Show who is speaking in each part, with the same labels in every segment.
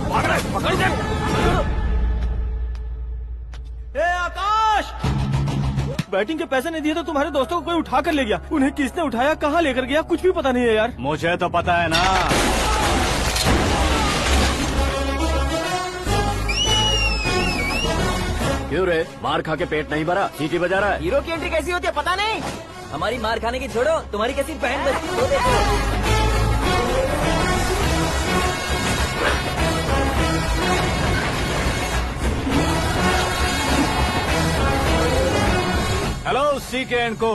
Speaker 1: भाग रहा है, पकड़ दे।
Speaker 2: ए आकाश, बैटिंग के पैसे नहीं दिए तो तुम्हारे दोस्तों को कोई उठा कर ले गया। उन्हें किसने उठाया, कहाँ लेकर गया, कुछ भी पता नहीं है यार।
Speaker 1: मुझे तो पता है ना।
Speaker 3: क्यों रे, मार खा के पेट नहीं भरा, सीटी बजा रहा है?
Speaker 4: हीरो की एंट्री कैसी होती है पता नहीं। हमारी मार खाने की छोड़ो, तुम्हारी कैसी बहन बचती है वो देखो।
Speaker 1: हेलो सीके एंड को।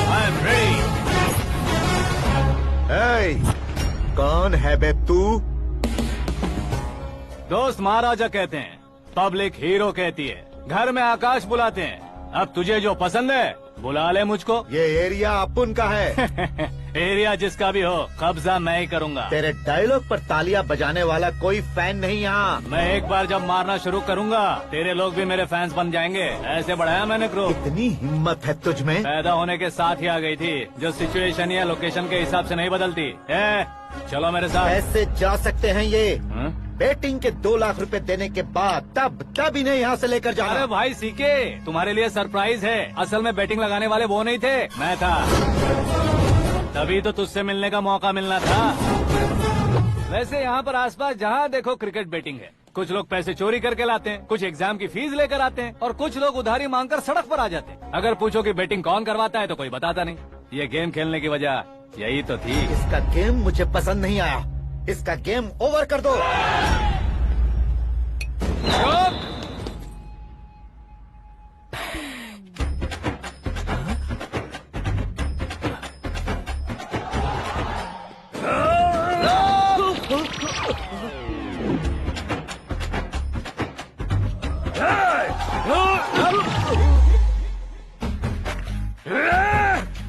Speaker 1: I am ready.
Speaker 5: कौन है बे तू?
Speaker 1: दोस्त महाराजा कहते हैं, पब्लिक हीरो कहती है, घर में आकाश बुलाते हैं। अब तुझे जो पसंद है बुला ले मुझको।
Speaker 5: ये एरिया अपुन का है।
Speaker 1: एरिया जिसका भी हो, कब्जा मैं ही करूंगा।
Speaker 5: तेरे डायलॉग पर तालियां बजाने वाला कोई फैन नहीं यहाँ।
Speaker 1: मैं एक बार जब मारना शुरू करूंगा, तेरे लोग भी मेरे फैंस बन जाएंगे। ऐसे बढ़ाया मैंने ग्रुप।
Speaker 5: इतनी हिम्मत है तुझ में?
Speaker 1: पैदा होने के साथ ही आ गई थी, जो सिचुएशन या लोकेशन के हिसाब से नहीं बदलती। चलो मेरे साथ।
Speaker 5: कैसे जा सकते हैं ये?
Speaker 1: हाँ?
Speaker 5: बेटिंग के 2 लाख रुपए देने के बाद तब इन्हें यहाँ से लेकर जाना।
Speaker 1: अरे भाई सीके, तुम्हारे लिए सरप्राइज है। असल में बैटिंग लगाने वाले वो नहीं थे, मैं था। तभी तो तुझसे मिलने का मौका मिलना था। वैसे यहाँ पर आसपास जहाँ देखो क्रिकेट बैटिंग है। कुछ लोग पैसे चोरी करके लाते हैं, कुछ एग्जाम की फीस लेकर आते हैं, और कुछ लोग उधारी मांगकर सड़क पर आ जाते हैं। अगर पूछो कि बैटिंग कौन करवाता है तो कोई बताता नहीं। ये गेम खेलने की वजह यही तो थी।
Speaker 5: इसका गेम मुझे पसंद नहीं आया। इसका गेम ओवर कर दो।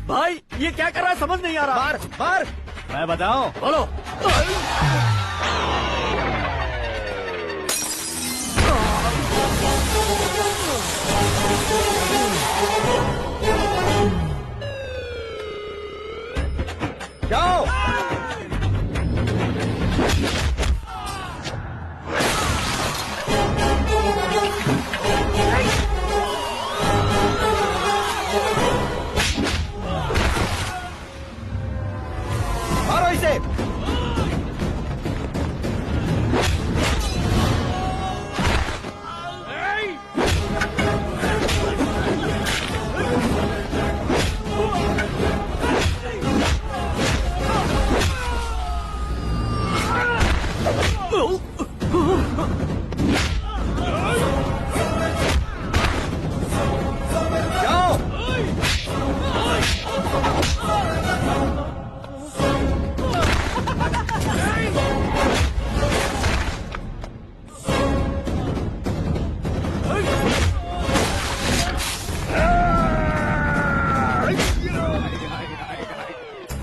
Speaker 2: भाई ये क्या कर रहा है, समझ नहीं आ रहा।
Speaker 5: मार मार।
Speaker 1: मैं बताऊं?
Speaker 5: बोलो। जाओ। मारो इसे।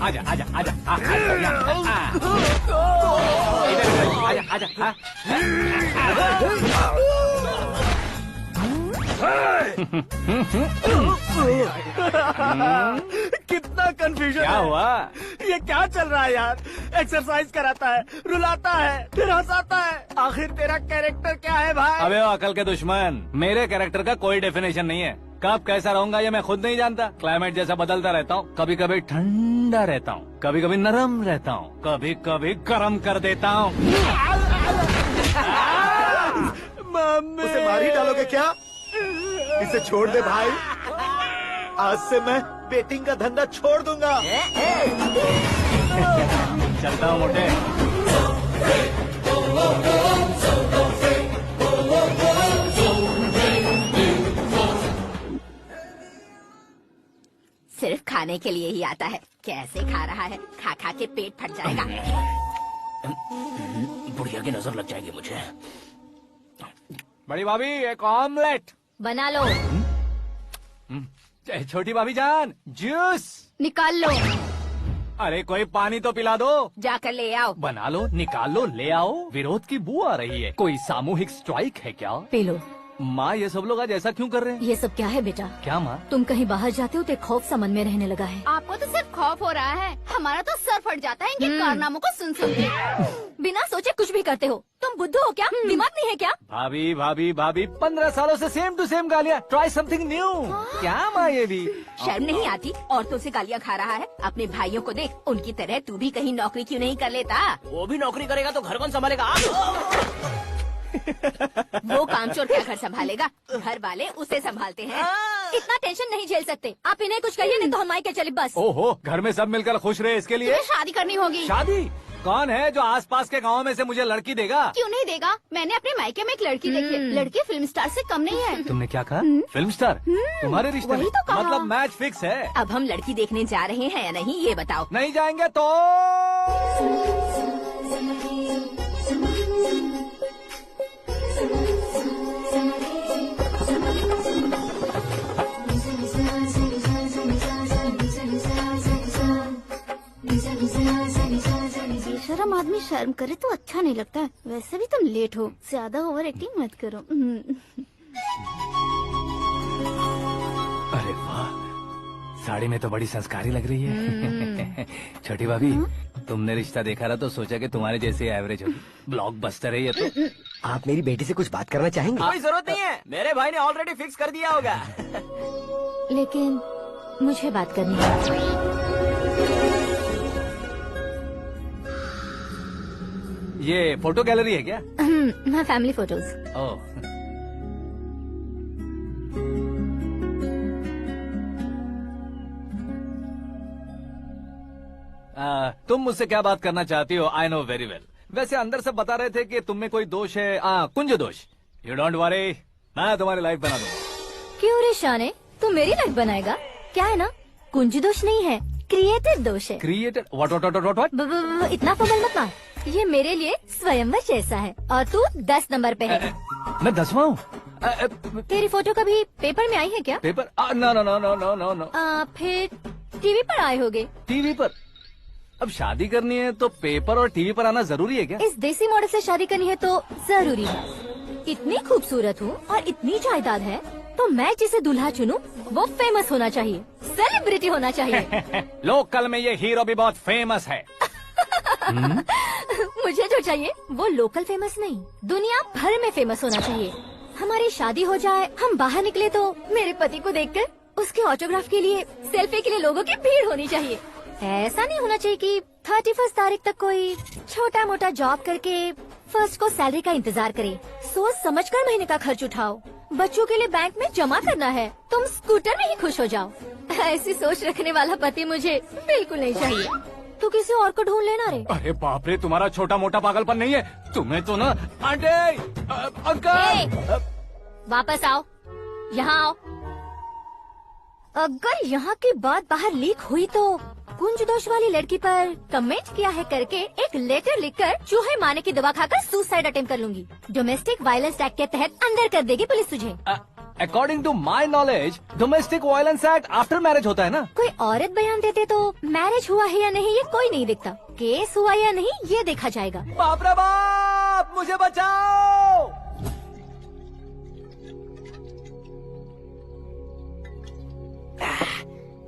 Speaker 1: आजा आजा आजा आजा आजा आजा।
Speaker 2: कितना कंफ्यूजन।
Speaker 1: क्या हुआ?
Speaker 2: ये क्या चल रहा है यार? एक्सरसाइज कराता है, रुलाता है, फिर हंसाता है। आखिर तेरा कैरेक्टर क्या है भाई?
Speaker 1: अबे ओ अकल के दुश्मन, मेरे कैरेक्टर का कोई डेफिनेशन नहीं है। कब कैसा रहूंगा ये मैं खुद नहीं जानता। क्लाइमेट जैसा बदलता रहता हूँ। कभी कभी ठंडा रहता हूँ, कभी कभी नरम रहता हूँ, कभी कभी गर्म कर देता हूँ।
Speaker 5: उसे मार ही डालोगे क्या? इसे छोड़ दे भाई। आज से मैं बेटिंग का धंधा छोड़ दूंगा।
Speaker 1: चलता हूँ मोटे।
Speaker 6: सिर्फ खाने के लिए ही आता है। कैसे खा रहा है, खा खा के पेट फट जाएगा।
Speaker 4: बुढ़िया की नजर लग जाएगी मुझे।
Speaker 1: बड़ी भाभी एक ऑमलेट
Speaker 6: बना लो।
Speaker 1: छोटी भाभी जान जूस
Speaker 6: निकाल लो।
Speaker 1: अरे कोई पानी तो पिला दो।
Speaker 6: जाकर ले आओ।
Speaker 1: बना लो, निकाल लो, ले आओ। विरोध की बू आ रही है। कोई सामूहिक स्ट्राइक है क्या?
Speaker 6: P low.
Speaker 1: माँ ये सब लोग आज ऐसा क्यों कर रहे हैं?
Speaker 7: ये सब क्या है बेटा?
Speaker 1: क्या माँ?
Speaker 7: तुम कहीं बाहर जाते हो तो एक खौफ सा मन में रहने लगा है।
Speaker 6: आपको तो सिर्फ खौफ हो रहा है, हमारा तो सर फट जाता है इनके कारनामों को सुन सुन के।
Speaker 7: बिना सोचे कुछ भी करते हो। तुम बुद्धू हो क्या? दिमाग नहीं है क्या?
Speaker 1: भाभी भाभी भाभी 15 सालों से सेम टू सेम गालियाँ। Try something new. क्या माँ ये भी?
Speaker 6: शर्म नहीं आती? औरतों से गालियाँ खा रहा है। अपने भाइयों को देख, उनकी तरह तू भी कहीं नौकरी क्यों नहीं कर लेता?
Speaker 4: वो भी नौकरी करेगा तो घर कौन संभालेगा?
Speaker 6: वो कामचोर क्या घर संभालेगा? घर वाले उसे संभालते हैं।
Speaker 7: इतना टेंशन नहीं झेल सकते। आप इन्हें कुछ कहिए नहीं तो हम के चले बस।
Speaker 1: ओहो, घर में सब मिलकर खुश रहे इसके लिए।
Speaker 6: तुम्हें शादी करनी होगी।
Speaker 1: शादी? कौन है जो आसपास के गाँव में से मुझे लड़की देगा?
Speaker 6: क्यों नहीं देगा? मैंने अपने मायके में एक लड़की देखी है। लड़की फिल्म स्टार से कम नहीं है।
Speaker 1: तुमने क्या कहा? Film star? तुम्हारे रिश्ते में?
Speaker 6: वही तो कहा।
Speaker 1: मतलब मैच फिक्स है?
Speaker 6: अब हम लड़की देखने जा रहे हैं या नहीं ये बताओ।
Speaker 1: नहीं जाएंगे तो?
Speaker 6: बेशरम आदमी शर्म करे तो अच्छा नहीं लगता है। वैसे भी तुम लेट हो, ज्यादा ओवर एक्टिंग मत करो।
Speaker 1: अरे वाह, साड़ी में तो बड़ी संस्कारी लग रही है। छोटी भाभी, तुमने रिश्ता देखा था तो सोचा कि तुम्हारे जैसे एवरेज होगी। ब्लॉकबस्टर है ये तो।
Speaker 3: आप मेरी बेटी से कुछ बात करना चाहेंगे?
Speaker 4: कोई जरूरत नहीं है, मेरे भाई ने ऑलरेडी फिक्स कर दिया होगा।
Speaker 7: लेकिन मुझे बात करनी है।
Speaker 1: ये फोटो गैलरी है क्या?
Speaker 7: My family photos.
Speaker 1: ओह, तुम मुझसे क्या बात करना चाहती हो? I know very well. वैसे अंदर से बता रहे थे कि तुम में कोई दोष है। कुंज दोष। यू डोंट वरी, मैं तुम्हारी लाइफ बना दूंगा।
Speaker 7: क्यों रे शाने, तू मेरी लाइफ बनाएगा? क्या है ना, कुंज दोष नहीं है, क्रिएटेड दोष है।
Speaker 1: क्रिएटेड? व्हाट?
Speaker 7: इतना फबल मत मार। ये मेरे लिए स्वयंवर जैसा है और तू 10 नंबर पे है।
Speaker 1: मैं 10वां हूँ?
Speaker 7: तेरी फोटो कभी पेपर में आई है क्या?
Speaker 1: Paper? No no no no no no no.
Speaker 7: फिर टीवी पर आए होगे।
Speaker 1: टीवी पर? अब शादी करनी है तो पेपर और टीवी पर आना जरूरी है क्या?
Speaker 7: इस देसी मॉडल से शादी करनी है तो जरूरी है। इतनी खूबसूरत हूँ और इतनी जायदाद है तो मैं जिसे दूल्हा चुनूं वो फेमस होना चाहिए, सेलिब्रिटी होना चाहिए।
Speaker 1: लोकल में ये हीरो भी बहुत फेमस है।
Speaker 7: मुझे जो चाहिए वो लोकल फेमस नहीं, दुनिया भर में फेमस होना चाहिए। हमारी शादी हो जाए, हम बाहर निकले तो मेरे पति को देखकर उसके ऑटोग्राफ के लिए, सेल्फी के लिए लोगों की भीड़ होनी चाहिए। ऐसा नहीं होना चाहिए कि 31 तारीख तक कोई छोटा मोटा जॉब करके फर्स्ट को सैलरी का इंतजार करे। सोच समझकर महीने का खर्च उठाओ। बच्चों के लिए बैंक में जमा करना है, तुम स्कूटर में ही खुश हो जाओ। ऐसी सोच रखने वाला पति मुझे बिल्कुल नहीं चाहिए। तू किसी और को ढूंढ लेना रे।
Speaker 1: अरे बाप रे, तुम्हारा छोटा मोटा पागलपन नहीं है। तुम्हें तो ना आंटी, अंकल।
Speaker 7: वापस आओ, यहाँ आओ। अगर यहाँ की बात बाहर लीक हुई तो कुंज दोष वाली लड़की पर कमेंट किया है करके एक लेटर लिखकर चूहे मारने की दवा खाकर सुसाइड अटेम्प्ट कर लूंगी। डोमेस्टिक वायलेंस एक्ट के तहत अंदर कर देगी पुलिस तुझे।
Speaker 1: According to my knowledge domestic violence act after marriage होता है ना?
Speaker 7: कोई औरत बयान देते तो मैरिज हुआ है या नहीं ये कोई नहीं देखता, केस हुआ या नहीं ये देखा जाएगा।
Speaker 1: बाप रे बाप, मुझे बचाओ।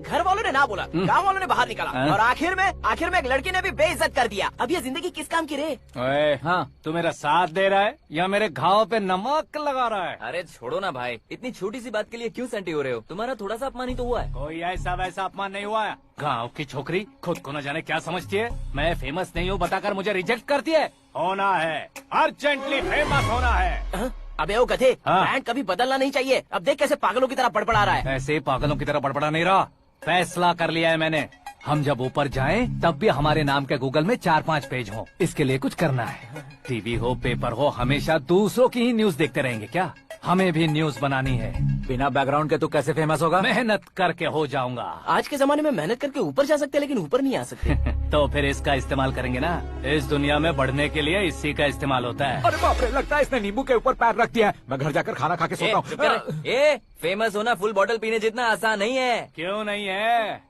Speaker 4: घर वालों ने ना बोला, गाँव वालों ने बाहर निकाला और आखिर में एक लड़की ने भी बेइज्जत कर दिया। अब ये जिंदगी किस काम की रे?
Speaker 1: ओए, हाँ, तू मेरा साथ दे रहा है या मेरे घाव पे नमक लगा रहा है?
Speaker 4: अरे छोड़ो ना भाई, इतनी छोटी सी बात के लिए क्यों सेंटी हो रहे हो? तुम्हारा थोड़ा सा अपमान ही तो हुआ है।
Speaker 1: कोई ऐसा वैसा अपमान नहीं हुआ है। गाँव की छोकरी खुद को न जाने क्या समझती है। मैं फेमस नहीं हूँ बताकर मुझे रिजेक्ट करती है। होना है, अर्जेंटली फेमस होना है।
Speaker 4: अबे ओ गधे,
Speaker 1: हाँ।
Speaker 4: ब्रांड कभी बदलना नहीं चाहिए। अब देख कैसे पागलों की तरह बड़बड़ा रहा है।
Speaker 1: ऐसे पागलों की तरह बड़बड़ा नहीं रहा। फैसला कर लिया है मैंने। हम जब ऊपर जाएं तब भी हमारे नाम के गूगल में 4-5 पेज हो। इसके लिए कुछ करना है। टीवी हो, पेपर हो, हमेशा दूसरों की ही न्यूज देखते रहेंगे क्या? हमें भी न्यूज बनानी है।
Speaker 3: बिना बैकग्राउंड के तू कैसे फेमस होगा?
Speaker 1: मेहनत करके हो जाऊंगा।
Speaker 4: आज के जमाने में मेहनत करके ऊपर जा सकते हैं लेकिन ऊपर नहीं आ सकते।
Speaker 1: तो फिर इसका इस्तेमाल करेंगे ना। इस दुनिया में बढ़ने के लिए इसी का इस्तेमाल होता है।
Speaker 3: अरे बाप रे, लगता है इसने नींबू के ऊपर पैर रख दिया है। मैं घर जाकर खाना खा के सोता
Speaker 4: चुप कर। ए, फेमस होना फुल बॉटल पीने जितना आसान नहीं है।
Speaker 1: क्यों नहीं है?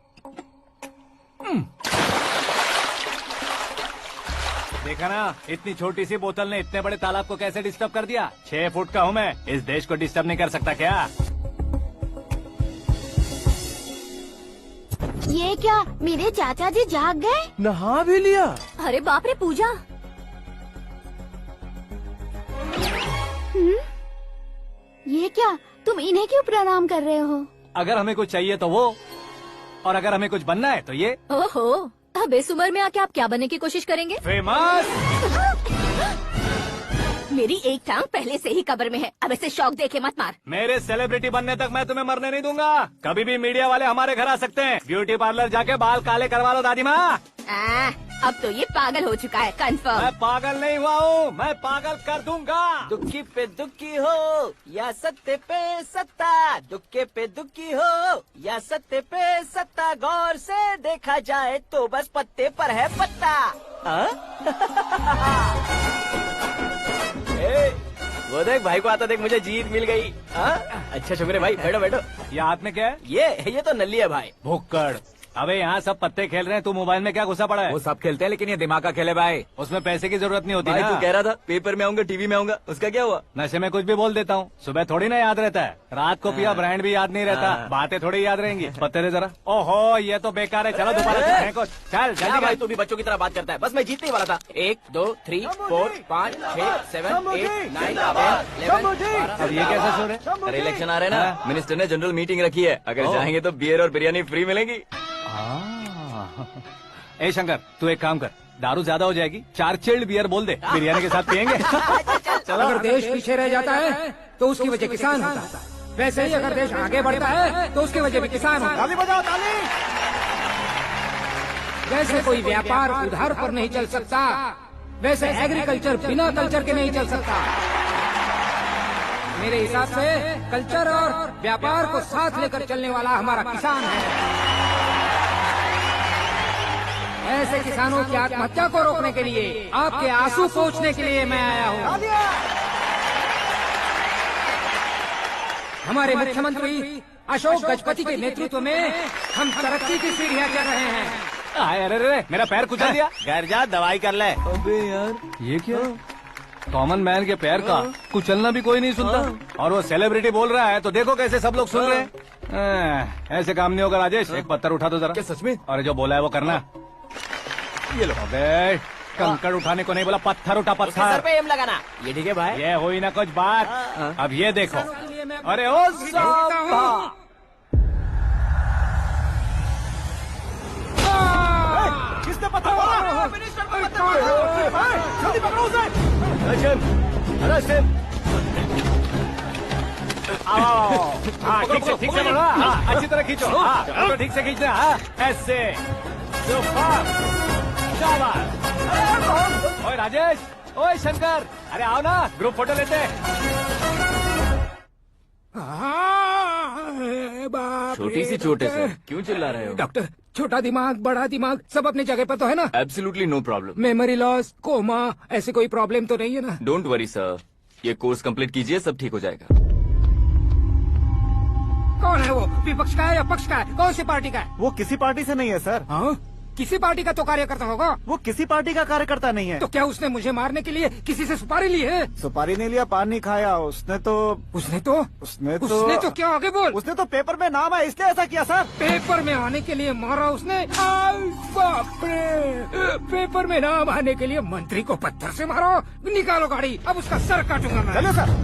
Speaker 1: देखा ना, इतनी छोटी सी बोतल ने इतने बड़े तालाब को कैसे डिस्टर्ब कर दिया। 6 फुट का हूँ मैं, इस देश को डिस्टर्ब नहीं कर सकता क्या?
Speaker 7: ये क्या, मेरे चाचा जी जाग गए?
Speaker 2: नहा भी लिया?
Speaker 7: अरे बाप रे पूजा। ये क्या, तुम इन्हें क्यों प्रणाम कर रहे हो?
Speaker 1: अगर हमें कुछ चाहिए तो वो, और अगर हमें कुछ बनना है तो ये।
Speaker 7: ओहो, अब इस उम्र में आके आप क्या बनने की कोशिश करेंगे?
Speaker 1: फेमस।
Speaker 6: मेरी एक टांग पहले से ही कब्र में है, अब ऐसे शौक देके मत मार।
Speaker 1: मेरे सेलिब्रिटी बनने तक मैं तुम्हें मरने नहीं दूंगा। कभी भी मीडिया वाले हमारे घर आ सकते हैं। ब्यूटी पार्लर जाके बाल काले करवा लो दादी माँ।
Speaker 6: अब तो ये पागल हो चुका है, कंफर्म।
Speaker 1: मैं पागल नहीं हुआ हूँ, मैं पागल कर दूंगा।
Speaker 4: दुखी पे दुखी हो या सत्य पे सत्ता, दुखे पे दुखी हो या सत्य पे सत्ता, गौर से देखा जाए तो बस पत्ते पर है पत्ता। वो देख भाई को आता देख, मुझे जीत मिल गई। अच्छा शुक्र भाई, बैठो बैठो।
Speaker 1: ये हाथ में क्या है?
Speaker 4: ये तो नल्ली है भाई।
Speaker 1: भुक्कड़। अबे यहाँ सब पत्ते खेल रहे हैं, तू मोबाइल में क्या घुसा पड़ा है?
Speaker 3: वो सब खेलते हैं लेकिन ये दिमाग का खेल है भाई।
Speaker 1: उसमें पैसे की जरूरत नहीं होती
Speaker 3: भाई
Speaker 1: ना।
Speaker 3: तू कह रहा था पेपर में आऊंगा, टीवी में आऊंगा, उसका क्या हुआ?
Speaker 1: नशे में कुछ भी बोल देता हूँ, सुबह थोड़ी ना याद रहता है। रात को पिया ब्रांड भी याद नहीं रहता, बातें थोड़ी याद रहेंगी। पत्ते दे जरा। ओहो ये तो बेकार है, चलो दोबारा से फेंको। चल
Speaker 4: क्या
Speaker 1: जल्दी
Speaker 4: भाई,
Speaker 1: कर।
Speaker 4: तू भी बच्चों की तरह बात करता है। बस मैं जीतने ही वाला था। 1 2 3 4 5 6 7 8 9 10 11
Speaker 1: अब ये कैसे सो रहे?
Speaker 3: अरे इलेक्शन आ रहे हैं ना, मिनिस्टर ने जनरल मीटिंग रखी है, अगर जाएंगे तो बियर और बिरयानी फ्री मिलेगी।
Speaker 1: ए शंकर, तू एक काम कर, दारू ज्यादा हो जाएगी, 4 चिल्ड बियर बोल दे, बिरयानी के साथ पियेंगे। चलो।
Speaker 8: अगर देश पीछे रह जाता है तो उसकी वजह किसान होता है, वैसे ही अगर देश आगे बढ़ता है तो उसकी वजह भी किसान होता है।
Speaker 2: ताली बजाओ ताली।
Speaker 8: जैसे कोई व्यापार उधार पर नहीं चल सकता, वैसे एग्रीकल्चर बिना कल्चर के नहीं चल सकता। मेरे हिसाब से कल्चर और व्यापार को साथ लेकर चलने वाला हमारा किसान है। ऐसे किसानों की आत्महत्या को रोकने के लिए, आपके आंसू पोंछने के लिए मैं आया हूँ। हमारे मुख्यमंत्री अशोक गजपति के नेतृत्व में हम तरक्की की सीढ़ियाँ चढ़ रहे हैं।
Speaker 1: अरे अरे मेरा पैर कुचल दिया।
Speaker 2: घर जा दवाई कर ले।
Speaker 3: अबे यार
Speaker 1: ये क्या? कॉमन मैन के पैर का कुचलना भी कोई नहीं सुनता, और वो सेलिब्रिटी बोल रहा है तो देखो कैसे सब लोग सुन रहे हैं। ऐसे काम नहीं होगा राजेश, एक पत्थर उठा दो जरा।
Speaker 3: क्या सच में?
Speaker 1: और जो बोला है वो करना। ये लो। अबे कंकड़ उठाने को नहीं बोला, पत्थर उठा,
Speaker 4: उसके सर
Speaker 1: पत्थर।
Speaker 4: पे एम लगाना। ये ठीक है भाई।
Speaker 1: ये हुई ना कुछ बात। अब ये देखो। अरे ओ साहब,
Speaker 2: किसने पत्थर मारा? जल्दी पकड़ो उसे।
Speaker 1: हाँ ठीक से पकड़ो, हाँ, अच्छी तरह खींचो, हाँ, तो ठीक से खींचना, हाँ, ऐसे। सुपर, शाबाश। ओए राजेश, ओए शंकर, अरे आओ ना, ग्रुप फोटो लेते हैं।
Speaker 3: छोटी सी चोट है सर, क्यों चिल्ला रहे हो?
Speaker 8: डॉक्टर, छोटा दिमाग बड़ा दिमाग सब अपनी जगह पर तो है ना?
Speaker 3: Absolutely no problem.
Speaker 8: Memory loss, coma, ऐसी कोई प्रॉब्लम तो नहीं है ना?
Speaker 3: डोंट वरी सर, ये कोर्स कंप्लीट कीजिए, सब ठीक हो जाएगा।
Speaker 8: कौन है वो? विपक्ष का है या पक्ष का है? कौन सी पार्टी का है?
Speaker 2: वो किसी पार्टी से नहीं है सर।
Speaker 8: हाँ? किसी पार्टी का तो कार्यकर्ता होगा।
Speaker 2: वो किसी पार्टी का कार्यकर्ता नहीं है।
Speaker 8: तो क्या उसने मुझे मारने के लिए किसी से सुपारी ली है?
Speaker 2: सुपारी नहीं लिया, पान नहीं खाया। उसने तो
Speaker 8: उसने तो क्या आगे बोल?
Speaker 2: उसने तो पेपर में नाम है इसलिए ऐसा किया सर।
Speaker 8: पेपर में आने के लिए मारा उसने? बाप रे! पेपर में नाम आने के लिए मंत्री को पत्थर से मारो? निकालो गाड़ी, अब उसका सर काटूंगा मैं।
Speaker 2: चलो सर।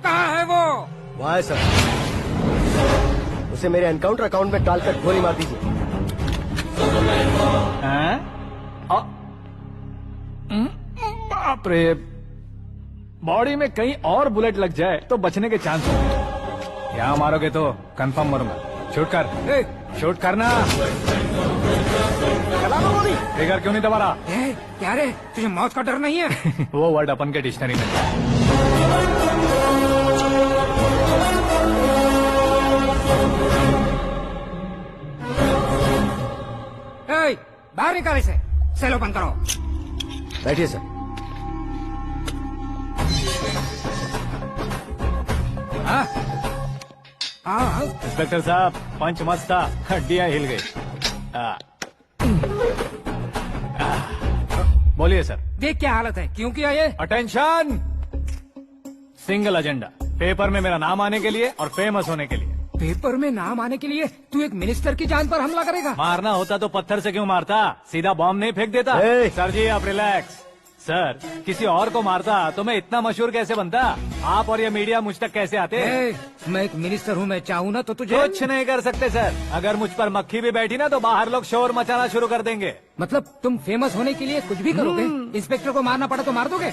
Speaker 8: कहाँ है वो?
Speaker 9: वहाँ है सर, उसे मेरे एनकाउंटर अकाउंट में डालकर गोली मार दीजिए।
Speaker 1: बाप रे, बॉडी में कहीं और बुलेट लग जाए तो बचने के चांस होंगे। यहाँ मारोगे तो कंफर्म मरूंगा। शूट कर, शूट करना। फिगर क्यों नहीं दबा रहा?
Speaker 8: क्या रे, तुझे मौत का डर नहीं है?
Speaker 1: वो वर्ड अपन के डिक्शनरी में है।
Speaker 8: बाहर निकाल इसे, सेलो बंद करो।
Speaker 9: बैठिए सर।
Speaker 8: हाँ हाँ
Speaker 1: इंस्पेक्टर साहब पंच मस्त था, हड्डियां हिल गई। बोलिए सर।
Speaker 8: देख क्या हालत है, क्यों किया ये?
Speaker 1: अटेंशन, सिंगल एजेंडा, पेपर में मेरा नाम आने के लिए और फेमस होने के लिए।
Speaker 8: पेपर में नाम आने के लिए तू एक मिनिस्टर की जान पर हमला करेगा?
Speaker 1: मारना होता तो पत्थर से क्यों मारता, सीधा बॉम्ब नहीं फेंक देता। सर जी आप रिलैक्स। सर किसी और को मारता तो मैं इतना मशहूर कैसे बनता, आप और ये मीडिया मुझ तक कैसे आते?
Speaker 8: मैं एक मिनिस्टर हूँ, मैं चाहूँ ना तो तुझे
Speaker 1: कुछ नहीं कर सकते सर। अगर मुझ पर मक्खी भी बैठी ना तो बाहर लोग शोर मचाना शुरू कर देंगे।
Speaker 8: मतलब तुम फेमस होने के लिए कुछ भी करोगे? इंस्पेक्टर को मारना पड़ा तो मार दोगे?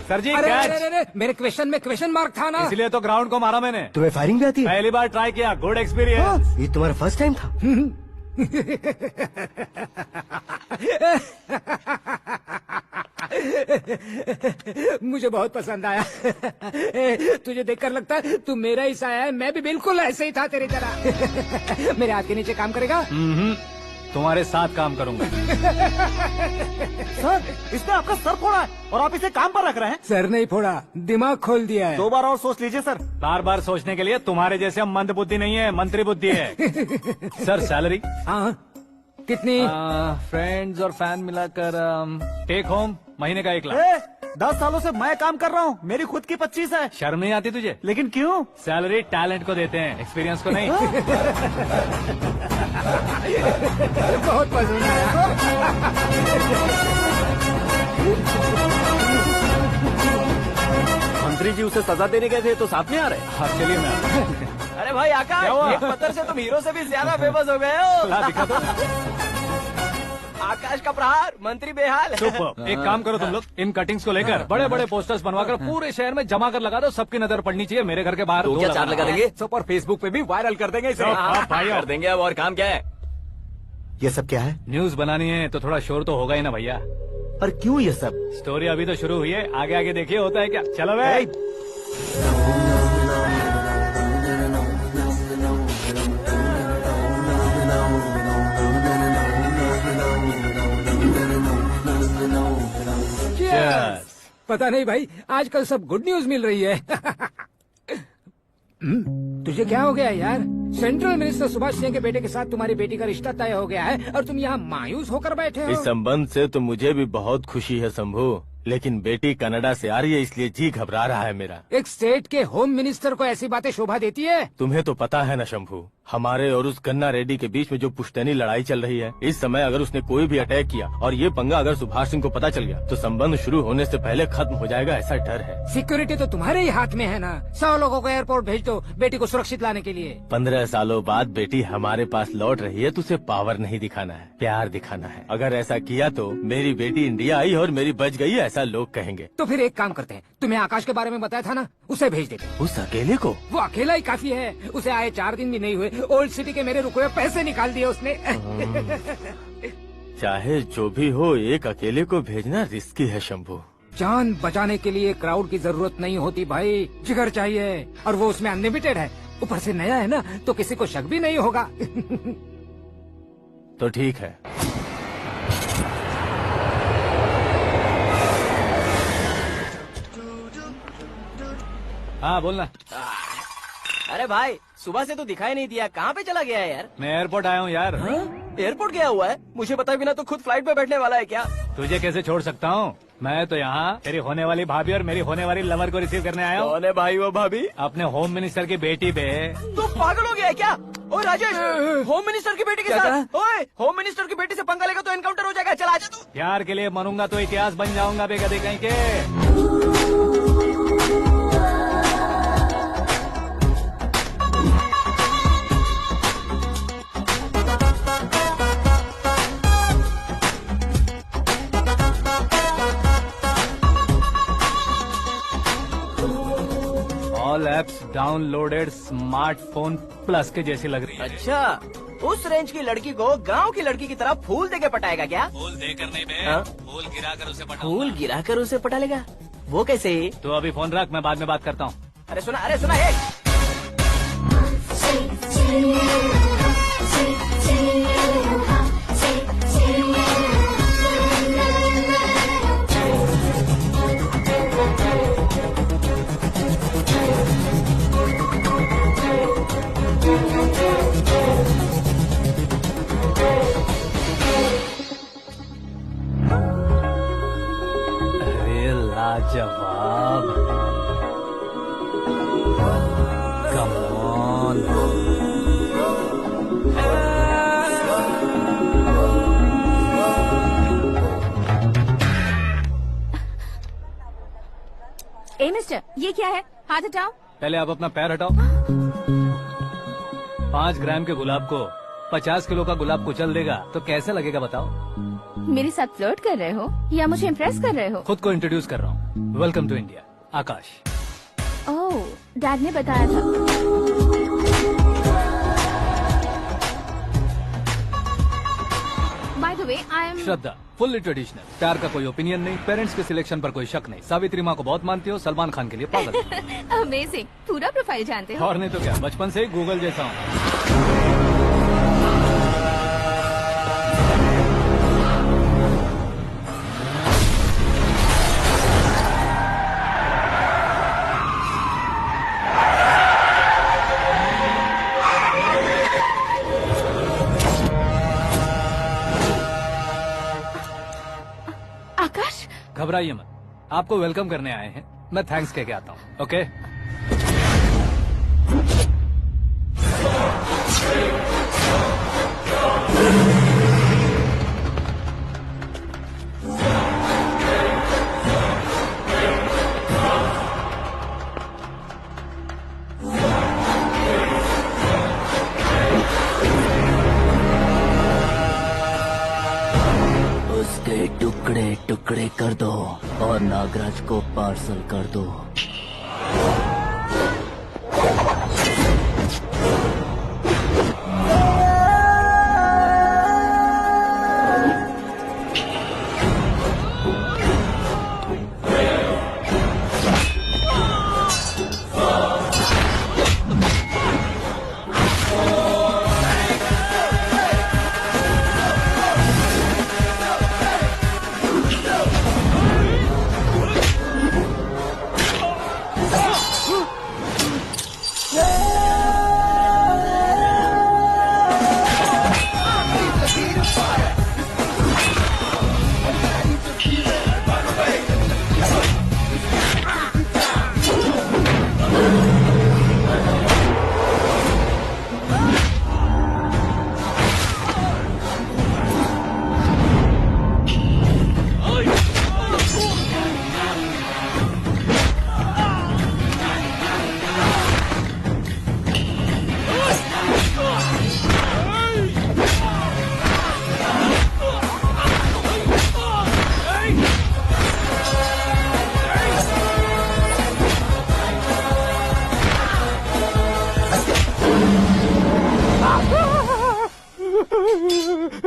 Speaker 1: सर जी
Speaker 8: अरे,
Speaker 1: कैच।
Speaker 8: अरे, अरे, मेरे क्वेश्चन में क्वेश्चन मार्क था ना।
Speaker 1: इसलिए तो ग्राउंड को मारा मैंने।
Speaker 9: तुम्हें फायरिंग भी आती है?
Speaker 1: पहली बार ट्राई किया, गुड एक्सपीरियंस।
Speaker 9: ये तुम्हारा फर्स्ट टाइम था?
Speaker 8: मुझे बहुत पसंद आया। तुझे देखकर लगता है तू मेरा ही साया है, मैं भी बिल्कुल ऐसे ही था तेरी तरह। मेरे हाथ के नीचे काम करेगा?
Speaker 1: तुम्हारे साथ काम करूंगा।
Speaker 2: सर इसने आपका सर फोड़ा है और आप इसे काम पर रख रहे हैं।
Speaker 8: सर नहीं फोड़ा, दिमाग खोल दिया है।
Speaker 2: 2 बार और सोच लीजिए सर।
Speaker 1: बार बार सोचने के लिए तुम्हारे जैसे मंद बुद्धि नहीं है, मंत्री बुद्धि है। Sir salary?
Speaker 8: हाँ कितनी?
Speaker 1: फ्रेंड्स और फैन मिलाकर टेक होम महीने का 1 लाख।
Speaker 2: 10 सालों से मैं काम कर रहा हूँ, मेरी खुद की 25 है।
Speaker 1: शर्म नहीं आती तुझे?
Speaker 2: लेकिन क्यों?
Speaker 1: सैलरी टैलेंट को देते हैं, एक्सपीरियंस को नहीं।
Speaker 8: बहुत पसंद आया।
Speaker 2: मंत्री जी उसे सजा देने गए थे तो साथ में आ रहे।
Speaker 1: हाँ चलिए मैं।
Speaker 4: अरे भाई आकाश, एक पत्थर से तुम हीरो से भी ज्यादा फेमस हो गए हो।
Speaker 1: दिखा दो।
Speaker 4: आकाश का प्रहार, मंत्री बेहाल।
Speaker 1: सुपर। एक काम करो तुम लोग, इन कटिंग्स को लेकर बड़े बड़े पोस्टर्स बनवाकर पूरे शहर में जमा कर लगा दो, सबकी नजर पड़नी चाहिए। मेरे घर के बाहर
Speaker 3: तो क्या 4 लगा देंगे?
Speaker 1: सब और फेसबुक पे भी वायरल कर देंगे इसे।
Speaker 3: भाई कर देंगे। अब और काम क्या है?
Speaker 5: ये सब क्या है?
Speaker 1: न्यूज बनानी है तो थोड़ा शोर तो होगा ही ना भैया।
Speaker 5: पर क्यों ये सब?
Speaker 1: स्टोरी अभी तो शुरू हुई है, आगे आगे देखिए होता है क्या। चलो भाई।
Speaker 8: पता नहीं भाई, आजकल सब गुड न्यूज मिल रही है। तुझे क्या हो गया यार? सेंट्रल मिनिस्टर सुभाष सिंह के बेटे के साथ तुम्हारी बेटी का रिश्ता तय हो गया है और तुम यहाँ मायूस होकर बैठे हो।
Speaker 10: इस संबंध से तो मुझे भी बहुत खुशी है शंभू, लेकिन बेटी कनाडा से आ रही है इसलिए जी घबरा रहा है मेरा।
Speaker 8: एक स्टेट के होम मिनिस्टर को ऐसी बातें शोभा देती है?
Speaker 10: तुम्हें तो पता है ना शंभू, हमारे और उस गन्ना रेड्डी के बीच में जो पुश्तैनी लड़ाई चल रही है, इस समय अगर उसने कोई भी अटैक किया और ये पंगा अगर सुभाष सिंह को पता चल गया तो संबंध शुरू होने से पहले खत्म हो जाएगा, ऐसा डर है।
Speaker 8: सिक्योरिटी तो तुम्हारे ही हाथ में है ना। 100 लोगों को एयरपोर्ट भेज दो बेटी को सुरक्षित लाने के लिए।
Speaker 10: 15 सालों बाद बेटी हमारे पास लौट रही है तो उसे पावर नहीं दिखाना है, प्यार दिखाना है। अगर ऐसा किया तो मेरी बेटी इंडिया आई और मेरी बच गई, ऐसा लोग कहेंगे।
Speaker 8: तो फिर एक काम करते हैं, तुम्हें आकाश के बारे में बताया था ना, उसे भेज देते।
Speaker 10: उस अकेले को?
Speaker 8: वो अकेला ही काफी है, उसे आए 4 दिन भी नहीं हुए, ओल्ड सिटी के मेरे रुके हुए पैसे निकाल दिए उसने।
Speaker 10: चाहे जो भी हो, एक अकेले को भेजना रिस्की है शंभू।
Speaker 8: जान बचाने के लिए क्राउड की जरूरत नहीं होती भाई, जिगर चाहिए, और वो उसमें अनलिमिटेड है। ऊपर से नया है ना, तो किसी को शक भी नहीं होगा।
Speaker 10: तो ठीक है।
Speaker 1: हाँ बोलना।
Speaker 4: अरे भाई सुबह से तो दिखाई नहीं दिया, कहाँ पे चला गया है यार?
Speaker 1: मैं एयरपोर्ट आया हूँ यार।
Speaker 4: एयरपोर्ट गया हुआ है? मुझे बताए बिना तो खुद फ्लाइट पे बैठने वाला है क्या?
Speaker 1: तुझे कैसे छोड़ सकता हूँ? मैं तो यहाँ तेरी होने वाली भाभी और मेरी होने वाली लवर को रिसीव करने आया हूँ।
Speaker 4: कौन है भाई वो भाभी?
Speaker 1: अपने होम मिनिस्टर की बेटी पे।
Speaker 4: तू पागल हो गया है क्या? ओए राजेश, होम मिनिस्टर की बेटी के साथ? ओए होम मिनिस्टर की बेटी से पंगा लेगा तो एनकाउंटर हो जाएगा। चल आजा तू।
Speaker 1: प्यार के लिए मरूंगा तो इतिहास बन जाऊंगा बेगधे कहीं के। All apps downloaded smartphone plus के जैसी लग रही है।
Speaker 4: अच्छा, उस रेंज की लड़की को गांव की लड़की की तरह फूल देके पटाएगा क्या?
Speaker 1: फूल देकर नहीं बे,
Speaker 4: हाँ?
Speaker 1: फूल गिराकर उसे पटा।
Speaker 4: फूल गिराकर उसे पटा लेगा? वो कैसे?
Speaker 1: तो अभी फोन रख, मैं बाद में बात करता हूँ।
Speaker 4: अरे सुना हे।
Speaker 6: ए मिस्टर, ये क्या है? हाथ हटाओ।
Speaker 1: पहले आप अपना पैर हटाओ। 5 ग्राम के गुलाब को 50 किलो का गुलाब कुचल देगा तो कैसा लगेगा बताओ?
Speaker 6: मेरे साथ फ्लर्ट कर रहे हो या मुझे इम्प्रेस कर रहे हो?
Speaker 1: खुद को इंट्रोड्यूस कर रहा हूँ। Welcome to India, Akash.
Speaker 6: Oh, dad ने बताया था। By the way, I am
Speaker 1: Shraddha, fully traditional. प्यार का कोई ओपिनियन नहीं, पेरेंट्स के सिलेक्शन पर कोई शक नहीं। सावित्री माँ को बहुत मानती हो, सलमान खान के लिए पागल।
Speaker 6: अमेजिंग, पूरा प्रोफाइल जानते हो।
Speaker 1: और नहीं तो क्या, बचपन से ही गूगल जैसा हूँ।
Speaker 6: आकाश,
Speaker 1: घबराइए मत, आपको वेलकम करने आए हैं। मैं थैंक्स कह के आता हूँ। ओके,
Speaker 4: उसके टुकड़े टुकड़े कर दो और नागराज को पार्सल कर दो।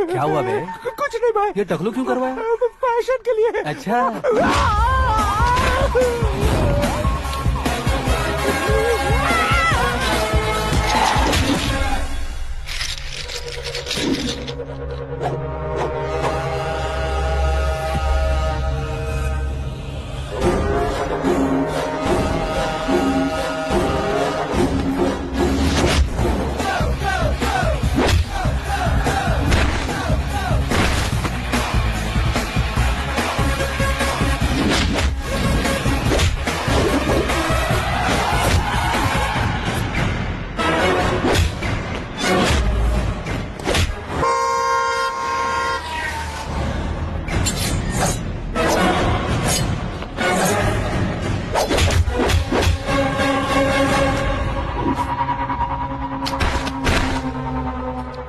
Speaker 4: क्या हुआ बे?
Speaker 2: कुछ नहीं भाई,
Speaker 1: ये टकलू क्यों करवाया?
Speaker 2: फैशन के लिए।
Speaker 1: अच्छा,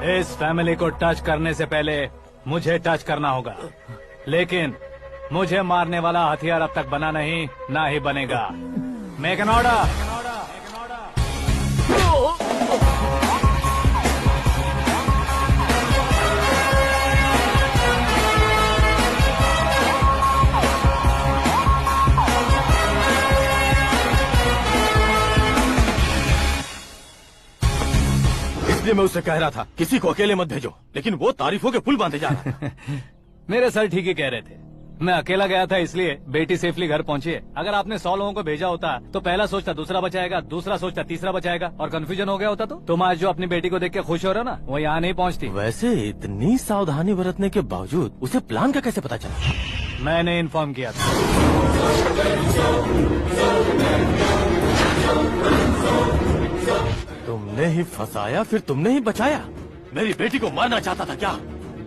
Speaker 1: इस फैमिली को टच करने से पहले मुझे टच करना होगा, लेकिन मुझे मारने वाला हथियार अब तक बना नहीं, ना ही बनेगा। Make an order.
Speaker 10: इसलिए मैं उससे कह रहा था किसी को अकेले मत भेजो, लेकिन वो तारीफों के पुल बांधे जा रहा है।
Speaker 1: मेरे सर ठीक ही कह रहे थे। मैं अकेला गया था इसलिए बेटी सेफली घर पहुंची है। अगर आपने 100 लोगों को भेजा होता तो पहला सोचता दूसरा बचाएगा, दूसरा सोचता तीसरा बचाएगा, और कंफ्यूजन हो गया होता तो तुम आज जो अपनी बेटी को देख के खुश हो रहे हो ना, वो यहाँ नहीं पहुँचती।
Speaker 10: वैसे इतनी सावधानी बरतने के बावजूद उसे प्लान का कैसे पता चला?
Speaker 1: मैंने इन्फॉर्म किया था।
Speaker 10: तुमने ही फंसाया, फिर तुमने ही बचाया। मेरी बेटी को मारना चाहता था क्या?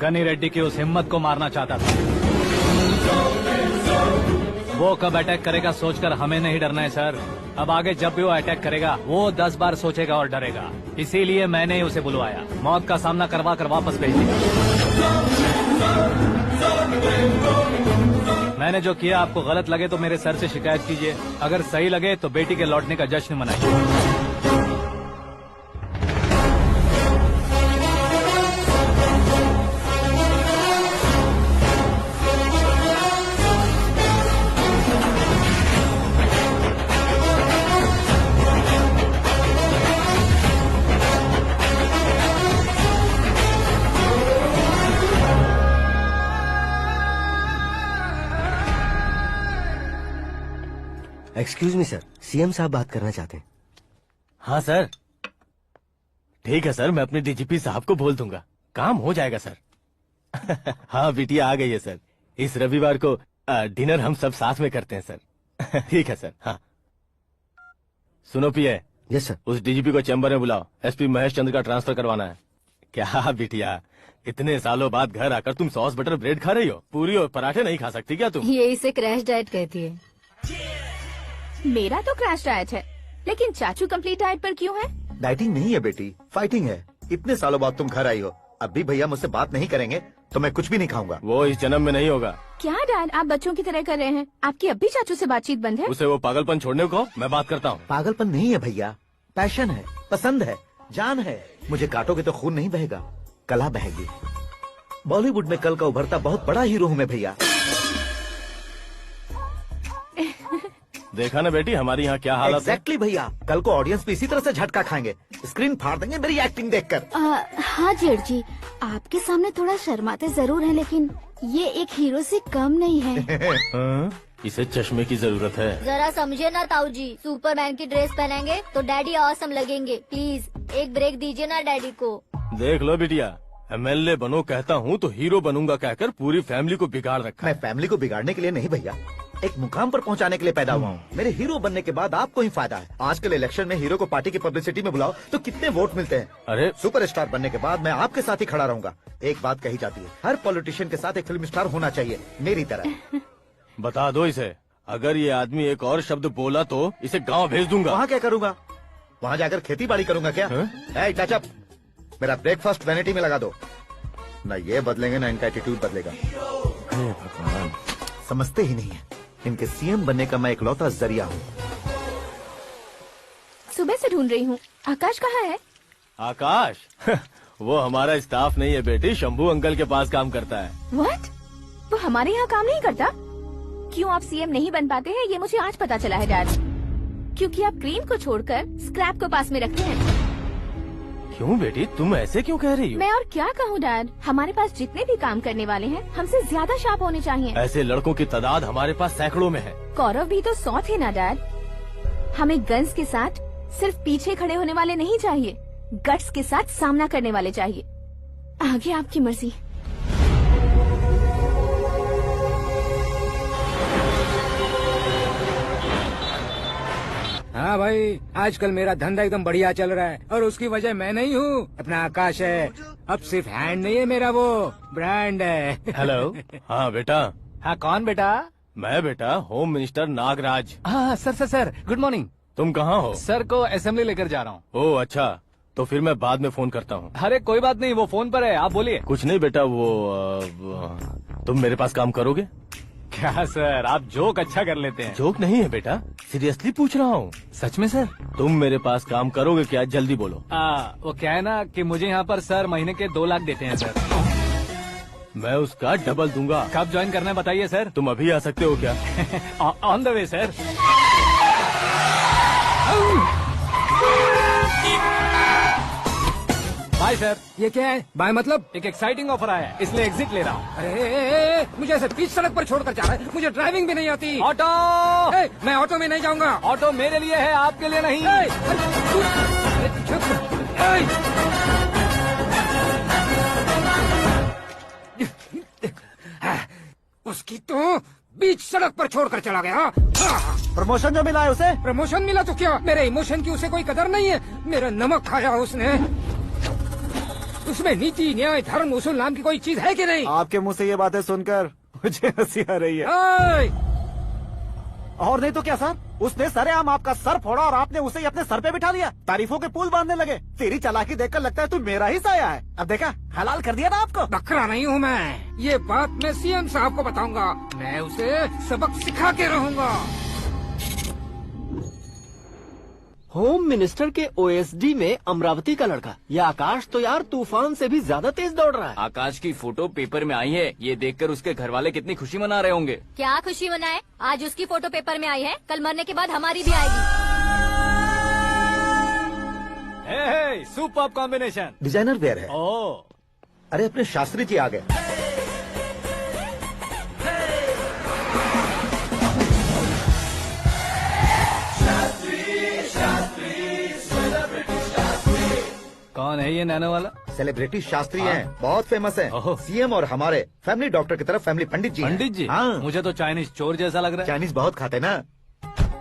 Speaker 1: गनी रेड्डी की उस हिम्मत को मारना चाहता था। वो कब अटैक करेगा सोचकर हमें नहीं डरना है सर। अब आगे जब भी वो अटैक करेगा वो 10 बार सोचेगा और डरेगा। इसीलिए मैंने ही उसे बुलवाया। मौत का सामना करवा कर वापस भेज दिया। मैंने जो किया आपको गलत लगे तो मेरे सर से शिकायत कीजिए, अगर सही लगे तो बेटी के लौटने का जश्न मनाइए।
Speaker 9: एक्सक्यूज मी सर, सीएम साहब बात करना चाहते हैं।
Speaker 10: हाँ सर, ठीक है सर, मैं अपने डीजीपी साहब को बोल दूंगा, काम हो जाएगा सर। हाँ बिटिया आ गई है सर। इस रविवार को डिनर हम सब साथ में करते हैं सर। ठीक है सर। हाँ सुनो पिए।
Speaker 9: Yes sir.
Speaker 10: उस डीजीपी को चैम्बर में बुलाओ, एसपी महेश चंद्र का ट्रांसफर करवाना है। क्या बिटिया, इतने सालों बाद घर आकर तुम सॉस बटर ब्रेड खा रही हो? पूरी और पराठे नहीं खा सकती क्या तुम?
Speaker 7: ये इसे क्रैश डाइट कहती है।
Speaker 6: मेरा तो क्रैश डाइट है, लेकिन चाचू कंप्लीट डाइट पर क्यों है?
Speaker 5: डाइटिंग नहीं है बेटी, फाइटिंग है। इतने सालों बाद तुम घर आई हो, अब भी भैया मुझसे बात नहीं करेंगे तो मैं कुछ भी नहीं खाऊंगा।
Speaker 10: वो इस जन्म में नहीं होगा।
Speaker 6: क्या डैड, आप बच्चों की तरह कर रहे हैं? आपकी अब भी चाचू से बातचीत बंद है?
Speaker 10: उसे वो पागलपन छोड़ने को मैं बात करता हूँ।
Speaker 5: पागलपन नहीं है भैया, पैशन है, पसंद है, जान है। मुझे काटोगे तो खून नहीं बहेगा, कला बहेगी। बॉलीवुड में कल का उभरता बहुत बड़ा हीरो हूँ मैं भैया।
Speaker 10: देखा ना बेटी हमारी यहाँ क्या हालत है।
Speaker 5: एग्जैक्टली भैया, कल को ऑडियंस भी इसी तरह से झटका खाएंगे, स्क्रीन फाड़ देंगे मेरी एक्टिंग देखकर।
Speaker 7: हाँ जेठ जी, आपके सामने थोड़ा शर्माते जरूर हैं, लेकिन ये एक हीरो से कम नहीं है।
Speaker 10: इसे चश्मे की जरूरत है।
Speaker 7: जरा समझे ना ताऊ जी, सुपरमैन की ड्रेस पहनेंगे तो डैडी ऑसम लगेंगे। प्लीज एक ब्रेक दीजिए ना डैडी को।
Speaker 10: देख लो बिटिया, एमएलए बनो कहता हूँ तो हीरो बनूंगा कहकर पूरी फैमिली को बिगाड़ रखा।
Speaker 5: मैं फैमिली को बिगाड़ने के लिए नहीं भैया, एक मुकाम पर पहुंचाने के लिए पैदा हुआ हूँ। मेरे हीरो बनने के बाद आपको ही फायदा है। आजकल इलेक्शन में हीरो को पार्टी की पब्लिसिटी में बुलाओ तो कितने वोट मिलते हैं।
Speaker 10: अरे
Speaker 5: सुपरस्टार बनने के बाद मैं आपके साथ ही खड़ा रहूंगा। एक बात कही जाती है, हर पॉलिटिशियन के साथ एक फिल्म स्टार होना चाहिए, मेरी तरह।
Speaker 10: बता दो इसे, अगर ये आदमी एक और शब्द बोला तो इसे गांव भेज दूंगा।
Speaker 5: वहाँ क्या करूँगा? वहाँ जाकर खेती बाड़ी करूँगा क्या? ए चाचा, मेरा ब्रेकफास्ट वैनिटी में लगा दो। न ये बदलेंगे न इनका एटीट्यूड बदलेगा। समझते ही नहीं है, इनके सीएम बनने का मैं इकलौता जरिया हूँ।
Speaker 6: सुबह से ढूंढ रही हूँ, आकाश कहाँ है?
Speaker 10: आकाश? वो हमारा स्टाफ नहीं है बेटी, शंभू अंकल के पास काम करता है।
Speaker 6: व्हाट? वो हमारे यहाँ काम नहीं करता? क्यों आप सीएम नहीं बन पाते हैं, ये मुझे आज पता चला है डैड। क्योंकि आप क्रीम को छोड़कर स्क्रैप को पास में रखते हैं।
Speaker 10: क्यों बेटी, तुम ऐसे क्यों कह रही हो?
Speaker 6: मैं और क्या कहूँ डैड, हमारे पास जितने भी काम करने वाले हैं हमसे ज्यादा शार्प होने चाहिए।
Speaker 10: ऐसे लड़कों की तादाद हमारे पास सैकड़ों में है।
Speaker 6: कौरव भी तो 100 थे ना डैड। हमें गन्स के साथ सिर्फ पीछे खड़े होने वाले नहीं चाहिए, गट्स के साथ सामना करने वाले चाहिए। आगे आपकी मर्जी।
Speaker 8: हाँ भाई, आजकल मेरा धंधा एकदम बढ़िया चल रहा है और उसकी वजह मैं नहीं हूँ, अपना आकाश है। अब सिर्फ हैंड नहीं है मेरा, वो ब्रांड है।
Speaker 10: हेलो। हाँ बेटा।
Speaker 1: हाँ कौन बेटा?
Speaker 10: मैं बेटा होम मिनिस्टर नागराज।
Speaker 1: हाँ सर गुड मॉर्निंग।
Speaker 10: तुम कहाँ हो?
Speaker 1: सर को असेंबली लेकर जा रहा हूँ।
Speaker 10: ओह अच्छा, तो फिर मैं बाद में फोन करता हूँ।
Speaker 1: अरे कोई बात नहीं, वो फोन पर है, आप बोलिए।
Speaker 10: कुछ नहीं बेटा, तुम मेरे पास काम करोगे?
Speaker 1: क्या सर, आप जोक अच्छा कर लेते हैं।
Speaker 10: जोक नहीं है बेटा, सीरियसली पूछ रहा हूँ।
Speaker 1: सच में सर?
Speaker 10: तुम मेरे पास काम करोगे क्या? जल्दी बोलो।
Speaker 1: वो क्या है ना कि मुझे यहाँ पर सर महीने के 2 लाख देते हैं सर।
Speaker 10: मैं उसका डबल दूंगा।
Speaker 1: कब ज्वाइन करना है बताइए सर।
Speaker 10: तुम अभी आ सकते हो क्या?
Speaker 1: On the way sir. Bye sir.
Speaker 8: ये क्या है? बाय मतलब?
Speaker 1: एक एक्साइटिंग ऑफर आया है, इसलिए एग्जिट ले रहा हूँ।
Speaker 8: अरे मुझे ऐसे बीच सड़क पर छोड़कर जा रहा है, मुझे ड्राइविंग भी नहीं आती।
Speaker 1: ऑटो।
Speaker 8: मैं ऑटो में नहीं जाऊंगा।
Speaker 1: ऑटो मेरे लिए है, आपके लिए नहीं।
Speaker 8: उसकी तो बीच सड़क पर छोड़कर चला गया।
Speaker 2: प्रमोशन जो मिला है उसे?
Speaker 8: प्रमोशन मिला तो क्या, मेरे इमोशन की उसे कोई कदर नहीं है। मेरा नमक खाया उसने। उसमें नीति न्याय धर्म उसूल नाम की कोई चीज है कि नहीं?
Speaker 2: आपके मुंह से ये बातें सुनकर मुझे हंसी आ रही है।
Speaker 5: और नहीं तो क्या सर, उसने सरेआम आपका सर फोड़ा और आपने उसे ही अपने सर पे बिठा लिया। तारीफों के पुल बांधने लगे। तेरी चालाकी देखकर लगता है तू मेरा ही साया है। अब देखा, हलाल कर दिया ना आपको।
Speaker 8: बकरा नहीं हूँ मैं, ये बात मैं सीएम साहब को बताऊंगा। मैं उसे सबक सिखा के रहूंगा।
Speaker 2: होम मिनिस्टर के ओएसडी में अमरावती का लड़का, ये आकाश तो यार तूफान से भी ज्यादा तेज दौड़ रहा है।
Speaker 3: आकाश की फोटो पेपर में आई है, ये देखकर उसके घर वाले कितनी खुशी मना रहे होंगे।
Speaker 7: क्या खुशी मनाए, आज उसकी फोटो पेपर में आई है, कल मरने के बाद हमारी भी आएगी।
Speaker 1: हे, सुपर कॉम्बिनेशन।
Speaker 5: डिजाइनर वेयर है।
Speaker 1: ओ,
Speaker 5: अरे अपने शास्त्री जी आ गए।
Speaker 1: कौन है ये नैनो वाला?
Speaker 5: सेलिब्रिटी शास्त्री हैं, बहुत फेमस हैं।
Speaker 1: ओहो।
Speaker 5: सीएम और हमारे फैमिली डॉक्टर की तरफ फैमिली पंडित जी हैं।
Speaker 1: पंडित जी?
Speaker 5: हाँ,
Speaker 1: मुझे तो चाइनीज चोर जैसा लग रहा है।
Speaker 5: चाइनीज बहुत खाते ना।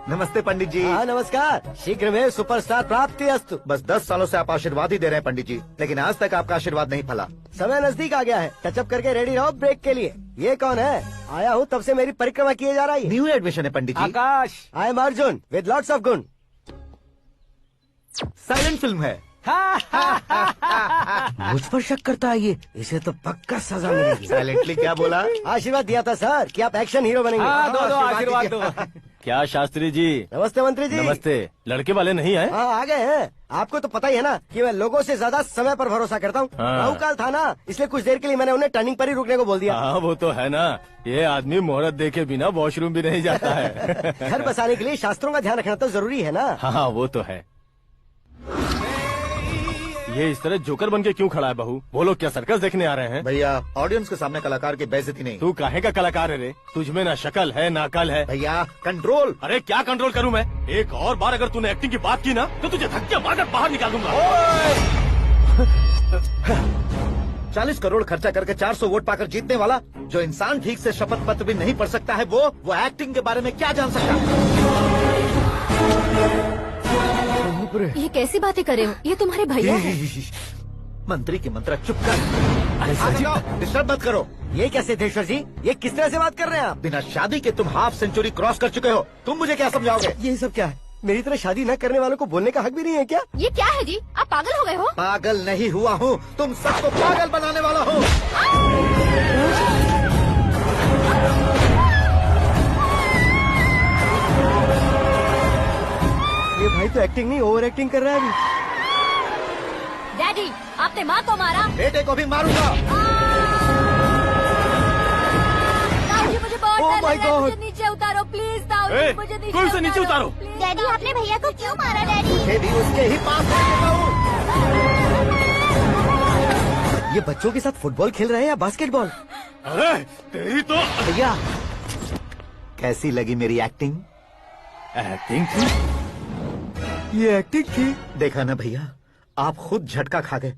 Speaker 5: नमस्ते पंडित जी।
Speaker 9: हाँ नमस्कार, शीघ्र में सुपरस्टार प्राप्ति अस्तु।
Speaker 5: बस 10 सालों से आप आशीर्वाद ही दे रहे हैं पंडित जी, लेकिन आज तक आपका आशीर्वाद नहीं फला।
Speaker 9: समय नजदीक आ गया है, टचअप करके रेडी रहो ब्रेक के लिए। ये कौन है? आया हूँ तब से मेरी परिक्रमा किए जा रही है।
Speaker 5: न्यू एडमिशन है Pandit ji.
Speaker 1: Akash.
Speaker 9: I am Arjun with lots of गुण।
Speaker 5: साइलेंट फिल्म है।
Speaker 9: मुझ पर शक करता है ये, इसे तो पक्का सजा मिलेगी।
Speaker 5: साइलेंटली क्या बोला?
Speaker 9: आशीर्वाद दिया था सर कि आप एक्शन हीरो बनेंगे।
Speaker 1: हाँ, दो आशीर्वाद दो।
Speaker 10: क्या शास्त्री जी?
Speaker 9: नमस्ते मंत्री जी।
Speaker 10: नमस्ते। लड़के वाले नहीं आए?
Speaker 9: हाँ आ गए हैं। आपको तो पता ही है ना कि मैं लोगों से ज्यादा समय पर भरोसा करता हूँ।
Speaker 10: हाँ।
Speaker 9: राहु काल था ना, इसलिए कुछ देर के लिए मैंने उन्हें टर्निंग पर ही रुकने को बोल दिया।
Speaker 10: हाँ वो तो है ना, ये आदमी मुहूर्त देखे बिना वॉशरूम भी नहीं जाता है।
Speaker 9: घर बसाने के लिए शास्त्रों का ध्यान रखना तो जरूरी है ना।
Speaker 10: हाँ वो तो है। ये इस तरह जोकर बन के क्यों खड़ा है बहू? वो लोग क्या सर्कस देखने आ रहे हैं?
Speaker 5: भैया ऑडियंस के सामने कलाकार की बेइज्जती नहीं।
Speaker 10: तू काहे का कलाकार है रे? तुझमें ना शक्ल है ना अकल है।
Speaker 5: भैया कंट्रोल।
Speaker 10: अरे क्या कंट्रोल करूं मैं? एक और बार अगर तूने एक्टिंग की बात की ना तो तुझे धक्के मारकर बाहर निकाल दूंगा।
Speaker 5: 40 करोड़ खर्चा करके 400 वोट पाकर जीतने वाला, जो इंसान ठीक से शपथ पत्र भी नहीं पढ़ सकता है, वो एक्टिंग के बारे में क्या जान सकता है?
Speaker 7: ये कैसी बातें कर रहे हो? ये तुम्हारे भैया हैं।
Speaker 5: मंत्री की मंत्रा चुप कर। डिस्टर्ब मत करो।
Speaker 9: ये क्या सिद्धेश्वर जी, ये किस तरह से बात कर रहे हैं आप?
Speaker 5: बिना शादी के तुम हाफ सेंचुरी क्रॉस कर चुके हो, तुम मुझे क्या समझाओगे?
Speaker 9: ये सब क्या है? मेरी तरह शादी न करने वालों को बोलने का हक भी नहीं है क्या?
Speaker 7: ये क्या है जी, आप पागल हो गए हो?
Speaker 5: पागल नहीं हुआ हूँ, तुम सबको पागल बनाने वाला हूँ।
Speaker 9: ये भाई तो एक्टिंग नहीं ओवर एक्टिंग कर रहा है अभी।
Speaker 7: डैडी, आपने माँ को मारा।
Speaker 5: बेटे को भी मारूंगा।
Speaker 7: ताऊ जी मुझे बहुत
Speaker 9: Oh
Speaker 7: डर
Speaker 9: my
Speaker 7: लग रहा है,
Speaker 9: God!
Speaker 7: मुझे नीचे उतारो प्लीज। ताऊ जी
Speaker 10: ए,
Speaker 7: मुझे
Speaker 10: कोई उसे नीचे उतारो।
Speaker 7: डैडी आपने भैया को क्यों मारा डैडी?
Speaker 5: मुझे भी उसके ही पास लेके जाऊं।
Speaker 9: ये बच्चों के साथ फुटबॉल खेल रहे हैं या बास्केटबॉल?
Speaker 10: अरे तेरी तो
Speaker 5: भैया कैसी लगी मेरी एक्टिंग?
Speaker 10: एक्टिंग थी।
Speaker 9: ये एक्टिंग थी।
Speaker 5: देखा ना भैया, आप खुद झटका खा गए।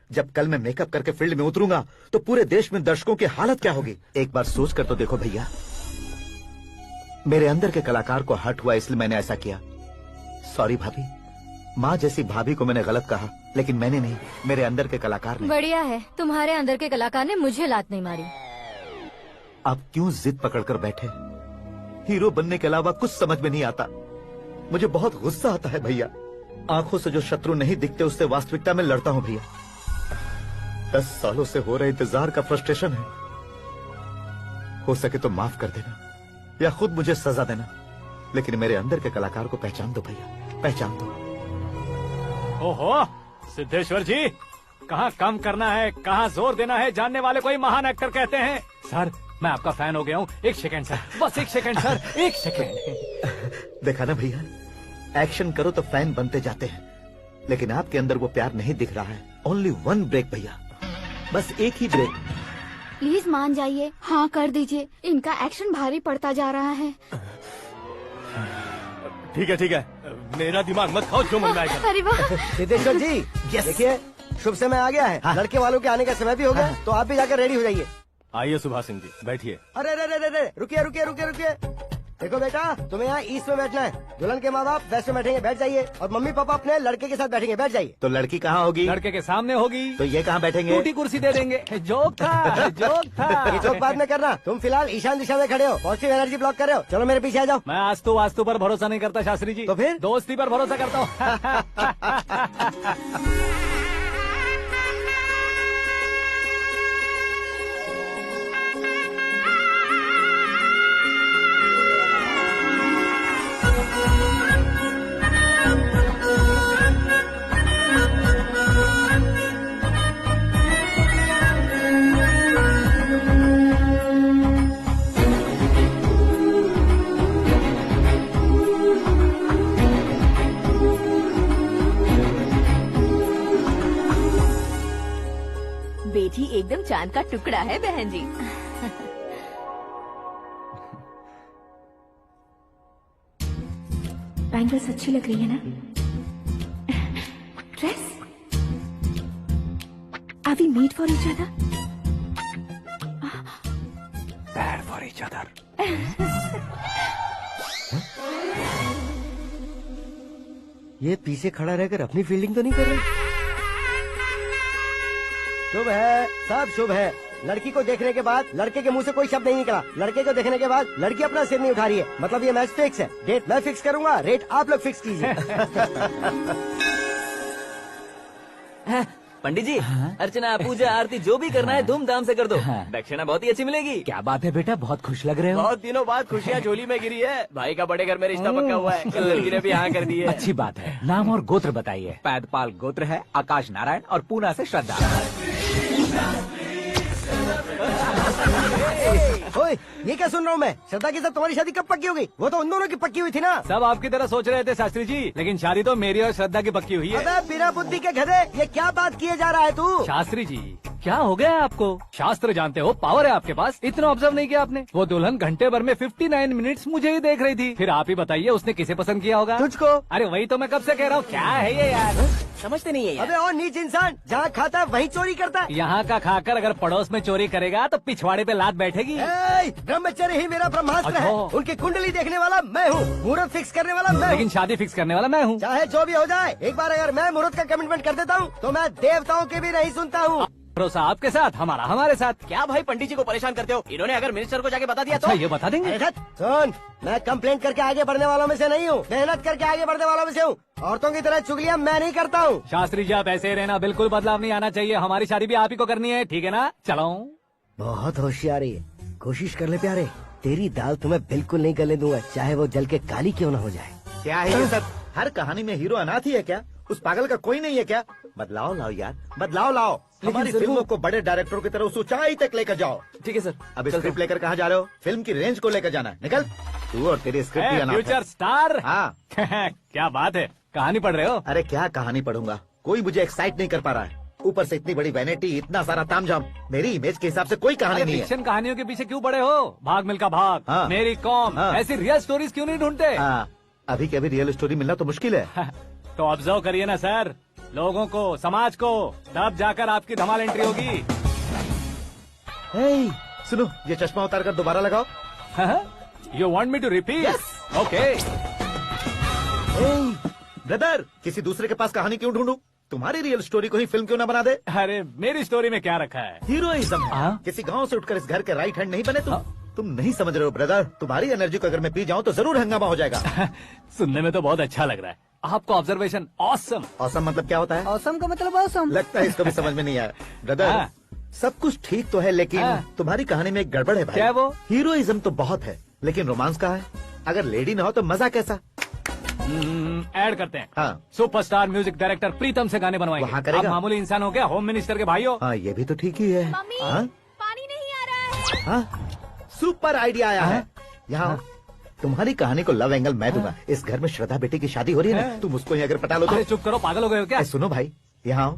Speaker 5: जब कल मैं मेकअप करके फील्ड में उतरूंगा तो पूरे देश में दर्शकों की हालत क्या होगी? एक बार सोच कर तो देखो भैया। मेरे अंदर के कलाकार को हर्ट हुआ इसलिए मैंने ऐसा किया। सॉरी भाभी। माँ जैसी भाभी को मैंने गलत कहा, लेकिन मैंने नहीं, मेरे अंदर के कलाकार ने।
Speaker 7: बढ़िया है, तुम्हारे अंदर के कलाकार ने मुझे लात नहीं मारी।
Speaker 5: आप क्यों जिद पकड़कर बैठे? हीरो बनने के अलावा कुछ समझ में नहीं आता। मुझे बहुत गुस्सा आता है भैया। आंखों से जो शत्रु नहीं दिखते उससे वास्तविकता में लड़ता हूँ भैया। 10 सालों से हो रहे इंतजार का फ्रस्ट्रेशन है। हो सके तो माफ कर देना या खुद मुझे सजा देना, लेकिन मेरे अंदर के कलाकार को पहचान दो भैया, पहचान दो।
Speaker 1: ओहो सिद्धेश्वर जी, कहाँ कम करना है कहाँ जोर देना है, जानने वाले को ही महान एक्टर कहते हैं। सर मैं आपका फैन हो गया हूँ। एक सेकंड सर, बस एक सेकंड सर, एक सेकंड।
Speaker 5: देखा ना भैया, एक्शन करो तो फैन बनते जाते हैं, लेकिन आपके अंदर वो प्यार नहीं दिख रहा है। ओनली 1 ब्रेक भैया, बस एक ही ब्रेक।
Speaker 6: प्लीज मान जाइए, हाँ कर दीजिए। इनका एक्शन भारी पड़ता जा रहा है।
Speaker 10: ठीक है, मेरा दिमाग मत खाओ, जो मन में आएगा।
Speaker 6: अरे वाह।
Speaker 9: सिद्धेश्वर जी देखिए, शुभ समय आ गया है।
Speaker 5: हाँ।
Speaker 9: लड़के वालों के आने का समय भी हो गया, तो आप भी जाकर रेडी हो जाइए।
Speaker 10: आइए सुभाष सिंह जी, बैठिए।
Speaker 9: अरे रुकिए। देखो बेटा, तुम्हें यहाँ ईस्ट में बैठना है। दुल्हन के माँ बाप वेस्ट में बैठेंगे, बैठ जाइए। और मम्मी पापा अपने लड़के के साथ बैठेंगे, बैठ जाइए।
Speaker 5: तो लड़की कहाँ होगी?
Speaker 1: लड़के के सामने होगी।
Speaker 5: तो ये कहाँ बैठेंगे?
Speaker 1: टूटी कुर्सी दे देंगे। जोक था, जोक था।
Speaker 9: ये जोक बाद में करना। तुम फिलहाल ईशान दिशा में खड़े हो, पॉजिटिव एनर्जी ब्लॉक कर रहे हो। चलो मेरे पीछे आ जाओ।
Speaker 1: मैं आस्तु वास्तु पर भरोसा नहीं करता शास्त्री जी।
Speaker 9: तो फिर?
Speaker 1: दोस्ती पर भरोसा करता हूँ।
Speaker 6: बेटी एकदम चांद का टुकड़ा है बहन जी। बैंगल्स अच्छी लग रही है ना? Dress? Are we made for each other?
Speaker 1: Bad for each other.
Speaker 9: ये पीछे खड़ा रहकर अपनी फील्डिंग तो नहीं कर रहा? शुभ है, सब शुभ है। लड़की को देखने के बाद लड़के के मुंह से कोई शब्द नहीं निकला। लड़के को देखने के बाद लड़की अपना सिर नहीं उठा रही है। मतलब ये मैच फिक्स है। डेट मैं फिक्स करूंगा, रेट आप लोग फिक्स कीजिए।
Speaker 3: पंडित जी, अर्चना पूजा आरती जो भी करना है धूमधाम से कर दो। दक्षिणा बहुत ही अच्छी मिलेगी।
Speaker 4: क्या बात है बेटा, बहुत खुश लग रहे हो।
Speaker 3: बहुत दिनों बाद खुशियाँ झोली में गिरी है। भाई का बड़े घर में रिश्ता पक्का हुआ है। कल लड़की ने भी हाँ कर दी है।
Speaker 4: अच्छी बात है। नाम और गोत्र बताइए। पैदपाल गोत्र है, आकाश नारायण, और पूना से श्रद्धा।
Speaker 9: ओए, ये क्या सुन रहा हूँ मैं? श्रद्धा के साथ तुम्हारी शादी कब पक्की हो गई? वो तो उन दोनों की पक्की हुई थी ना।
Speaker 1: सब आपकी तरह सोच रहे थे शास्त्री जी, लेकिन शादी तो मेरी और श्रद्धा की पक्की हुई है।
Speaker 9: अबे बिना बुद्धि के गधे, ये क्या बात किए जा रहा है तू?
Speaker 1: शास्त्री जी, क्या हो गया है आपको? शास्त्र जानते हो, पावर है आपके पास। इतना ऑब्जर्व नहीं किया आपने? वो दुल्हन घंटे भर में 59 मिनट्स मुझे ही देख रही थी। फिर आप ही बताइए उसने किसे पसंद किया होगा?
Speaker 9: तुझको।
Speaker 1: अरे वही तो मैं कब से कह रहा हूँ। क्या है ये यार, समझते नहीं है यार।
Speaker 9: अबे और नीच इंसान, जहाँ खाता है वहीं चोरी करता है।
Speaker 1: यहाँ का खाकर अगर पड़ोस में चोरी करेगा तो पिछवाड़े पे लात बैठेगी।
Speaker 9: ब्रह्मचर्य ही मेरा ब्रह्मास्त्र है।
Speaker 1: अच्छा।
Speaker 9: उनकी कुंडली देखने वाला मैं हूँ, मुहूर्त फिक्स करने वाला मैं हूँ।
Speaker 1: लेकिन शादी फिक्स करने वाला मैं हूँ।
Speaker 9: चाहे जो भी हो जाए, एक बार अगर मैं मुहूर्त का कमिटमेंट कर देता हूँ तो मैं देवताओं के भी नहीं सुनता हूँ।
Speaker 1: भरोसा आपके साथ, हमारा हमारे साथ।
Speaker 3: क्या भाई पंडित जी को परेशान करते हो? इन्होंने अगर मिनिस्टर को जाके बता दिया
Speaker 1: अच्छा, ये बता देंगे?
Speaker 9: सुन, मैं कंप्लेंट करके आगे बढ़ने वालों में से नहीं हूँ, मेहनत करके आगे बढ़ने वालों में से हूँ। औरतों की तरह चुगलियाँ मैं नहीं करता हूँ।
Speaker 1: शास्त्री जी आप ऐसे ही रहना, बिल्कुल बदलाव नहीं आना चाहिए। हमारी शादी भी आप ही को करनी है, ठीक है ना? चलो।
Speaker 9: बहुत होशियारी है, कोशिश कर ले प्यारे। तेरी दाल तुम्हें बिल्कुल नहीं गलने दूंगा, चाहे वो जल के काली क्यों न हो जाए।
Speaker 5: क्या है ये सब? हर कहानी में हीरो अनाथ ही है क्या? उस पागल का कोई नहीं है क्या? बदलाव लाओ यार, बदलाव लाओ। हमारी फिल्मों को बड़े डायरेक्टरों की तरह उस ऊंचाई तक लेकर जाओ।
Speaker 3: ठीक है सर।
Speaker 5: अब स्क्रिप्ट लेकर कहाँ जा रहे हो? फिल्म की रेंज को लेकर जाना है। निकल तू और तेरी स्क्रिप्ट भी अनाथ है।
Speaker 1: Future star.
Speaker 5: हाँ।
Speaker 1: क्या बात है, कहानी पढ़ रहे हो?
Speaker 5: अरे क्या कहानी पढ़ूंगा, कोई मुझे एक्साइट नहीं कर पा रहा है। ऊपर से इतनी बड़ी वैनिटी, इतना सारा तामझाम। मेरी इमेज के हिसाब से कोई कहानी नहीं है।
Speaker 1: फिक्शन कहानियों के पीछे क्यों पड़े हो? भाग मिल्खा भाग,
Speaker 5: हाँ।
Speaker 1: मेरी कॉम,
Speaker 5: हाँ।
Speaker 1: ऐसी रियल स्टोरीज क्यों नहीं ढूंढते?
Speaker 5: हाँ, अभी के अभी रियल स्टोरी मिलना तो मुश्किल है।
Speaker 1: तो ऑब्जर्व करिए ना सर, लोगों को, समाज को, तब जाकर आपकी धमाल एंट्री होगी।
Speaker 5: सुनो, ये चश्मा उतार कर दोबारा लगाओ।
Speaker 1: You want me to repeat? Okay.
Speaker 5: Brother, किसी दूसरे के पास कहानी क्यों ढूंढूं? तुम्हारी रियल स्टोरी को ही फिल्म क्यों ना बना दे?
Speaker 1: अरे मेरी स्टोरी में क्या रखा है?
Speaker 5: हीरोइज्म है।
Speaker 1: हाँ?
Speaker 5: किसी गांव से उठकर इस घर के राइट हैंड नहीं बने तुम। तुम नहीं समझ रहे हो ब्रदर, तुम्हारी एनर्जी को अगर मैं पी जाऊं तो जरूर हंगामा हो जाएगा।
Speaker 1: सुनने में तो बहुत अच्छा लग रहा है। आपको ऑब्जर्वेशन ऑसम।
Speaker 5: ऑसम मतलब क्या होता है?
Speaker 9: औसम का मतलब औसम।
Speaker 5: लगता है इसको भी समझ में नहीं आया। ब्रदर,
Speaker 1: हाँ।
Speaker 5: सब कुछ ठीक तो है, लेकिन तुम्हारी कहानी में एक गड़बड़ है भाई।
Speaker 1: क्या है वो?
Speaker 5: हीरोइज्म तो बहुत है, लेकिन रोमांस का है। अगर लेडी ना हो तो मजा कैसा?
Speaker 1: ऐड करते हैं।
Speaker 5: हाँ।
Speaker 1: सुपरस्टार म्यूजिक डायरेक्टर प्रीतम से गाने बनवाएंगे।
Speaker 5: वहाँ करेगा?
Speaker 1: आप मामूली इंसान हो क्या? होम मिनिस्टर के भाई हो।
Speaker 5: हाँ, ये भी तो ठीक ही है।
Speaker 6: मम्मी,
Speaker 5: हाँ?
Speaker 6: पानी नहीं आ रहा है।
Speaker 5: हाँ? सुपर आइडिया आया है। यहाँ तुम्हारी कहानी को लव एंगल मैं दूंगा। इस घर में श्रद्धा बेटी की शादी हो रही है ना, तुम उसको ही अगर पटा लो तो।
Speaker 1: अरे चुप करो, पागल हो गए हो क्या?
Speaker 5: सुनो भाई, यहाँ आओ।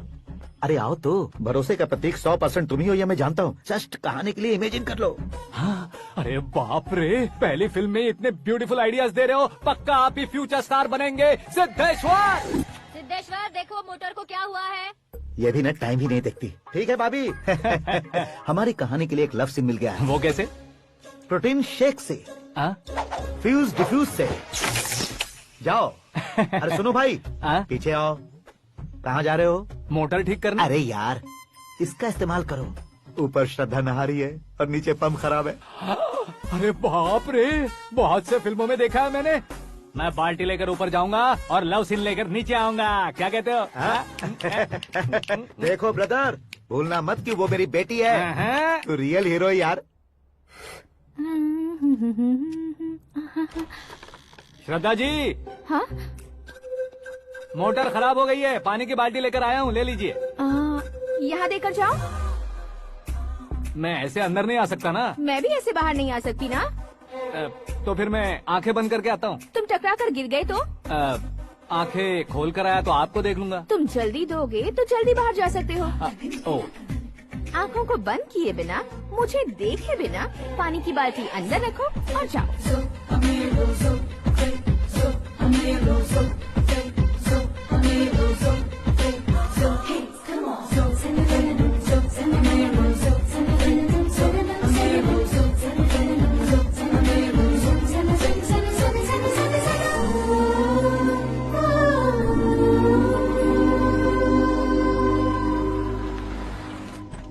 Speaker 5: अरे आओ तो, भरोसे का प्रतीक 100% तुम ही हो, ये मैं जानता हूँ। जस्ट कहानी के लिए इमेजिन कर लो।
Speaker 1: हाँ, अरे बाप रे, पहली फिल्म में इतने ब्यूटीफुल आइडियाज दे रहे हो। पक्का आप ही फ्यूचर स्टार बनेंगे। सिद्धेश्वर,
Speaker 7: सिद्धेश्वर देखो मोटर को क्या हुआ है।
Speaker 5: ये भी ना टाइम ही नहीं देखती। ठीक है भाभी। हमारी कहानी के लिए एक लव सीन मिल गया है।
Speaker 1: वो कैसे?
Speaker 5: प्रोटीन शेक से।
Speaker 1: हाँ?
Speaker 5: फ्यूज डिफ्यूज से जाओ। अरे सुनो भाई,
Speaker 1: हाँ?
Speaker 5: पीछे आओ। कहाँ जा रहे हो?
Speaker 1: मोटर ठीक करना।
Speaker 5: अरे यार, इसका इस्तेमाल करो। ऊपर श्रद्धा नहा रही है और नीचे पंप खराब है।
Speaker 1: अरे बाप रे, बहुत से फिल्मों में देखा है मैंने। मैं बाल्टी लेकर ऊपर जाऊंगा और लव सीन लेकर नीचे आऊंगा। क्या कहते हो?
Speaker 5: देखो ब्रदर, भूलना मत कि वो मेरी बेटी है। तू रियल हीरो है यार।
Speaker 1: श्रद्धा जी।
Speaker 6: हाँ?
Speaker 1: मोटर खराब हो गई है, पानी की बाल्टी लेकर आया हूँ, ले लीजिए।
Speaker 6: यहाँ देकर जाओ।
Speaker 1: मैं ऐसे अंदर नहीं आ सकता ना।
Speaker 6: मैं भी ऐसे बाहर नहीं आ सकती ना।
Speaker 1: तो फिर मैं आंखें बंद करके आता हूँ।
Speaker 6: तुम टकरा कर गिर गए तो?
Speaker 1: आंखें खोल कर आया तो आपको देख लूंगा।
Speaker 6: तुम जल्दी दोगे तो जल्दी बाहर जा सकते हो।
Speaker 1: ओ,
Speaker 6: आँखों को बंद किए बिना, मुझे देखे बिना पानी की बाल्टी अंदर रखो और जाओ।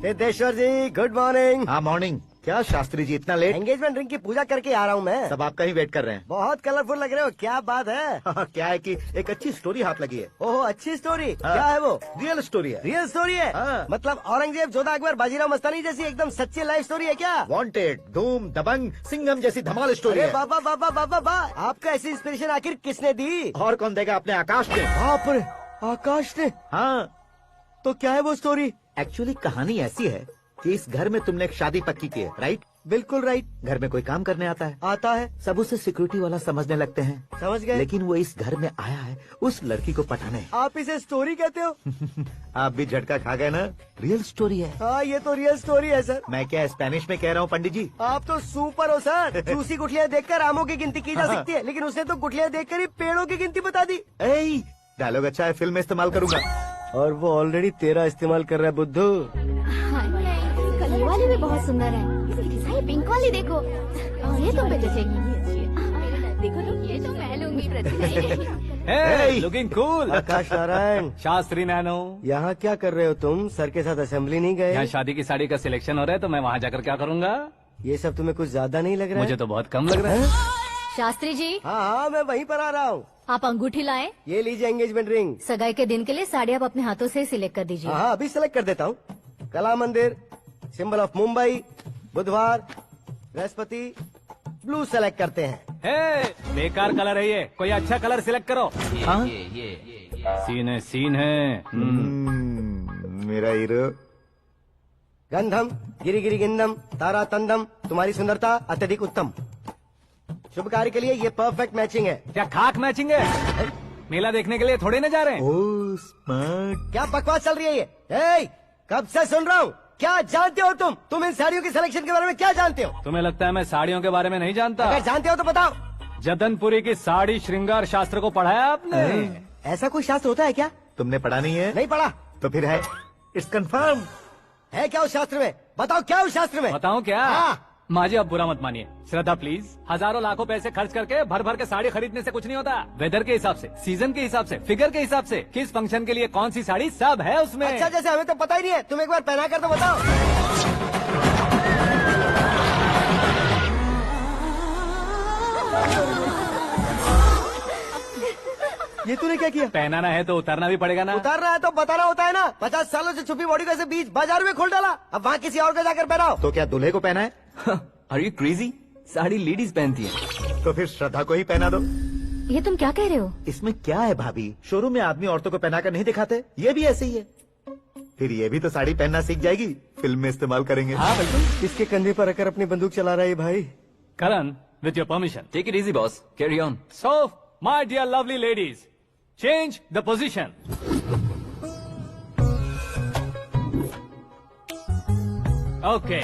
Speaker 9: सिद्धेश्वर जी, गुड मॉर्निंग।
Speaker 5: हाँ मॉर्निंग। क्या शास्त्री जी इतना लेट?
Speaker 9: एंगेजमेंट रिंग की पूजा करके आ रहा हूँ मैं।
Speaker 5: सब आपका ही वेट कर रहे हैं।
Speaker 9: बहुत कलरफुल लग रहे हो, क्या बात है?
Speaker 5: क्या है कि एक अच्छी स्टोरी हाथ लगी है।
Speaker 9: ओहो, अच्छी स्टोरी।
Speaker 5: हाँ।
Speaker 9: क्या है वो?
Speaker 5: रियल स्टोरी है।
Speaker 9: रियल स्टोरी है?
Speaker 5: हाँ।
Speaker 9: मतलब औरंगजेब, जोधा अकबर, बाजीराव मस्तानी जैसी एकदम सच्ची लाइफ स्टोरी है क्या?
Speaker 5: वांटेड, धूम, दबंग, सिंघम जैसी धमाल स्टोरी
Speaker 9: अरे
Speaker 5: है।
Speaker 9: बाबा बाबा बाबा बा, आपका ऐसी इंस्पिरेशन आखिर किसने दी?
Speaker 5: और कौन देगा? अपने आकाश ने।
Speaker 9: बाप रे, आकाश ने?
Speaker 5: हाँ,
Speaker 9: तो क्या है वो स्टोरी?
Speaker 5: एक्चुअली कहानी ऐसी है कि इस घर में तुमने एक शादी पक्की की है, राइट?
Speaker 9: बिल्कुल राइट।
Speaker 5: घर में कोई काम करने आता है।
Speaker 9: आता है।
Speaker 5: सब उसे सिक्योरिटी वाला समझने लगते हैं।
Speaker 9: समझ गए।
Speaker 5: लेकिन वो इस घर में आया है उस लड़की को पटाने।
Speaker 9: आप इसे स्टोरी कहते हो?
Speaker 5: आप भी झटका खा गए ना। रियल स्टोरी है।
Speaker 9: हाँ, ये तो रियल स्टोरी है सर।
Speaker 5: मैं क्या स्पेनिश में कह रहा हूँ पंडित जी?
Speaker 9: आप तो सुपर हो सर। चूसी गुठलियाँ देखकर आमों की गिनती की जा सकती है, लेकिन उसने तो गुठलियाँ देखकर ही पेड़ों की गिनती बता दी।
Speaker 5: डायलॉग अच्छा है, फिल्म में इस्तेमाल करूंगा।
Speaker 9: और वो ऑलरेडी तेरा इस्तेमाल कर रहा है बुद्धू।
Speaker 7: कलर वाली भी बहुत सुंदर है। इसकी पिंक वाली देखो, और ये तुम पे जचेगी। देखो तो, ये तो मैं लूंगी।
Speaker 1: Looking cool.
Speaker 9: आकाश नारायण।
Speaker 1: शास्त्री नैनो।
Speaker 9: यहाँ क्या कर रहे हो तुम? सर के साथ असेंबली नहीं
Speaker 1: यहाँ
Speaker 9: गए?
Speaker 1: शादी की साड़ी का सिलेक्शन हो रहा है, तो मैं वहाँ जाकर क्या करूँगा?
Speaker 9: ये सब तुम्हें कुछ ज्यादा नहीं लग रहा
Speaker 1: मुझे
Speaker 9: है?
Speaker 1: तो बहुत कम लग रहा है।
Speaker 7: शास्त्री जी,
Speaker 9: हाँ हाँ, मैं वहीं पर आ रहा हूँ।
Speaker 7: आप अंगूठी लाएं।
Speaker 9: ये लीजिए एंगेजमेंट रिंग।
Speaker 7: सगाई के दिन के लिए साड़ी आप अपने हाथों से सिलेक्ट कर दीजिए।
Speaker 9: हाँ, अभी सेलेक्ट कर देता हूँ। कला मंदिर, सिंबल ऑफ मुंबई, बुधवार, बृहस्पति, ब्लू सेलेक्ट करते हैं।
Speaker 1: बेकार कलर है ये, कोई अच्छा कलर सिलेक्ट करो।
Speaker 5: हाँ?
Speaker 1: सीन है।
Speaker 5: मेरा हीरो।
Speaker 9: गंधम, गिरी गिरी गिंदम, तारा तंदम, तुम्हारी सुंदरता अत्यधिक उत्तम। शुभ कार्य के लिए ये परफेक्ट मैचिंग है।
Speaker 1: क्या खाक मैचिंग है? मेला देखने के लिए थोड़े न जा रहे हैं।
Speaker 5: Oh smart.
Speaker 9: क्या बकवास चल रही है ये? कब से सुन रहा हूँ। क्या जानते हो तुम? तुम इन साड़ियों की सिलेक्शन के बारे में क्या जानते हो?
Speaker 1: तुम्हें लगता है मैं साड़ियों के बारे में नहीं जानता?
Speaker 9: अगर जानते हो तो बताओ।
Speaker 1: जदनपुरी की साड़ी श्रृंगार शास्त्र को पढ़ा है आपने?
Speaker 9: ऐसा कोई शास्त्र होता है क्या?
Speaker 5: तुमने पढ़ा नहीं है?
Speaker 9: नहीं पढ़ा।
Speaker 5: तो फिर है। It's confirm.
Speaker 9: है क्या उस शास्त्र में? बताओ क्या उस शास्त्र में?
Speaker 1: बताऊं क्या?
Speaker 9: हाँ।
Speaker 1: माँ जी, अब बुरा मत मानिए। श्रद्धा प्लीज, हजारों लाखों पैसे खर्च करके भर भर के साड़ी खरीदने से कुछ नहीं होता। वेदर के हिसाब से, सीजन के हिसाब से, फिगर के हिसाब से, किस फंक्शन के लिए कौन सी साड़ी, सब है उसमें।
Speaker 9: अच्छा, जैसे हमें तो पता ही नहीं है। तुम एक बार पहना कर तो बताओ। ये तूने क्या किया?
Speaker 1: पहनाना है तो उतारना भी पड़ेगा ना।
Speaker 9: उतारना है तो बताना होता है ना। 50 सालों से छुपी बॉडी को ऐसे बीच बाजार में खोल डाला, अब वहाँ किसी और को जाकर पहनाओ।
Speaker 5: तो क्या दूल्हे को पहना है?
Speaker 3: Are you crazy? Sari ladies पहनती है।
Speaker 5: तो फिर श्रद्धा को ही पहना दो।
Speaker 7: ये तुम क्या कह रहे हो?
Speaker 5: इसमें क्या है भाभी? शोरूम में आदमी औरतों को पहनाकर नहीं दिखाते? ये भी ऐसे ही है। फिर ये भी तो साड़ी पहनना सीख जाएगी, फिल्म में इस्तेमाल करेंगे।
Speaker 1: हाँ बिल्कुल।
Speaker 9: इसके कंधे पर रखकर अपनी बंदूक चला रहा है भाई।
Speaker 1: Karan, with your permission.
Speaker 3: Take it easy boss, carry on.
Speaker 1: So my dear lovely ladies, change the position. Okay,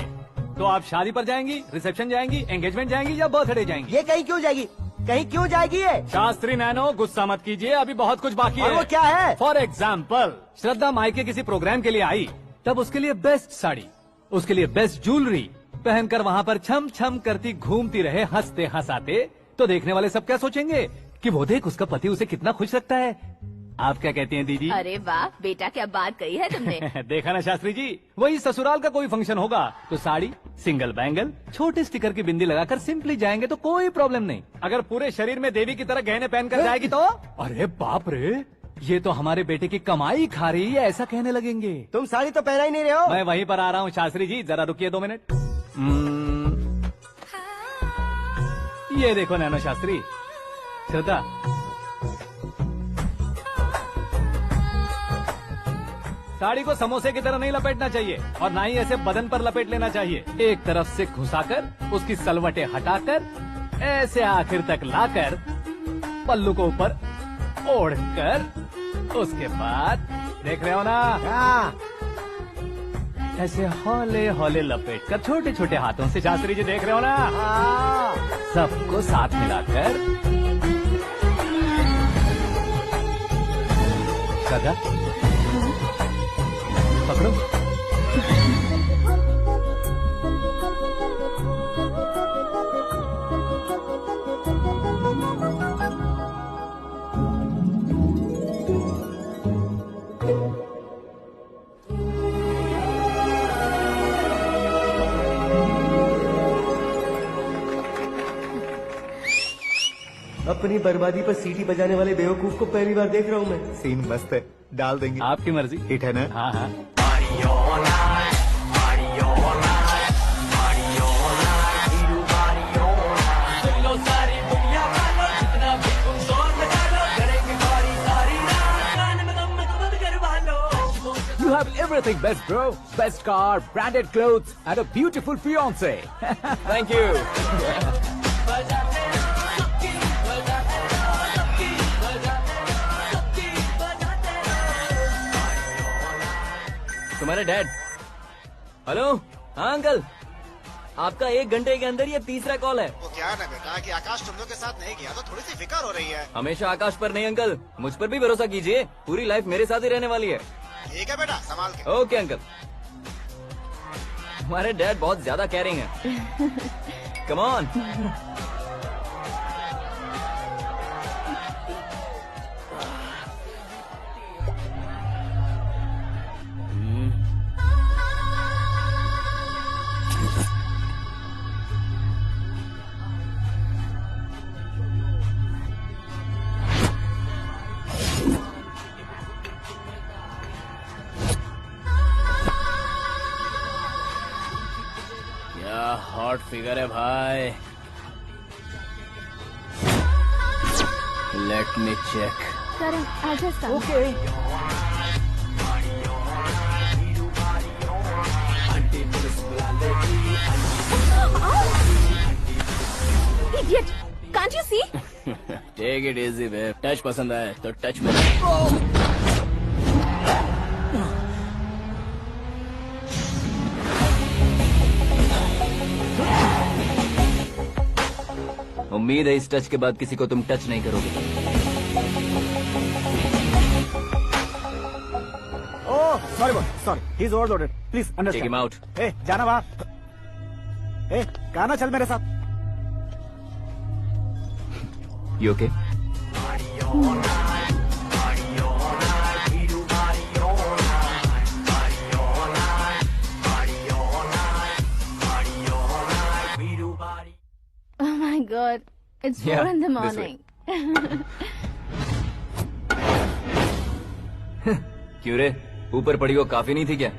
Speaker 1: तो आप शादी पर जाएंगी, रिसेप्शन जाएंगी, एंगेजमेंट जाएंगी या बर्थडे जाएंगी?
Speaker 9: ये कहीं क्यों जाएगी? कहीं क्यों जाएगी ये?
Speaker 1: शास्त्री नैनो, गुस्सा मत कीजिए, अभी बहुत कुछ बाकी
Speaker 9: और
Speaker 1: है।
Speaker 9: वो क्या है?
Speaker 1: फॉर एग्जाम्पल, श्रद्धा मायके किसी प्रोग्राम के लिए आई, तब उसके लिए बेस्ट साड़ी, उसके लिए बेस्ट ज्वेलरी, पहनकर वहाँ पर छम छम करती घूमती रहे हंसते हंसाते, तो देखने वाले सब क्या सोचेंगे कि वो देख उसका पति उसे कितना खुश रखता है। आप क्या कहती हैं दीदी?
Speaker 6: अरे वाह बेटा, क्या बात कही है तुमने।
Speaker 1: देखा ना शास्त्री जी, वही ससुराल का कोई फंक्शन होगा तो साड़ी, सिंगल बैंगल, छोटे स्टिकर की बिंदी लगाकर सिंपली जाएंगे तो कोई प्रॉब्लम नहीं। अगर पूरे शरीर में देवी की तरह गहने पहनकर जाएगी तो अरे बाप रे, ये तो हमारे बेटे की कमाई खा रही है, ऐसा कहने लगेंगे।
Speaker 9: तुम साड़ी तो पहना ही नहीं रहे हो।
Speaker 1: मैं वहीं पर आ रहा हूँ शास्त्री जी, जरा रुकिए 2 मिनट। ये देखो नैनो शास्त्री, श्रद्धा, साड़ी को समोसे की तरह नहीं लपेटना चाहिए और ना ही ऐसे बदन पर लपेट लेना चाहिए। एक तरफ से घुसाकर उसकी सलवटें हटाकर ऐसे आखिर तक लाकर पल्लू को ऊपर ओढ़कर उसके बाद देख रहे हो ना, ऐसे हौले हौले लपेट कर छोटे छोटे हाथों से, शास्त्री जी देख रहे हो ना, सबको साथ मिलाकर सदा पकड़ो।
Speaker 9: अपनी बर्बादी पर सीटी बजाने वाले बेवकूफ को पहली बार देख रहा हूँ मैं।
Speaker 5: सीन मस्त है, डाल देंगे।
Speaker 1: आपकी मर्जी।
Speaker 5: हिट है ना?
Speaker 1: हाँ हाँ।
Speaker 11: You have everything best, bro. Best car, branded clothes, and a beautiful fiance.
Speaker 3: Thank you. तुम्हारे डैड। हेलो, हाँ अंकल, आपका 1 घंटे के अंदर ये 3रा कॉल है।
Speaker 12: वो क्या है ना बेटा कि आकाश तुम लोग के साथ नहीं गया तो थोड़ी सी फिक्र हो रही है।
Speaker 3: हमेशा आकाश पर नहीं अंकल, मुझ पर भी भरोसा कीजिए, पूरी लाइफ मेरे साथ ही रहने वाली है।
Speaker 12: ठीक है बेटा, संभाल के।
Speaker 3: Okay uncle. हमारे डैड बहुत ज्यादा केयरिंग है। Come on.
Speaker 10: क्या हॉट फिगर है भाई। Let me check.
Speaker 6: करण आजा सामने।
Speaker 11: Okay.
Speaker 6: Idiot! Can't you see?
Speaker 10: Take it easy babe. Touch पसंद आए तो टच में।
Speaker 3: उम्मीद है इस टच के बाद किसी को तुम टच नहीं करोगे।
Speaker 11: Oh, sorry, boss. Sorry. He's overloaded. Please understand.
Speaker 3: Take him out.
Speaker 11: Hey, जाना बाहर। Hey, गाना चल मेरे साथ।
Speaker 3: You okay?
Speaker 6: Oh my God! It's 4
Speaker 3: Yeah,
Speaker 6: in the
Speaker 3: this
Speaker 6: morning.
Speaker 3: क्यों रे, ऊपर पड़ी वो काफी नहीं थी क्या?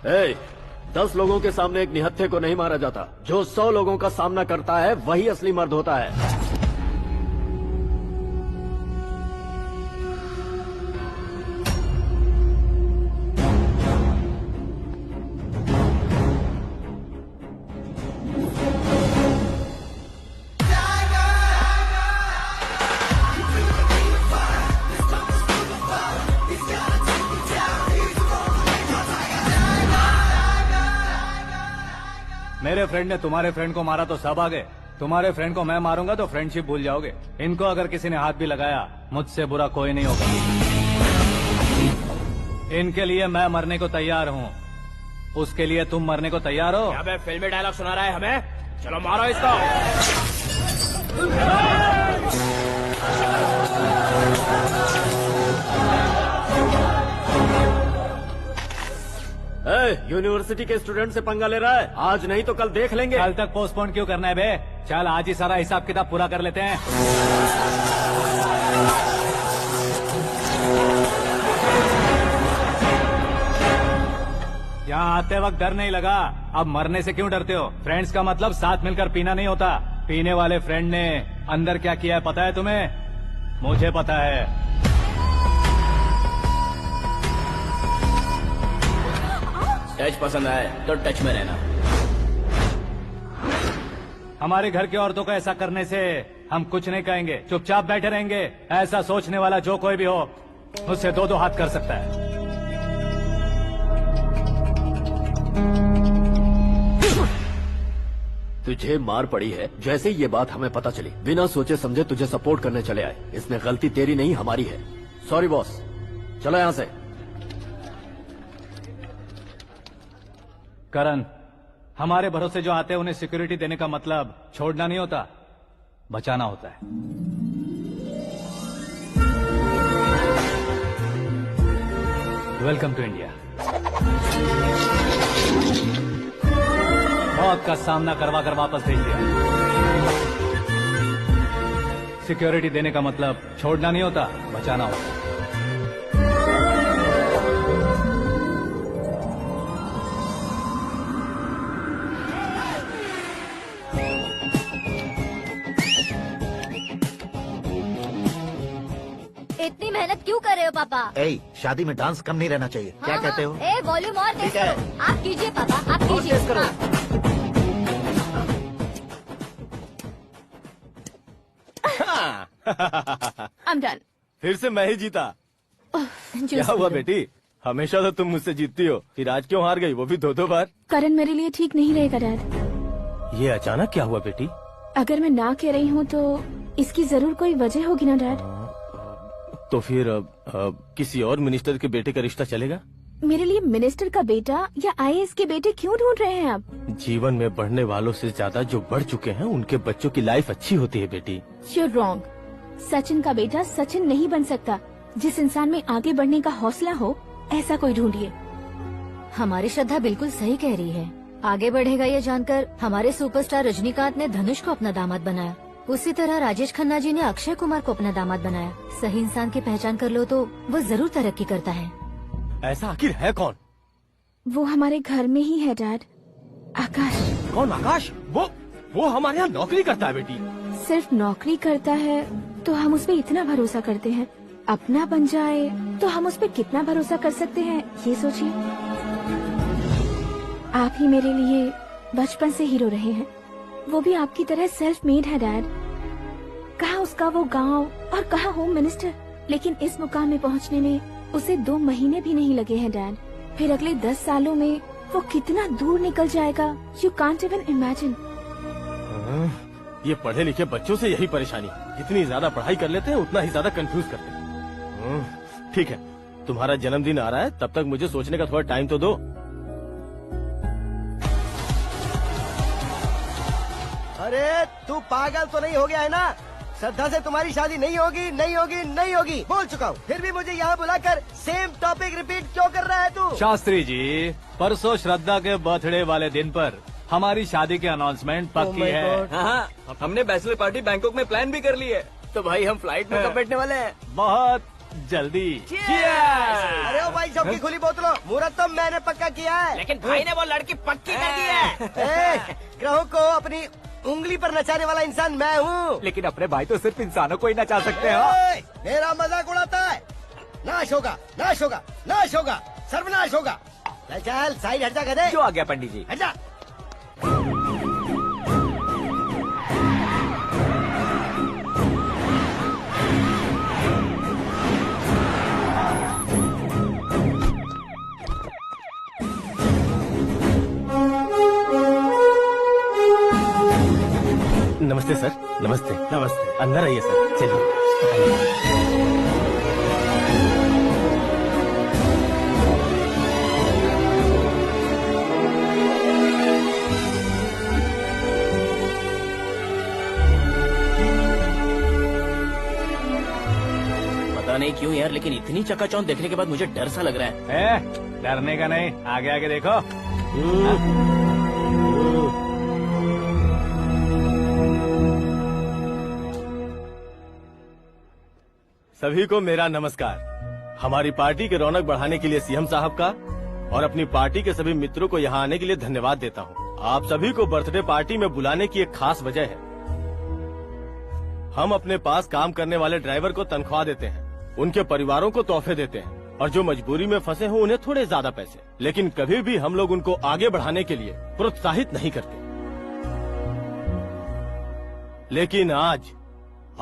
Speaker 10: Hey, 10 लोगों के सामने एक निहत्थे को नहीं मारा जाता। जो 100 लोगों का सामना करता है वही असली मर्द होता है।
Speaker 1: मेरे फ्रेंड ने तुम्हारे फ्रेंड को मारा तो सब आ गए, तुम्हारे फ्रेंड को मैं मारूंगा तो फ्रेंडशिप भूल जाओगे। इनको अगर किसी ने हाथ भी लगाया, मुझसे बुरा कोई नहीं होगा। इनके लिए मैं मरने को तैयार हूँ, उसके लिए तुम मरने को तैयार हो?
Speaker 3: अबे फिल्मी डायलॉग सुना रहा है हमें? चलो मारो इसको।
Speaker 2: यूनिवर्सिटी के स्टूडेंट से पंगा ले रहा है, आज नहीं तो कल देख लेंगे।
Speaker 1: कल तक पोस्टपोन क्यों करना है बे? चल आज ही सारा हिसाब किताब पूरा कर लेते हैं। यहाँ आते वक्त डर नहीं लगा, अब मरने से क्यों डरते हो? फ्रेंड्स का मतलब साथ मिलकर पीना नहीं होता। पीने वाले फ्रेंड ने अंदर क्या किया है पता है तुम्हें? मुझे पता है।
Speaker 3: टच पसंद आए तो टच में रहना।
Speaker 1: हमारे घर की औरतों को ऐसा करने से हम कुछ नहीं कहेंगे, चुपचाप बैठे रहेंगे। ऐसा सोचने वाला जो कोई भी हो, उससे दो दो हाथ कर सकता है।
Speaker 2: तुझे मार पड़ी है जैसे ये बात हमें पता चली, बिना सोचे समझे तुझे सपोर्ट करने चले आए। इसमें गलती तेरी नहीं हमारी है। सॉरी बॉस, चलो यहाँ से।
Speaker 1: करण, हमारे भरोसे जो आते हैं उन्हें सिक्योरिटी देने का मतलब छोड़ना नहीं होता, बचाना होता है। Welcome to India. मौत का सामना करवा कर वापस भेज दिया। सिक्योरिटी देने का मतलब छोड़ना नहीं होता, बचाना होता है।
Speaker 7: इतनी मेहनत क्यों कर रहे हो पापा?
Speaker 5: ए, शादी में डांस कम नहीं रहना चाहिए। क्या
Speaker 7: हाँ,
Speaker 5: कहते हो?
Speaker 7: ए वॉल्यूम और तेज
Speaker 5: ठीक है।
Speaker 7: करो। आप कीजिए पापा, आप कीजिए।
Speaker 5: तेज करो।
Speaker 7: हाँ।
Speaker 6: I'm done.
Speaker 10: फिर से मैं ही जीता। क्या हुआ बेटी? हमेशा तो तुम मुझसे जीतती हो, फिर आज क्यों हार गई, वो भी दो बार?
Speaker 6: करण मेरे लिए ठीक नहीं रहेगा डैड।
Speaker 10: ये अचानक क्या हुआ बेटी?
Speaker 6: अगर मैं ना कह रही हूँ तो इसकी जरूर कोई वजह होगी ना डैड।
Speaker 10: तो फिर किसी और मिनिस्टर के बेटे का रिश्ता चलेगा?
Speaker 6: मेरे लिए मिनिस्टर का बेटा या आईएएस के बेटे क्यों ढूंढ रहे हैं आप?
Speaker 10: जीवन में बढ़ने वालों से ज्यादा जो बढ़ चुके हैं उनके बच्चों की लाइफ अच्छी होती है बेटी।
Speaker 6: You're wrong. सचिन का बेटा सचिन नहीं बन सकता। जिस इंसान में आगे बढ़ने का हौसला हो, ऐसा कोई ढूंढिए।
Speaker 7: हमारी श्रद्धा बिल्कुल सही कह रही है। आगे बढ़ेगा ये जानकर हमारे सुपरस्टार रजनीकांत ने धनुष को अपना दामाद बनाया। उसी तरह राजेश खन्ना जी ने अक्षय कुमार को अपना दामाद बनाया। सही इंसान की पहचान कर लो तो वो जरूर तरक्की करता है।
Speaker 10: ऐसा आखिर है कौन?
Speaker 6: वो हमारे घर में ही है डैड, आकाश।
Speaker 10: कौन आकाश? वो हमारे यहाँ नौकरी करता है बेटी।
Speaker 6: सिर्फ नौकरी करता है तो हम उस पर इतना भरोसा करते हैं, अपना बन जाए तो हम उस पर कितना भरोसा कर सकते हैं, ये सोचिए। आप ही मेरे लिए बचपन से हीरो रहे हैं, वो भी आपकी तरह सेल्फ मेड है डैड। कहाँ उसका वो गांव और कहाँ होम मिनिस्टर, लेकिन इस मुकाम में पहुँचने में उसे 2 महीने भी नहीं लगे हैं डैड। फिर अगले 10 सालों में वो कितना दूर निकल जाएगा, यू कांट इवन इमेजिन।
Speaker 10: ये पढ़े लिखे बच्चों से यही परेशानी, जितनी ज्यादा पढ़ाई कर लेते हैं उतना ही ज्यादा कंफ्यूज करते हैं। ठीक है, तुम्हारा जन्मदिन आ रहा है, तब तक मुझे सोचने का थोड़ा टाइम तो दो।
Speaker 9: अरे तू पागल तो नहीं हो गया है ना? श्रद्धा से तुम्हारी शादी नहीं होगी, नहीं होगी, नहीं होगी, बोल चुका हूँ। फिर भी मुझे यहाँ बुलाकर सेम टॉपिक रिपीट क्यों कर रहा है तू?
Speaker 1: शास्त्री जी, परसों श्रद्धा के बर्थडे वाले दिन पर हमारी शादी की अनाउंसमेंट पक्की है।
Speaker 3: हाँ, हमने बैचलर पार्टी बैंकॉक में प्लान भी कर ली है। तो भाई हम फ्लाइट में कब बैठने वाले हैं?
Speaker 1: बहुत जल्दी।
Speaker 9: अरे ओ भाई, सबकी खुली बोतलों, मुहूर्त तो मैंने पक्का किया है।
Speaker 4: लेकिन भाई ने वो लड़की पक्की कर दी है।
Speaker 9: ग्रहों को अपनी उंगली पर नचाने वाला इंसान मैं हूँ।
Speaker 11: लेकिन अपने भाई तो सिर्फ इंसानों को ही नचा सकते हैं।
Speaker 9: मेरा मजाक उड़ाता है? नाश होगा, नाश होगा, नाश होगा, सर्वनाश होगा। चल चल साइड हट जा गधे।
Speaker 11: जो आ गया पंडित जी।
Speaker 9: हट जा।
Speaker 10: नमस्ते सर। नमस्ते।
Speaker 11: नमस्ते।
Speaker 10: अंदर आइए सर, चलिए।
Speaker 3: पता नहीं क्यों यार, लेकिन इतनी चकाचौंध देखने के बाद मुझे डर सा लग रहा है।
Speaker 1: डरने का नहीं, आगे आगे देखो।
Speaker 10: सभी को मेरा नमस्कार। हमारी पार्टी के रौनक बढ़ाने के लिए सीएम साहब का और अपनी पार्टी के सभी मित्रों को यहाँ आने के लिए धन्यवाद देता हूँ। आप सभी को बर्थडे पार्टी में बुलाने की एक खास वजह है। हम अपने पास काम करने वाले ड्राइवर को तनख्वाह देते हैं, उनके परिवारों को तोहफे देते हैं और जो मजबूरी में फंसे हो उन्हें थोड़े ज्यादा पैसे, लेकिन कभी भी हम लोग उनको आगे बढ़ाने के लिए प्रोत्साहित नहीं करते। लेकिन आज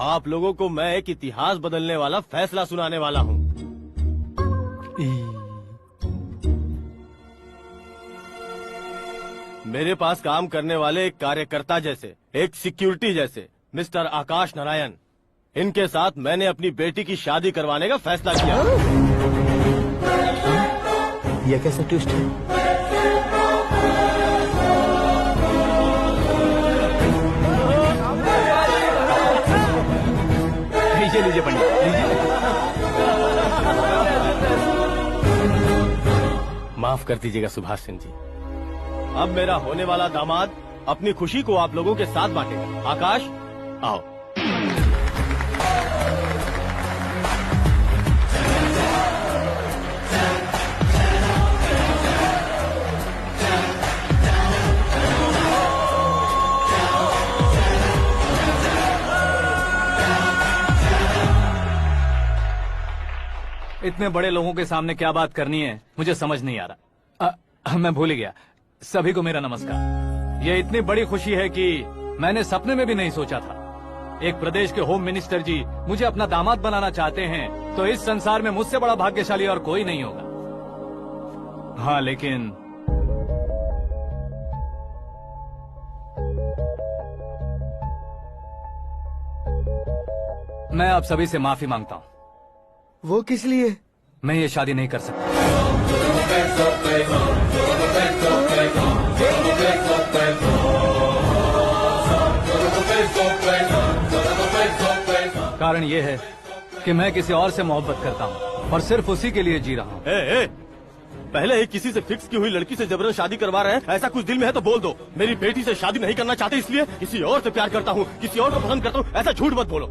Speaker 10: आप लोगों को मैं एक इतिहास बदलने वाला फैसला सुनाने वाला हूँ। मेरे पास काम करने वाले एक कार्यकर्ता जैसे, एक सिक्योरिटी जैसे मिस्टर आकाश नारायण, इनके साथ मैंने अपनी बेटी की शादी करवाने का फैसला किया।
Speaker 5: यह कैसा ट्विस्ट है?
Speaker 1: लीजिए लीजिए पंडित, लीजिए।
Speaker 10: माफ कर दीजिएगा सुभाष सिंह जी। अब मेरा होने वाला दामाद अपनी खुशी को आप लोगों के साथ बांटेगा। आकाश, आओ।
Speaker 1: इतने बड़े लोगों के सामने क्या बात करनी है मुझे समझ नहीं आ रहा। मैं भूल गया। सभी को मेरा नमस्कार। ये इतनी बड़ी खुशी है कि मैंने सपने में भी नहीं सोचा था। एक प्रदेश के होम मिनिस्टर जी मुझे अपना दामाद बनाना चाहते हैं तो इस संसार में मुझसे बड़ा भाग्यशाली और कोई नहीं होगा। हाँ, लेकिन मैं आप सभी से माफी मांगता हूँ।
Speaker 5: वो किस लिए?
Speaker 1: मैं ये शादी नहीं कर सकता। कारण ये है कि मैं किसी और से मोहब्बत करता हूँ और सिर्फ उसी के लिए जी रहा हूँ।
Speaker 10: पहले ही किसी से फिक्स की हुई लड़की से जबरन शादी करवा रहे हैं। ऐसा कुछ दिल में है तो बोल दो। मेरी बेटी से शादी नहीं करना चाहते इसलिए किसी और से प्यार करता हूँ, किसी और को पसंद करता हूँ, ऐसा झूठ मत बोलो।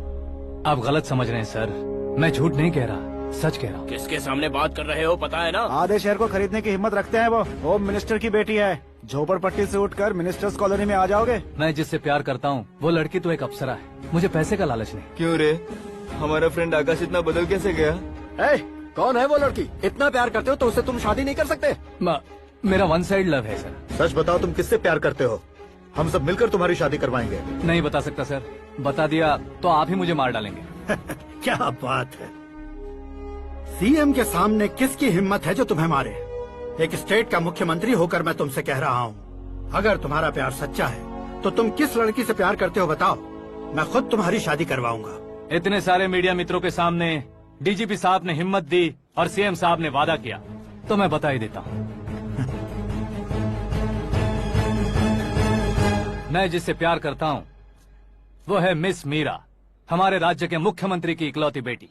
Speaker 1: आप गलत समझ रहे हैं सर। मैं झूठ नहीं कह रहा, सच कह रहा हूँ।
Speaker 3: किसके सामने बात कर रहे हो पता है ना?
Speaker 11: आधे शहर को खरीदने की हिम्मत रखते हैं वो। होम मिनिस्टर की बेटी है। झोपड़पट्टी से उठकर मिनिस्टर्स कॉलोनी में आ जाओगे।
Speaker 1: मैं जिससे प्यार करता हूँ वो लड़की तो एक अप्सरा है। मुझे पैसे का लालच नहीं।
Speaker 3: क्यों रे, हमारा फ्रेंड आकाश इतना बदल कैसे गया?
Speaker 2: कौन है वो लड़की? इतना प्यार करते हो तो उससे तुम शादी नहीं कर सकते?
Speaker 1: मेरा वन साइड लव है सर।
Speaker 5: सच बताओ, तुम किससे प्यार करते हो? हम सब मिलकर तुम्हारी शादी करवाएंगे।
Speaker 1: नहीं बता सकता सर। बता दिया तो आप ही मुझे मार डालेंगे।
Speaker 13: क्या बात है, सीएम के सामने किसकी हिम्मत है जो तुम्हें मारे? एक स्टेट का मुख्यमंत्री होकर मैं तुमसे कह रहा हूँ, अगर तुम्हारा प्यार सच्चा है तो तुम किस लड़की से प्यार करते हो बताओ, मैं खुद तुम्हारी शादी करवाऊंगा।
Speaker 1: इतने सारे मीडिया मित्रों के सामने डीजीपी साहब ने हिम्मत दी और सीएम साहब ने वादा किया तो मैं बता ही देता हूँ। मैं जिससे प्यार करता हूँ वो है मिस मीरा, हमारे राज्य के मुख्यमंत्री की इकलौती बेटी।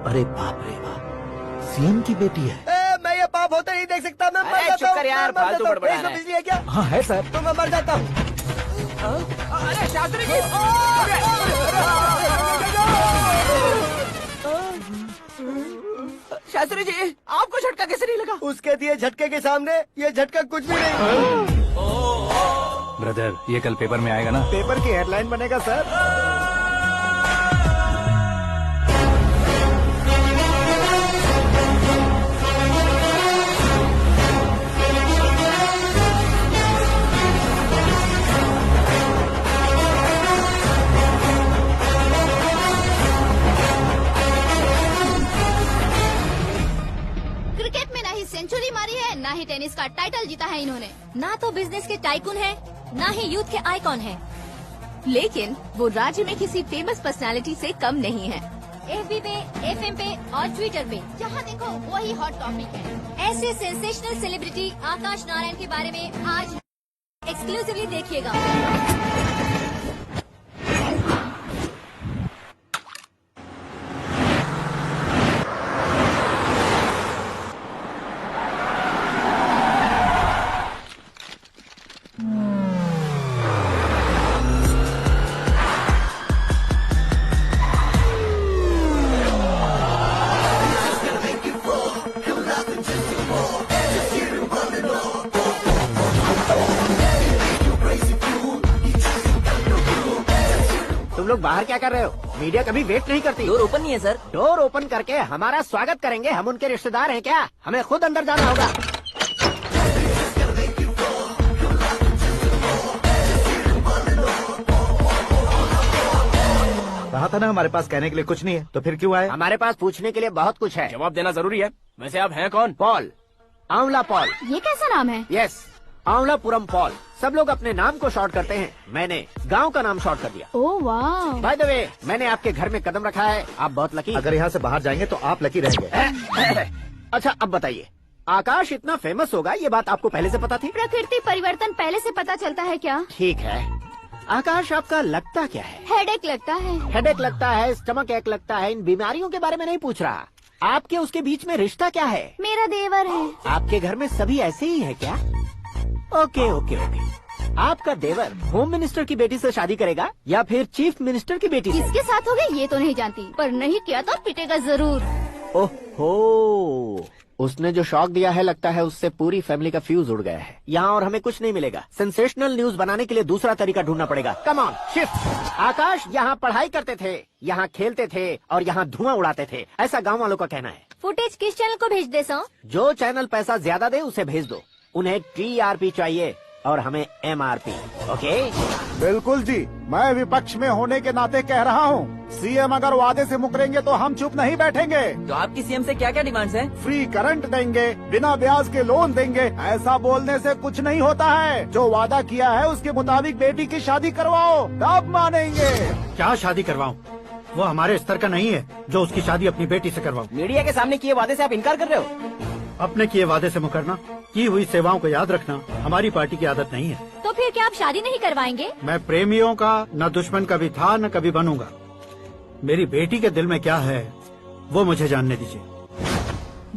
Speaker 5: अरे बाप रे बाप, सीएम की बेटी है।
Speaker 9: मैं ये पाप होते नहीं देख सकता। मैं मर जाता
Speaker 4: चुप कर यार, फालतू बड़बड़ा रहा है।
Speaker 9: बिजली है क्या?
Speaker 5: हाँ है सर।
Speaker 9: तो मैं मर जाता हूँ।
Speaker 4: अरे शास्त्री जी, शास्त्री जी, आपको झटका कैसे नहीं लगा?
Speaker 9: उसके दिए झटके के सामने ये झटका कुछ भी नहीं।
Speaker 1: ब्रदर, ये कल पेपर में आएगा ना?
Speaker 11: पेपर की हेडलाइन बनेगा सर।
Speaker 7: टाइटल जीता है इन्होंने। ना तो बिजनेस के टाइकून है, ना ही यूथ के आइकॉन है,
Speaker 6: लेकिन वो राज्य में किसी फेमस पर्सनालिटी से कम नहीं है।
Speaker 7: FB पे, FM पे और ट्विटर पे जहाँ देखो वही हॉट टॉपिक है। ऐसे सेंसेशनल सेलिब्रिटी आकाश नारायण के बारे में आज एक्सक्लूसिवली देखिएगा।
Speaker 9: तुम लोग बाहर क्या कर रहे हो? मीडिया कभी वेट नहीं करती।
Speaker 4: डोर ओपन नहीं है सर।
Speaker 9: डोर ओपन करके हमारा स्वागत करेंगे? हम उनके रिश्तेदार हैं क्या? हमें खुद अंदर जाना होगा।
Speaker 5: कहा था ना हमारे पास कहने के लिए कुछ नहीं है, तो फिर क्यों आए?
Speaker 9: हमारे पास पूछने के लिए बहुत कुछ है।
Speaker 10: जवाब देना जरूरी है। वैसे आप हैं कौन?
Speaker 9: पॉल, आंवला पॉल।
Speaker 7: ये कैसा नाम है?
Speaker 9: Yes, Anwalapuram Paul. सब लोग अपने नाम को शॉर्ट करते हैं, मैंने गांव का नाम शॉर्ट कर दिया।
Speaker 7: ओह वाह।
Speaker 9: बाय द वे, मैंने आपके घर में कदम रखा है, आप बहुत लकी।
Speaker 5: अगर यहाँ से बाहर जाएंगे तो आप लकी रहेंगे।
Speaker 9: अच्छा अब बताइए, आकाश इतना फेमस होगा ये बात आपको पहले से पता थी?
Speaker 7: प्रकृति परिवर्तन पहले से पता चलता है क्या?
Speaker 9: ठीक है, आकाश आपका लगता क्या है?
Speaker 7: हेडेक लगता है।
Speaker 9: हेडेक लगता है, स्टमक एक लगता है, इन बीमारियों के बारे में नहीं पूछ रहा। आपके उसके बीच में रिश्ता क्या है?
Speaker 7: मेरा देवर है।
Speaker 9: आपके घर में सभी ऐसे ही है क्या? Okay okay okay. आपका देवर होम मिनिस्टर की बेटी से शादी करेगा या फिर चीफ मिनिस्टर की बेटी से?
Speaker 7: किसके साथ होगा ये तो नहीं जानती, पर नहीं किया तो पिटेगा जरूर।
Speaker 9: ओहो, उसने जो शॉक दिया है लगता है उससे पूरी फैमिली का फ्यूज उड़ गया है। यहाँ और हमें कुछ नहीं मिलेगा। सेंसेशनल न्यूज बनाने के लिए दूसरा तरीका ढूंढना पड़ेगा। Come on, shift. आकाश यहाँ पढ़ाई करते थे, यहाँ खेलते थे और यहाँ धुआं उड़ाते थे, ऐसा गाँव वालों का कहना है।
Speaker 7: फुटेज किस चैनल को भेज दे सो?
Speaker 9: जो चैनल पैसा ज्यादा दे उसे भेज दो। उन्हें TRP चाहिए और हमें MRP। ओके?
Speaker 14: बिल्कुल जी, मैं विपक्ष में होने के नाते कह रहा हूँ, सीएम अगर वादे से मुकरेंगे तो हम चुप नहीं बैठेंगे।
Speaker 4: तो आपकी सीएम से क्या क्या डिमांड्स हैं?
Speaker 14: फ्री करंट देंगे, बिना ब्याज के लोन देंगे। ऐसा बोलने से कुछ नहीं होता है। जो वादा किया है उसके मुताबिक बेटी की शादी करवाओ, तब मानेंगे।
Speaker 13: क्या शादी करवाऊं? वो हमारे स्तर का नहीं है जो उसकी शादी अपनी बेटी से करवाऊं।
Speaker 4: मीडिया के सामने किए वादे से आप इनकार कर रहे हो?
Speaker 13: अपने किए वादे से मुकरना, की हुई सेवाओं को याद रखना हमारी पार्टी की आदत नहीं है।
Speaker 7: तो फिर क्या आप शादी नहीं करवाएंगे?
Speaker 13: मैं प्रेमियों का न दुश्मन कभी था न कभी बनूंगा। मेरी बेटी के दिल में क्या है वो मुझे जानने दीजिए।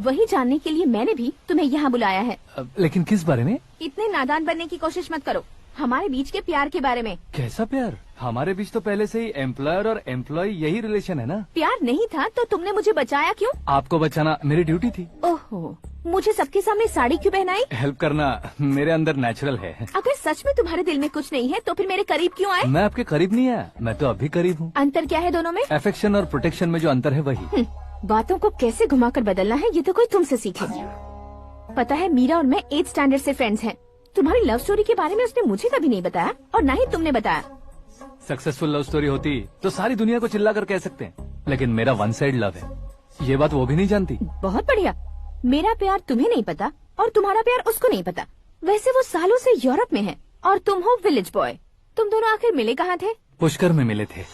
Speaker 6: वही जानने के लिए मैंने भी तुम्हें यहाँ बुलाया है।
Speaker 1: लेकिन किस बारे में?
Speaker 6: इतने नादान बनने की कोशिश मत करो। हमारे बीच के प्यार के बारे में।
Speaker 1: कैसा प्यार? हमारे बीच तो पहले से ही एम्प्लॉयर और एम्प्लॉय यही रिलेशन है ना।
Speaker 6: प्यार नहीं था तो तुमने मुझे बचाया क्यों?
Speaker 1: आपको बचाना मेरी ड्यूटी थी।
Speaker 6: ओहो, मुझे सबके सामने साड़ी क्यों पहनाई?
Speaker 1: हेल्प करना मेरे अंदर नेचुरल है।
Speaker 6: अगर सच में तुम्हारे दिल में कुछ नहीं है तो फिर मेरे करीब क्यों आए?
Speaker 1: मैं आपके करीब नहीं आया, मैं तो अभी करीब हूँ।
Speaker 6: अंतर क्या है दोनों में?
Speaker 1: अफेक्शन और प्रोटेक्शन में जो अंतर है वही।
Speaker 6: बातों को कैसे घुमाकर बदलना है ये तो कोई तुमसे सीखे। पता है, मीरा और मैं 8th स्टैंडर्ड से फ्रेंड्स हैं। तुम्हारी लव स्टोरी के बारे में उसने मुझे कभी नहीं बताया और न ही तुमने बताया।
Speaker 1: सक्सेसफुल लव स्टोरी होती तो सारी दुनिया को चिल्ला कर कह सकते हैं, लेकिन मेरा वन साइड लव है, ये बात वो भी नहीं जानती।
Speaker 6: बहुत बढ़िया। मेरा प्यार तुम्हें नहीं पता और तुम्हारा प्यार उसको नहीं पता। वैसे वो सालों से यूरोप में है और तुम हो विलेज बॉय। तुम दोनों आखिर मिले कहाँ थे?
Speaker 1: पुष्कर में मिले थे।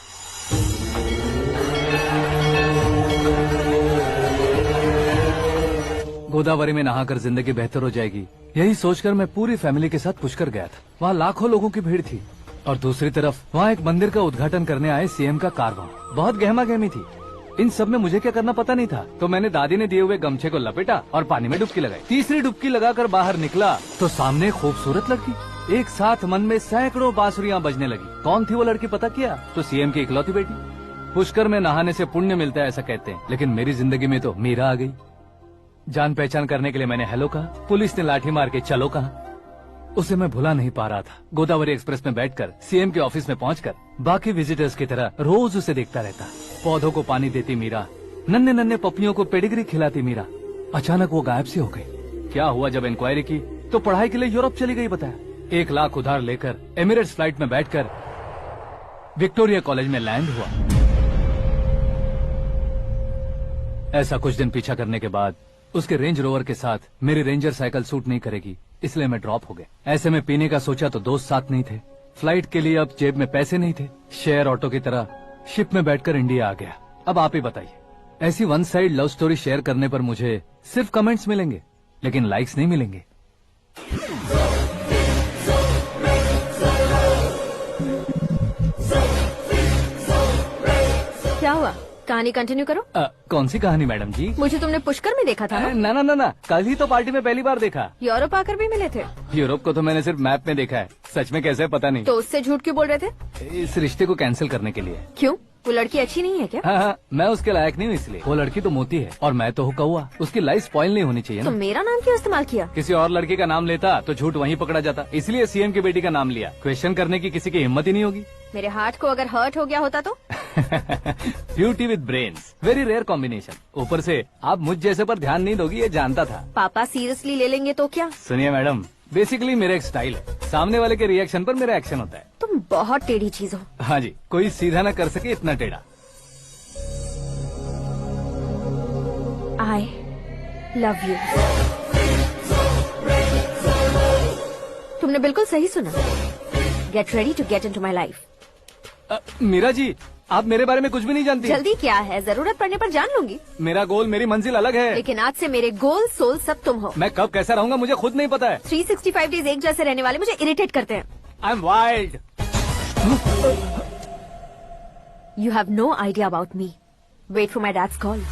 Speaker 1: गोदावरी में नहाकर जिंदगी बेहतर हो जाएगी, यही सोचकर मैं पूरी फैमिली के साथ पुष्कर गया था। वहाँ लाखों लोगों की भीड़ थी और दूसरी तरफ वहाँ एक मंदिर का उद्घाटन करने आए सीएम का कारवां। बहुत गहमा गहमी थी। इन सब में मुझे क्या करना पता नहीं था, तो मैंने दादी ने दिए हुए गमछे को लपेटा और पानी में डुबकी लगाई। तीसरी डुबकी लगाकर बाहर निकला तो सामने खूबसूरत लड़की। एक साथ मन में सैकड़ों बांसुरियां बजने लगी। कौन थी वो लड़की पता किया? तो सीएम की इकलौती बेटी। पुष्कर में नहाने से पुण्य मिलता है ऐसा कहते हैं, लेकिन मेरी जिंदगी में तो मीरा आ गई। जान पहचान करने के लिए मैंने हेलो कहा, पुलिस ने लाठी मार के चलो कहा। उसे मैं भुला नहीं पा रहा था। गोदावरी एक्सप्रेस में बैठकर सीएम के ऑफिस में पहुंचकर बाकी विजिटर्स की तरह रोज उसे देखता रहता। पौधों को पानी देती मीरा, नन्हे नन्हे पपियों को पेडिग्री खिलाती मीरा। अचानक वो गायब सी हो गई। क्या हुआ? जब इंक्वायरी की तो पढ़ाई के लिए यूरोप चली गई बताया। 1 लाख उधार लेकर एमिरेट्स फ्लाइट में बैठकर विक्टोरिया कॉलेज में लैंड हुआ। ऐसा कुछ दिन पीछा करने के बाद उसके रेंज रोवर के साथ मेरी रेंजर साइकिल सूट नहीं करेगी, इसलिए मैं ड्रॉप हो गया। ऐसे में पीने का सोचा तो दोस्त साथ नहीं थे, फ्लाइट के लिए अब जेब में पैसे नहीं थे, शेयर ऑटो की तरह शिप में बैठकर इंडिया आ गया। अब आप ही बताइए, ऐसी one side love story share करने पर मुझे सिर्फ कमेंट्स मिलेंगे लेकिन लाइक्स नहीं मिलेंगे।
Speaker 7: क्या हुआ, कहानी कंटिन्यू करो।
Speaker 1: कौन सी कहानी मैडम जी?
Speaker 7: मुझे तुमने पुष्कर में देखा था ना?
Speaker 1: ना ना ना ना, कल ही तो पार्टी में पहली बार देखा।
Speaker 7: यूरोप आकर भी मिले थे?
Speaker 1: यूरोप को तो मैंने सिर्फ मैप में देखा है, सच में कैसे पता नहीं।
Speaker 7: तो उससे झूठ क्यों बोल रहे थे?
Speaker 1: इस रिश्ते को कैंसिल करने के लिए।
Speaker 7: क्यों, वो लड़की अच्छी नहीं है क्या?
Speaker 1: हाँ, मैं उसके लायक नहीं हूँ इसलिए। वो लड़की तो मोती है और मैं तो हूँ कौवा, उसकी लाइफ स्पॉइल नहीं होनी चाहिए
Speaker 7: तो
Speaker 1: ना।
Speaker 7: मेरा नाम क्यों इस्तेमाल किया?
Speaker 1: किसी और लड़की का नाम लेता तो झूठ वहीं पकड़ा जाता, इसलिए सीएम की बेटी का नाम लिया। क्वेश्चन करने की किसी की हिम्मत ही नहीं होगी।
Speaker 7: मेरे हार्ट को अगर हर्ट हो गया होता तो?
Speaker 1: Beauty with brains, very rare combination. ऊपर से आप मुझ जैसे पर ध्यान नहीं दोगी ये जानता था।
Speaker 7: पापा सीरियसली ले लेंगे तो क्या?
Speaker 1: सुनिए मैडम, बेसिकली मेरा एक स्टाइल है, सामने वाले के रिएक्शन पर मेरा एक्शन होता है।
Speaker 7: तुम बहुत टेढ़ी चीज हो।
Speaker 1: हाँ जी, कोई सीधा न कर सके इतना टेढ़ा।
Speaker 7: I love you। तुमने बिल्कुल सही सुना। Get ready to get into my life।
Speaker 1: Meera ji, आप मेरे बारे में कुछ भी नहीं जानती।
Speaker 7: जल्दी क्या है, जरूरत पड़ने पर जान लूंगी।
Speaker 1: मेरा गोल, मेरी मंजिल अलग है।
Speaker 7: लेकिन आज से मेरे गोल सोल सब तुम हो।
Speaker 1: मैं कब कैसा रहूंगा मुझे खुद नहीं पता है।
Speaker 7: 365 डेज एक जैसे रहने वाले मुझे इरिटेट करते हैं।
Speaker 1: I am wild.
Speaker 7: You have no idea about me। Wait for my dad's call।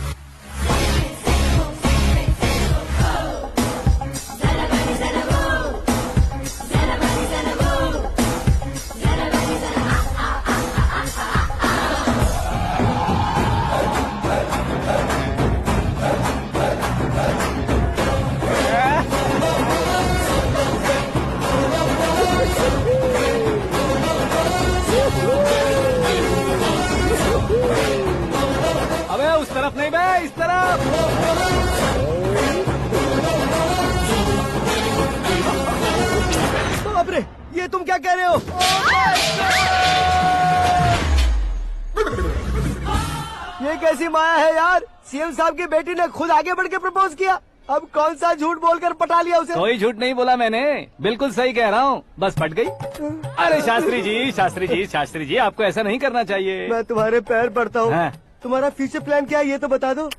Speaker 1: अबे उस तरफ नहीं बे, इस तरफ।
Speaker 15: बाप रे, ये तुम क्या कह रहे हो? ये कैसी माया है यार? सीएम साहब की बेटी ने खुद आगे बढ़ के प्रपोज किया, अब कौन सा झूठ बोलकर पटा लिया उसे?
Speaker 1: कोई झूठ नहीं बोला मैंने, बिल्कुल सही कह रहा हूँ, बस पट गई। अरे शास्त्री जी, शास्त्री जी, शास्त्री जी, आपको ऐसा नहीं करना चाहिए।
Speaker 15: मैं तुम्हारे पैर पड़ता हूँ।
Speaker 1: हाँ।
Speaker 15: तुम्हारा फ्यूचर प्लान क्या है ये तो बता दो।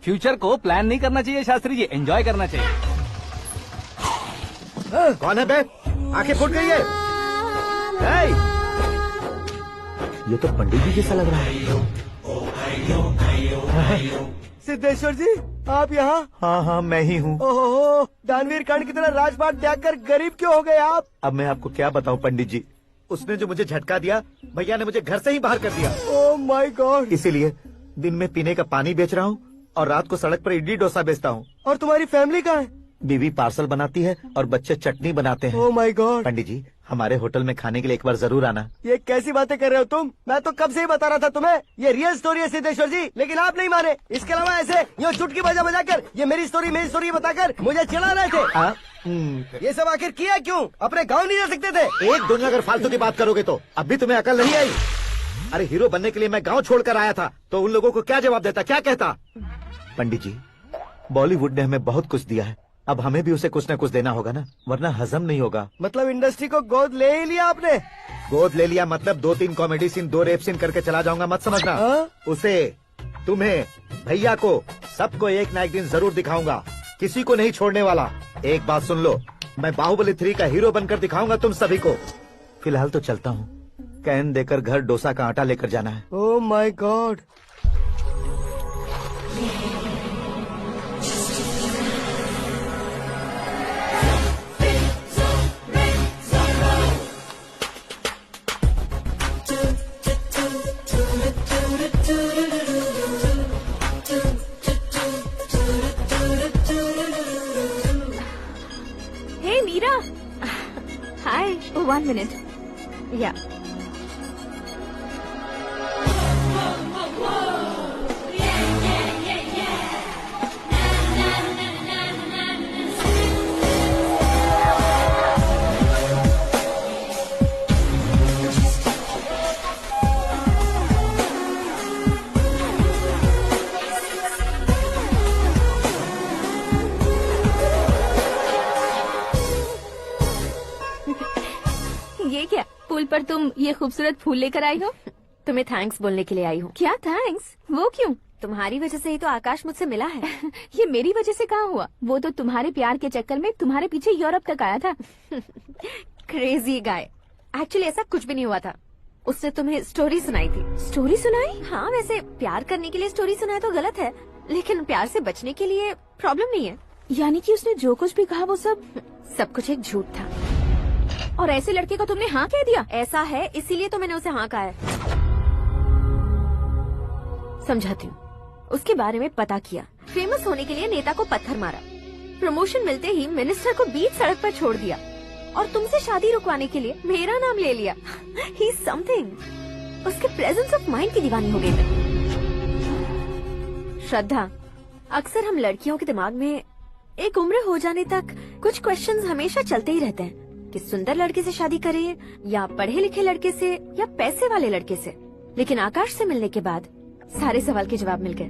Speaker 1: फ्यूचर को प्लान नहीं करना चाहिए शास्त्री जी, एंजॉय करना चाहिए।
Speaker 5: कौन है बे? आंखें फूट गई है। ये तो पंडित जी जैसा लग रहा है।
Speaker 15: सिद्धेश्वर जी, आप यहाँ?
Speaker 5: हाँ हाँ, मैं ही हूँ।
Speaker 15: ओहो, दानवीर कांड की तरह राजपाट त्याग कर गरीब क्यों हो गए आप?
Speaker 5: अब मैं आपको क्या बताऊँ पंडित जी, उसने जो मुझे झटका दिया, भैया ने मुझे घर से ही बाहर कर दिया।
Speaker 15: Oh my God.
Speaker 5: इसीलिए दिन में पीने का पानी बेच रहा हूँ और रात को सड़क पर इडली डोसा बेचता हूँ।
Speaker 15: और तुम्हारी फैमिली कहाँ है?
Speaker 5: बीवी पार्सल बनाती है और बच्चे चटनी बनाते हैं।
Speaker 15: Oh my God.
Speaker 5: पंडित जी, हमारे होटल में खाने के लिए एक बार जरूर आना।
Speaker 15: ये कैसी बातें कर रहे हो तुम? मैं तो कब से ही बता रहा था तुम्हें, ये रियल स्टोरी है सिद्धेश्वर जी, लेकिन आप नहीं माने। इसके अलावा ऐसे यूँ चुटकी बजा कर ये मेरी स्टोरी बताकर मुझे चिढ़ा रहे थे। ये सब आखिर किया क्यों? अपने गाँव नहीं जा सकते थे?
Speaker 5: एक दुनिया अगर फालतू की बात करोगे तो अब भी तुम्हें अकल नहीं आई। अरे हीरो बनने के लिए मैं गाँव छोड़कर आया था तो उन लोगों को क्या जवाब देता, क्या कहता? पंडित जी, बॉलीवुड ने हमें बहुत कुछ दिया है, अब हमें भी उसे कुछ न कुछ देना होगा ना, वरना हजम नहीं होगा।
Speaker 15: मतलब इंडस्ट्री को गोद ले ही लिया आपने?
Speaker 5: गोद ले लिया मतलब 2-3 कॉमेडी सीन 2 रेप सीन करके चला जाऊंगा मत समझना। उसे, तुम्हें, भैया को, सबको एक ना एक दिन जरूर दिखाऊंगा, किसी को नहीं छोड़ने वाला। एक बात सुन लो, मैं बाहुबली 3 का हीरो बनकर दिखाऊंगा तुम सभी को। फिलहाल तो चलता हूँ, कैन देकर घर डोसा का आटा लेकर जाना है।
Speaker 15: Oh my God.
Speaker 7: Hey Meera। Hi। 1 minute। Yeah।
Speaker 6: पुल पर तुम ये खूबसूरत फूल लेकर आई हो?
Speaker 7: तुम्हें थैंक्स बोलने के लिए आई हूँ।
Speaker 6: क्या थैंक्स? वो क्यों?
Speaker 7: तुम्हारी वजह से ही तो आकाश मुझसे मिला है।
Speaker 6: ये मेरी वजह से कहाँ हुआ? वो तो तुम्हारे प्यार के चक्कर में तुम्हारे पीछे यूरोप तक आया था।
Speaker 7: Crazy guy. एक्चुअली ऐसा कुछ भी नहीं हुआ था। उसने तुम्हें स्टोरी सुनाई थी।
Speaker 6: स्टोरी सुनाई?
Speaker 7: हाँ, वैसे प्यार करने के लिए स्टोरी सुनाए तो गलत है, लेकिन प्यार से बचने के लिए प्रॉब्लम नहीं है।
Speaker 6: यानी कि उसने जो कुछ भी कहा वो सब
Speaker 7: कुछ एक झूठ था।
Speaker 6: और ऐसे लड़के को तुमने हाँ कह दिया?
Speaker 7: ऐसा है, इसीलिए तो मैंने उसे हाँ कहा है। समझाती हूँ। उसके बारे में पता किया, फेमस होने के लिए नेता को पत्थर मारा, प्रमोशन मिलते ही मिनिस्टर को बीच सड़क पर छोड़ दिया और तुमसे शादी रुकवाने के लिए मेरा नाम ले लिया। ही समथिंग। उसके प्रेजेंस ऑफ माइंड की दीवानी हो गई मैं। श्रद्धा, अक्सर हम लड़कियों के दिमाग में एक उम्र हो जाने तक कुछ क्वेश्चंस हमेशा चलते ही रहते हैं कि सुंदर लड़के से शादी करें या पढ़े लिखे लड़के से या पैसे वाले लड़के से। लेकिन आकाश से मिलने के बाद सारे सवाल के जवाब मिल गए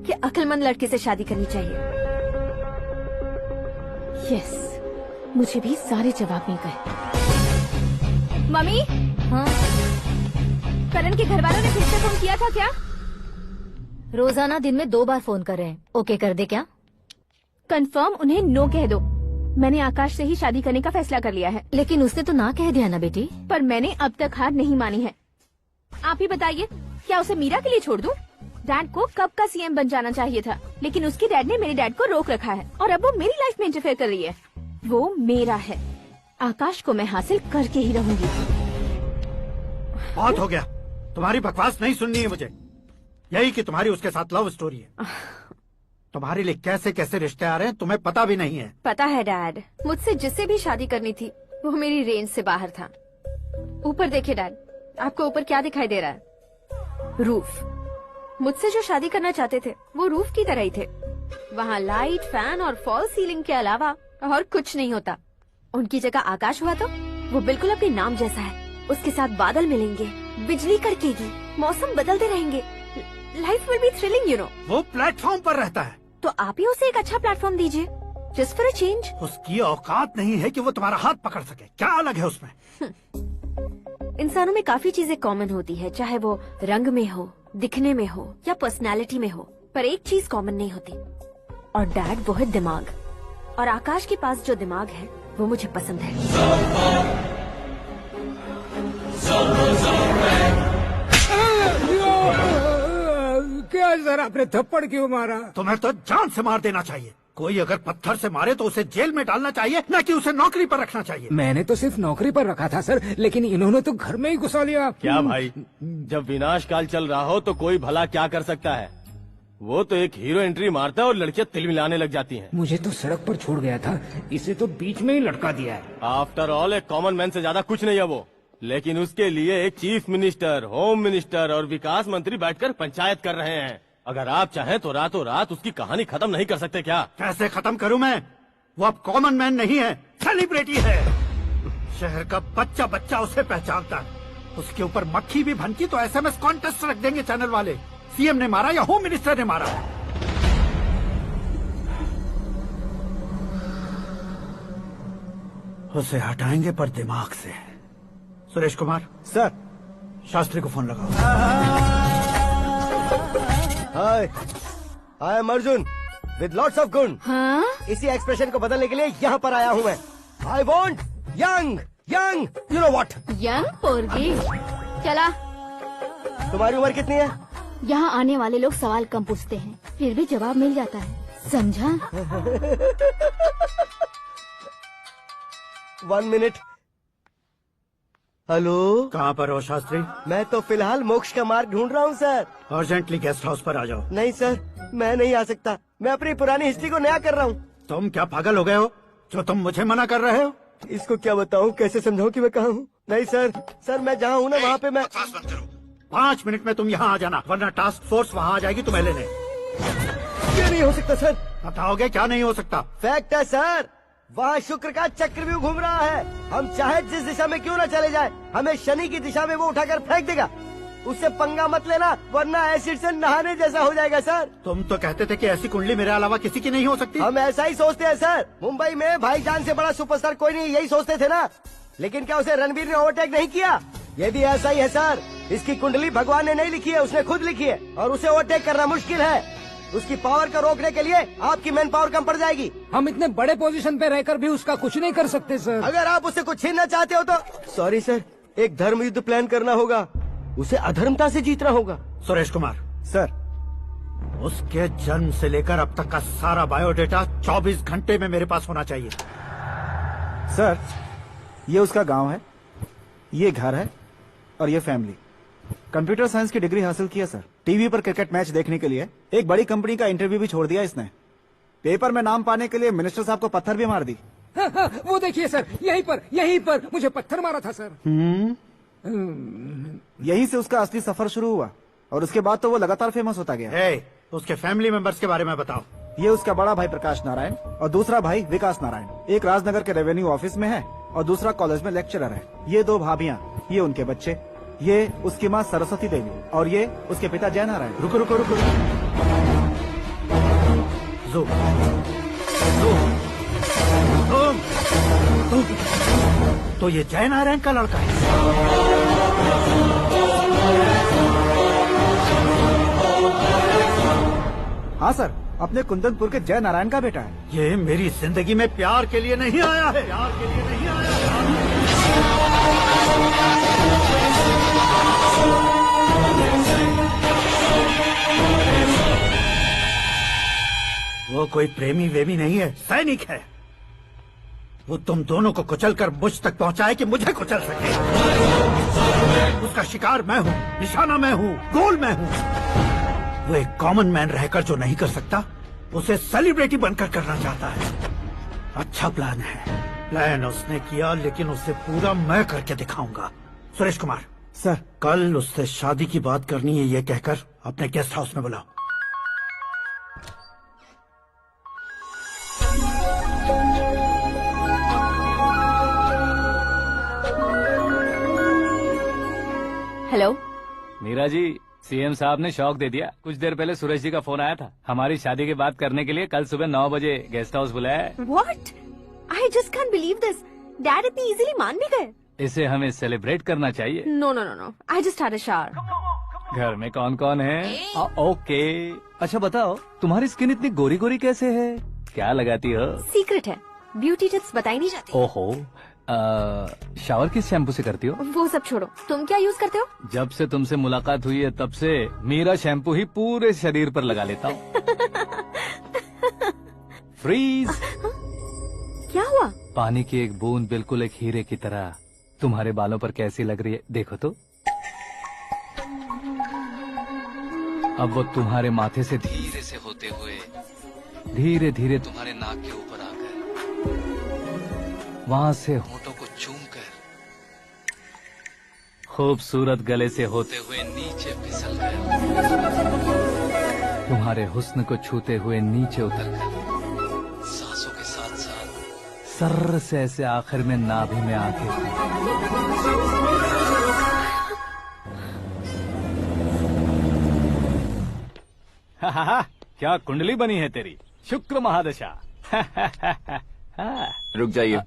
Speaker 7: कि अक्लमंद लड़के से शादी करनी चाहिए।
Speaker 6: यस, मुझे भी सारे जवाब मिल गए। मम्मी,
Speaker 7: हाँ?
Speaker 6: करण के घर वालों ने फिर से फोन किया था क्या?
Speaker 7: रोजाना दिन में 2 बार फोन कर रहे हैं। ओके कर दे क्या?
Speaker 6: कंफर्म उन्हें नो कह दो। मैंने आकाश से ही शादी करने का फैसला कर लिया है।
Speaker 7: लेकिन उसने तो ना कह दिया ना बेटी।
Speaker 6: पर मैंने अब तक हार नहीं मानी है। आप ही बताइए, क्या उसे मीरा के लिए छोड़ दूं? डैड को कब का सीएम बन जाना चाहिए था, लेकिन उसके डैड ने मेरे डैड को रोक रखा है और अब वो मेरी लाइफ में इंटरफेयर कर रही है। वो मेरा है। आकाश को मैं हासिल करके ही रहूंगी।
Speaker 13: बहुत हो गया, तुम्हारी बकवास नहीं सुननी है मुझे। यही कि तुम्हारी उसके साथ लव स्टोरी है। तुम्हारे लिए कैसे कैसे रिश्ते आ रहे हैं तुम्हें पता भी नहीं है।
Speaker 7: पता है डैड, मुझसे जिससे भी शादी करनी थी वो मेरी रेंज से बाहर था। ऊपर देखिए डैड, आपको ऊपर क्या दिखाई दे रहा है? रूफ। मुझसे जो शादी करना चाहते थे वो रूफ की तरह ही थे। वहाँ लाइट, फैन और फॉल सीलिंग के अलावा और कुछ नहीं होता। उनकी जगह आकाश हुआ तो वो बिल्कुल अपने नाम जैसा है। उसके साथ बादल मिलेंगे, बिजली कड़केगी, मौसम बदलते रहेंगे। Life will be thrilling, you know.
Speaker 13: वो प्लेटफॉर्म पर रहता है
Speaker 7: तो आप ही उसे एक अच्छा प्लेटफॉर्म दीजिए, जस्ट फॉर अ चेंज।
Speaker 13: उसकी औकात नहीं है कि वो तुम्हारा हाथ पकड़ सके। क्या अलग है उसमें?
Speaker 7: इंसानों में काफी चीजें कॉमन होती है, चाहे वो रंग में हो, दिखने में हो या पर्सनालिटी में हो, पर एक चीज कॉमन नहीं होती, और डैड वो है दिमाग। और आकाश के पास जो दिमाग है वो मुझे पसंद है।
Speaker 8: क्या सर, आपने थप्पड़ क्यों मारा?
Speaker 13: तुम्हें तो जान से मार देना चाहिए। कोई अगर पत्थर से मारे तो उसे जेल में डालना चाहिए, न कि उसे नौकरी पर रखना चाहिए।
Speaker 8: मैंने तो सिर्फ नौकरी पर रखा था सर, लेकिन इन्होंने तो घर में ही घुसा लिया।
Speaker 10: क्या भाई, जब विनाश काल चल रहा हो तो कोई भला क्या कर सकता है? वो तो एक हीरो एंट्री मारता है और लड़कियां तिल मिलाने लग जाती हैं।
Speaker 8: मुझे तो सड़क पर छोड़ गया था, इसे तो बीच में ही लटका दिया है।
Speaker 10: आफ्टर ऑल एक कॉमन मैन से ज्यादा कुछ नहीं है वो, लेकिन उसके लिए एक चीफ मिनिस्टर, होम मिनिस्टर और विकास मंत्री बैठकर पंचायत कर रहे हैं। अगर आप चाहें तो रातों रात उसकी कहानी खत्म नहीं कर सकते क्या?
Speaker 13: कैसे खत्म करूं मैं? वो अब कॉमन मैन नहीं है, सेलिब्रिटी है। शहर का बच्चा बच्चा उसे पहचानता है। उसके ऊपर मक्खी भी भनकी तो एसएमएस कॉन्टेस्ट रख देंगे चैनल वाले। सीएम ने मारा या होम मिनिस्टर ने मारा। उसे हटाएंगे पर दिमाग से। सुरेश कुमार
Speaker 14: सर,
Speaker 13: शास्त्री को फोन लगाओ।
Speaker 15: Hi, I am Arjun with lots of गुण।
Speaker 6: हाँ?
Speaker 15: इसी एक्सप्रेशन को बदलने के लिए यहाँ पर आया हूँ मैं। I want young young, you know what?
Speaker 6: Young पोरगी। चला।
Speaker 15: तुम्हारी उम्र कितनी है?
Speaker 6: यहाँ आने वाले लोग सवाल कम पूछते हैं, फिर भी जवाब मिल जाता है, समझा?
Speaker 15: 1 मिनट। हेलो,
Speaker 13: कहाँ पर हो शास्त्री?
Speaker 15: मैं तो फिलहाल मोक्ष का मार्ग ढूंढ रहा हूँ सर।
Speaker 13: अर्जेंटली गेस्ट हाउस पर आ जाओ।
Speaker 15: नहीं सर, मैं नहीं आ सकता। मैं अपनी पुरानी हिस्ट्री को नया कर रहा हूँ।
Speaker 13: तुम क्या पागल हो गए हो जो तुम मुझे मना कर रहे हो?
Speaker 15: इसको क्या बताऊँ, कैसे समझाऊँ कि मैं कहाँ हूँ? नहीं सर, सर मैं जहाँ हूँ ना वहाँ पे मैं।
Speaker 13: 5 मिनट में तुम यहाँ आ जाना, वरना टास्क फोर्स वहाँ आ जाएगी तुम्हें लेने।
Speaker 15: क्या नहीं हो सकता सर?
Speaker 13: बताओगे क्या नहीं हो सकता?
Speaker 15: फैक्ट है सर, वहाँ शुक्र का चक्रव्यूह घूम रहा है। हम चाहे जिस दिशा में क्यों न चले जाए, हमें शनि की दिशा में वो उठाकर फेंक देगा। उससे पंगा मत लेना, वरना एसिड से नहाने जैसा हो जाएगा सर।
Speaker 13: तुम तो कहते थे कि ऐसी कुंडली मेरे अलावा किसी की नहीं हो सकती।
Speaker 15: हम ऐसा ही सोचते हैं सर। मुंबई में भाईजान से बड़ा सुपरस्टार कोई नहीं, यही सोचते थे ना। लेकिन क्या उसे रणवीर ने ओवरटेक नहीं किया? ये भी ऐसा ही है सर। इसकी कुंडली भगवान ने नहीं लिखी है, उसने खुद लिखी है, और उसे ओवरटेक करना मुश्किल है। उसकी पावर को रोकने के लिए आपकी मैन पावर कम पड़ जाएगी।
Speaker 8: हम इतने बड़े पोजीशन पे रहकर भी उसका कुछ नहीं कर सकते सर।
Speaker 15: अगर आप उससे कुछ छीनना चाहते हो तो सॉरी सर, एक धर्म युद्ध प्लान करना होगा। उसे अधर्मता से जीतना होगा।
Speaker 13: सुरेश कुमार
Speaker 14: सर,
Speaker 13: उसके जन्म से लेकर अब तक का सारा बायोडेटा 24 घंटे में मेरे पास होना चाहिए।
Speaker 14: सर ये उसका गांव है, ये घर है और ये फैमिली। कंप्यूटर साइंस की डिग्री हासिल की है सर। टीवी पर क्रिकेट मैच देखने के लिए एक बड़ी कंपनी का इंटरव्यू भी छोड़ दिया इसने। पेपर में नाम पाने के लिए मिनिस्टर साहब को पत्थर भी मार दी।
Speaker 8: वो देखिए सर, यहीं पर मुझे पत्थर मारा था सर।
Speaker 14: यहीं से उसका असली सफर शुरू हुआ और उसके बाद तो वो लगातार फेमस होता गया।
Speaker 13: उसके फैमिली मेंबर्स के बारे में बताओ।
Speaker 14: ये उसका बड़ा भाई प्रकाश नारायण और दूसरा भाई विकास नारायण। एक राजनगर के रेवेन्यू ऑफिस में है और दूसरा कॉलेज में लेक्चरर है। ये 2 भाभियां, ये उनके बच्चे, ये उसकी माँ सरस्वती देवी और ये उसके पिता जय नारायण।
Speaker 13: रुको रुको रुको, तो ये जय नारायण का लड़का है।
Speaker 14: हाँ सर, अपने कुंदनपुर के जय नारायण का बेटा है।
Speaker 13: ये मेरी जिंदगी में प्यार के लिए नहीं आया है, प्यार के लिए नहीं आया है। वो कोई प्रेमी वेमी नहीं है, सैनिक है। वो तुम दोनों को कुचलकर मुझ तक पहुंचाए कि मुझे कुचल सके। उसका शिकार मैं हूँ, निशाना मैं हूँ, गोल मैं हूँ। वो एक कॉमन मैन रहकर जो नहीं कर सकता, उसे सेलिब्रिटी बनकर करना चाहता है। अच्छा प्लान है। प्लान उसने किया, लेकिन उसे पूरा मैं करके दिखाऊंगा। सुरेश कुमार
Speaker 14: सर,
Speaker 13: कल उससे शादी की बात करनी है, ये कहकर अपने गेस्ट हाउस में बुलाओ।
Speaker 6: हेलो
Speaker 1: मीरा जी, सीएम साहब ने शौक दे दिया। कुछ देर पहले सुरेश जी का फोन आया था, हमारी शादी की बात करने के लिए कल सुबह 9 बजे गेस्ट हाउस बुलाया है।
Speaker 6: What? I just can't believe this. Dad इतनी इजीली मान भी गए।
Speaker 1: इसे हमें सेलिब्रेट करना चाहिए।
Speaker 6: No, no, no, no. I just had a shower.
Speaker 1: घर में कौन कौन है? ओके। अच्छा बताओ, तुम्हारी स्किन इतनी गोरी गोरी कैसे है? क्या लगाती हो?
Speaker 6: सीक्रेट है, ब्यूटी टिप्स बताई नहीं जाती।
Speaker 1: ओहो, शावर किस शैम्पू से करती हो?
Speaker 6: वो सब छोड़ो, तुम क्या यूज करते हो?
Speaker 1: जब से तुमसे मुलाकात हुई है तब से मेरा शैम्पू ही पूरे शरीर पर लगा लेता हूँ। फ्रीज।
Speaker 6: क्या हुआ?
Speaker 1: पानी की एक बूंद बिल्कुल एक हीरे की तरह तुम्हारे बालों पर कैसी लग रही है, देखो तो। अब वो तुम्हारे माथे से धीरे से होते हुए धीरे धीरे तुम्हारे नाक के ऊपर आकर वहां से होठों को चूमकर खूबसूरत गले से होते हुए नीचे फिसल कर तुम्हारे हुस्न को छूते हुए नीचे उतरकर सांसों के साथ साथ सर्र से ऐसे आखिर में नाभि में आके क्या कुंडली बनी है तेरी, शुक्र महादशा।
Speaker 3: रुक जाइए।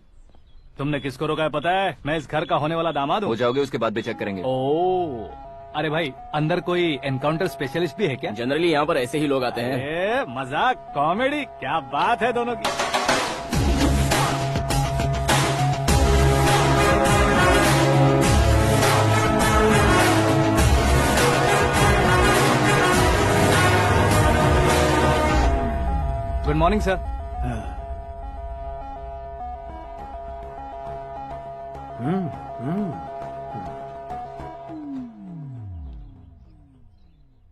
Speaker 1: तुमने किसको रोका है पता है? मैं इस घर का होने वाला दामाद हूँ।
Speaker 3: हो जाओगे उसके बाद भी चेक करेंगे।
Speaker 1: ओ, अरे भाई, अंदर कोई एनकाउंटर स्पेशलिस्ट भी है क्या?
Speaker 3: जनरली यहाँ पर ऐसे ही लोग आते हैं।
Speaker 1: मजाक, कॉमेडी, क्या बात है दोनों की। Good morning sir.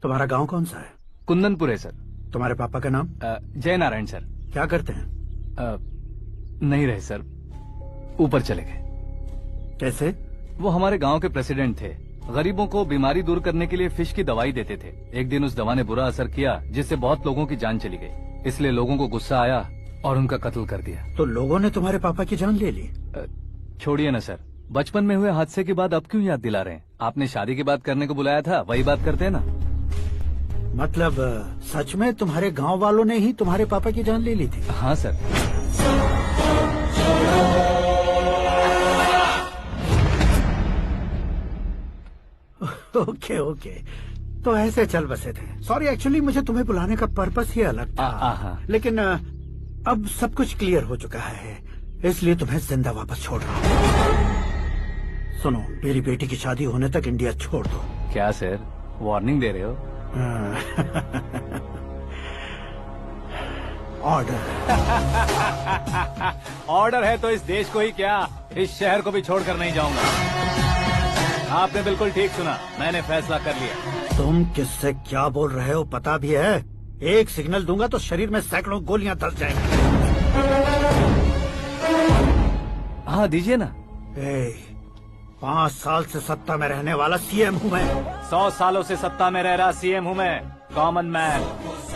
Speaker 13: तुम्हारा गांव कौन सा है?
Speaker 1: कुंदनपुर है सर।
Speaker 13: तुम्हारे पापा का नाम?
Speaker 1: जय नारायण सर।
Speaker 13: क्या करते हैं?
Speaker 1: नहीं रहे सर, ऊपर चले गए।
Speaker 13: कैसे?
Speaker 1: वो हमारे गांव के प्रेसिडेंट थे। गरीबों को बीमारी दूर करने के लिए फिश की दवाई देते थे। एक दिन उस दवा ने बुरा असर किया, जिससे बहुत लोगों की जान चली गई। इसलिए लोगों को गुस्सा आया और उनका कत्ल कर दिया।
Speaker 13: तो लोगों ने तुम्हारे पापा की जान ले ली?
Speaker 1: छोड़िए ना सर, बचपन में हुए हादसे की बात अब क्यों याद दिला रहे हैं? आपने शादी की बात करने को बुलाया था, वही बात करते हैं ना।
Speaker 13: मतलब सच में तुम्हारे गांव वालों ने ही तुम्हारे पापा की जान ले ली थी?
Speaker 1: हाँ सर।
Speaker 13: ओके ओके, तो ऐसे चल बसे थे। सॉरी, एक्चुअली मुझे तुम्हें बुलाने का पर्पस ही अलग था, लेकिन अब सब कुछ क्लियर हो चुका है, इसलिए तुम्हें जिंदा वापस छोड़ रहा हूँ। सुनो, मेरी बेटी की शादी होने तक इंडिया छोड़ दो।
Speaker 1: क्या सर, वार्निंग दे रहे हो?
Speaker 13: ऑर्डर।
Speaker 1: ऑर्डर है तो इस देश को ही क्या, इस शहर को भी छोड़कर नहीं जाऊंगा। आपने बिल्कुल ठीक सुना, मैंने फैसला कर लिया।
Speaker 13: तुम किससे क्या बोल रहे हो पता भी है? एक सिग्नल दूंगा तो शरीर में सैकड़ों गोलियां धस जाएंगी।
Speaker 1: हाँ दीजिए ना।
Speaker 13: 5 साल से सत्ता में रहने वाला सीएम हूँ मैं।
Speaker 1: 100 सालों से सत्ता में रह रहा सीएम हूँ मैं। Common man,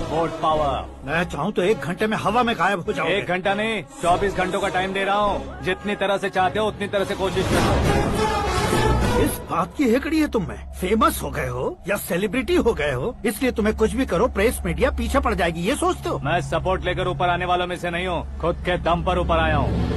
Speaker 1: vote power.
Speaker 13: मैं चाहूँ तो 1 घंटे में हवा में गायब हो जाऊँ।
Speaker 1: 1 घंटा नहीं, 24 घंटों का टाइम दे रहा हूँ। जितनी तरह से चाहते हो उतनी तरह से कोशिश करो।
Speaker 13: इस बात की हेकड़ी है तुम में। फेमस हो गए हो या सेलिब्रिटी हो गए हो, इसलिए तुम्हें कुछ भी करो प्रेस मीडिया पीछे पड़ जाएगी, ये सोचते हो?
Speaker 1: मैं सपोर्ट लेकर ऊपर आने वालों में से नहीं हूँ, खुद के दम पर ऊपर आया हूँ।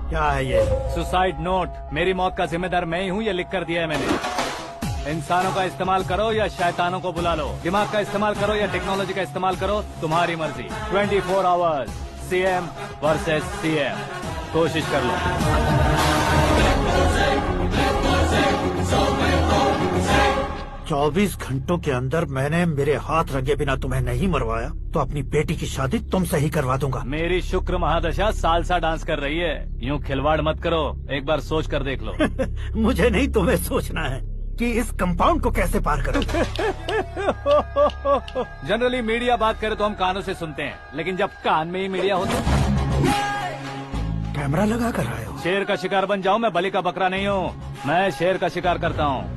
Speaker 13: क्या है ये?
Speaker 1: Suicide note. मेरी मौत का जिम्मेदार मैं ही हूँ, ये लिख कर दिया है मैंने। इंसानों का इस्तेमाल करो या शैतानों को बुला लो, दिमाग का इस्तेमाल करो या टेक्नोलॉजी का इस्तेमाल करो, तुम्हारी मर्जी। 24 आवर्स सीएम वर्सेस सीएम, कोशिश कर लो।
Speaker 13: 24 घंटों के अंदर मैंने मेरे हाथ रंगे बिना तुम्हें नहीं मरवाया तो अपनी बेटी की शादी तुमसे ही करवा दूंगा।
Speaker 1: मेरी शुक्र महादशा सालसा डांस कर रही है, यूँ खिलवाड़ मत करो, एक बार सोच कर देख लो।
Speaker 13: मुझे नहीं, तुम्हें सोचना है कि इस कंपाउंड को कैसे पार करो।
Speaker 1: जनरली मीडिया बात करे तो हम कानों से सुनते हैं, लेकिन जब कान में ही मीडिया हो तो
Speaker 13: कैमरा लगा कर आए हो।
Speaker 1: शेर का शिकार बन जाऊं, मैं बलि का बकरा नहीं हूँ, मैं शेर का शिकार करता हूँ।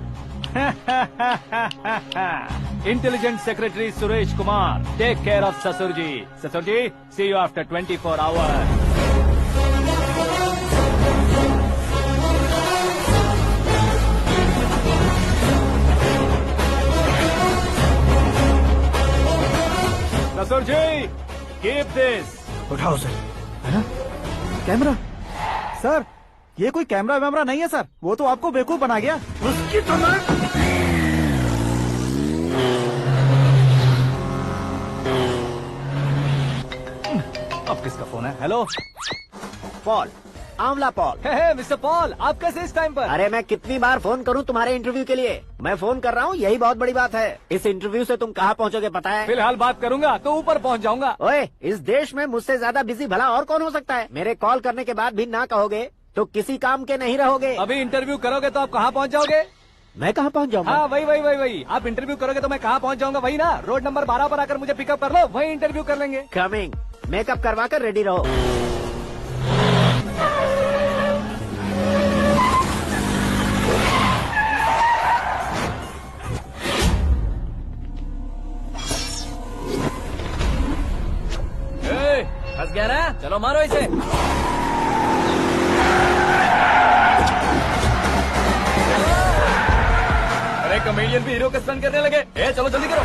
Speaker 1: Intelligent secretary Suresh Kumar, take care of ससुर जी। ससुर ji, see you after 24 hours. ससुर जी, कीप दिस।
Speaker 13: उठाओ सर।
Speaker 14: कैमरा? सर, ये कोई कैमरा वैमरा नहीं है सर, वो तो आपको बेवकूफ बना गया।
Speaker 13: उसकी तो
Speaker 1: अब किसका फोन है? हेलो
Speaker 9: पॉल, आंवला पॉल।
Speaker 1: मिस्टर पॉल, आप कैसे इस टाइम पर?
Speaker 9: अरे मैं कितनी बार फोन करूं तुम्हारे इंटरव्यू के लिए? मैं फोन कर रहा हूं, यही बहुत बड़ी बात है। इस इंटरव्यू से तुम कहां पहुंचोगे पता है?
Speaker 1: फिलहाल बात करूंगा तो ऊपर पहुंच जाऊंगा।
Speaker 9: ओए, इस देश में मुझसे ज्यादा बिजी भला और कौन हो सकता है? मेरे कॉल करने के बाद भी ना कहोगे तो किसी काम के नहीं रहोगे।
Speaker 1: अभी इंटरव्यू करोगे तो आप कहाँ पहुँच जाओगे?
Speaker 9: मैं कहाँ पहुँच जाऊंगा?
Speaker 1: हाँ वही। आप इंटरव्यू करोगे तो मैं कहाँ पहुँच जाऊंगा? वही ना, रोड नंबर 12 पर आकर मुझे पिकअप कर लो, वही इंटरव्यू कर लेंगे।
Speaker 9: कमिंग। मेकअप करवा कर रेडी रहो।
Speaker 3: फंस गया ना, चलो मारो इसे। अरे कॉमेडियन भी हीरो का स्टंट करने लगे। चलो जल्दी करो।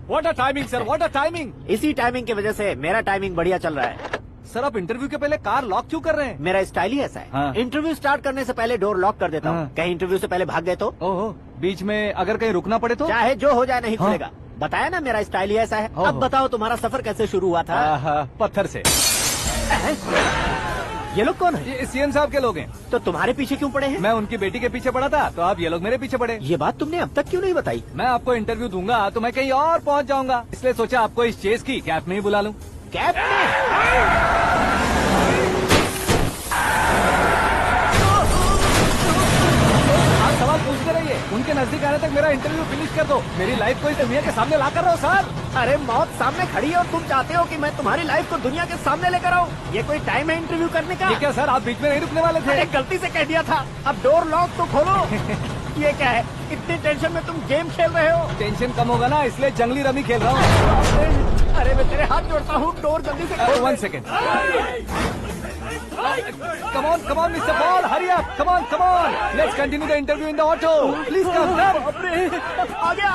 Speaker 1: What a timing sir, what a timing.
Speaker 9: इसी टाइमिंग की वजह से मेरा टाइमिंग बढ़िया चल रहा है।
Speaker 1: सर आप इंटरव्यू के पहले कार लॉक क्यों कर रहे हैं?
Speaker 9: मेरा स्टाइल ही ऐसा है।
Speaker 1: हाँ।
Speaker 9: इंटरव्यू स्टार्ट करने से पहले डोर लॉक कर देता हूँ। कहीं इंटरव्यू से पहले भाग गए तो?
Speaker 1: ओहो, बीच में अगर कहीं रुकना पड़े तो?
Speaker 9: चाहे जो हो जाए नहीं खुलेगा। बताया ना मेरा स्टाइल ही ऐसा है। अब बताओ तुम्हारा सफर कैसे शुरू हुआ था?
Speaker 1: पत्थर से।
Speaker 9: ये लोग कौन है?
Speaker 1: ये सीएम साहब के लोग हैं।
Speaker 9: तो तुम्हारे पीछे क्यों पड़े हैं?
Speaker 1: मैं उनकी बेटी के पीछे पड़ा था, तो आप ये लोग मेरे पीछे पड़े।
Speaker 9: ये बात तुमने अब तक क्यों नहीं बताई?
Speaker 1: मैं आपको इंटरव्यू दूंगा तो मैं कहीं और पहुंच जाऊंगा, इसलिए सोचा आपको इस चेस की कैप में ही बुला लूं।
Speaker 9: कैप में?
Speaker 1: आप सवाल पूछते रहिए, उनके नजदीक आने तक मेरा इंटरव्यू फिनिश कर दो। मेरी लाइफ को इस दुनिया के सामने ला कर रहो सर।
Speaker 9: अरे मौत सामने खड़ी है और तुम चाहते हो कि मैं तुम्हारी लाइफ को दुनिया के सामने लेकर आऊं? ये कोई टाइम है इंटरव्यू करने का?
Speaker 1: ये क्या सर, आप बीच में नहीं रुकने वाले थे?
Speaker 9: अरे गलती से कह दिया था, अब डोर लॉक तो खोलो। ये क्या है, इतनी टेंशन में तुम गेम खेल रहे हो?
Speaker 1: टेंशन कम होगा ना, इसलिए जंगली रमी खेल रहा हूँ।
Speaker 9: अरे मैं तेरे हाथ जोड़ता हूँ, डोर जल्दी से खोलो।
Speaker 1: 1 second. Come on, Mr. Paul, hurry up! Come on! Let's continue the interview in the auto. Please come.
Speaker 9: आगे।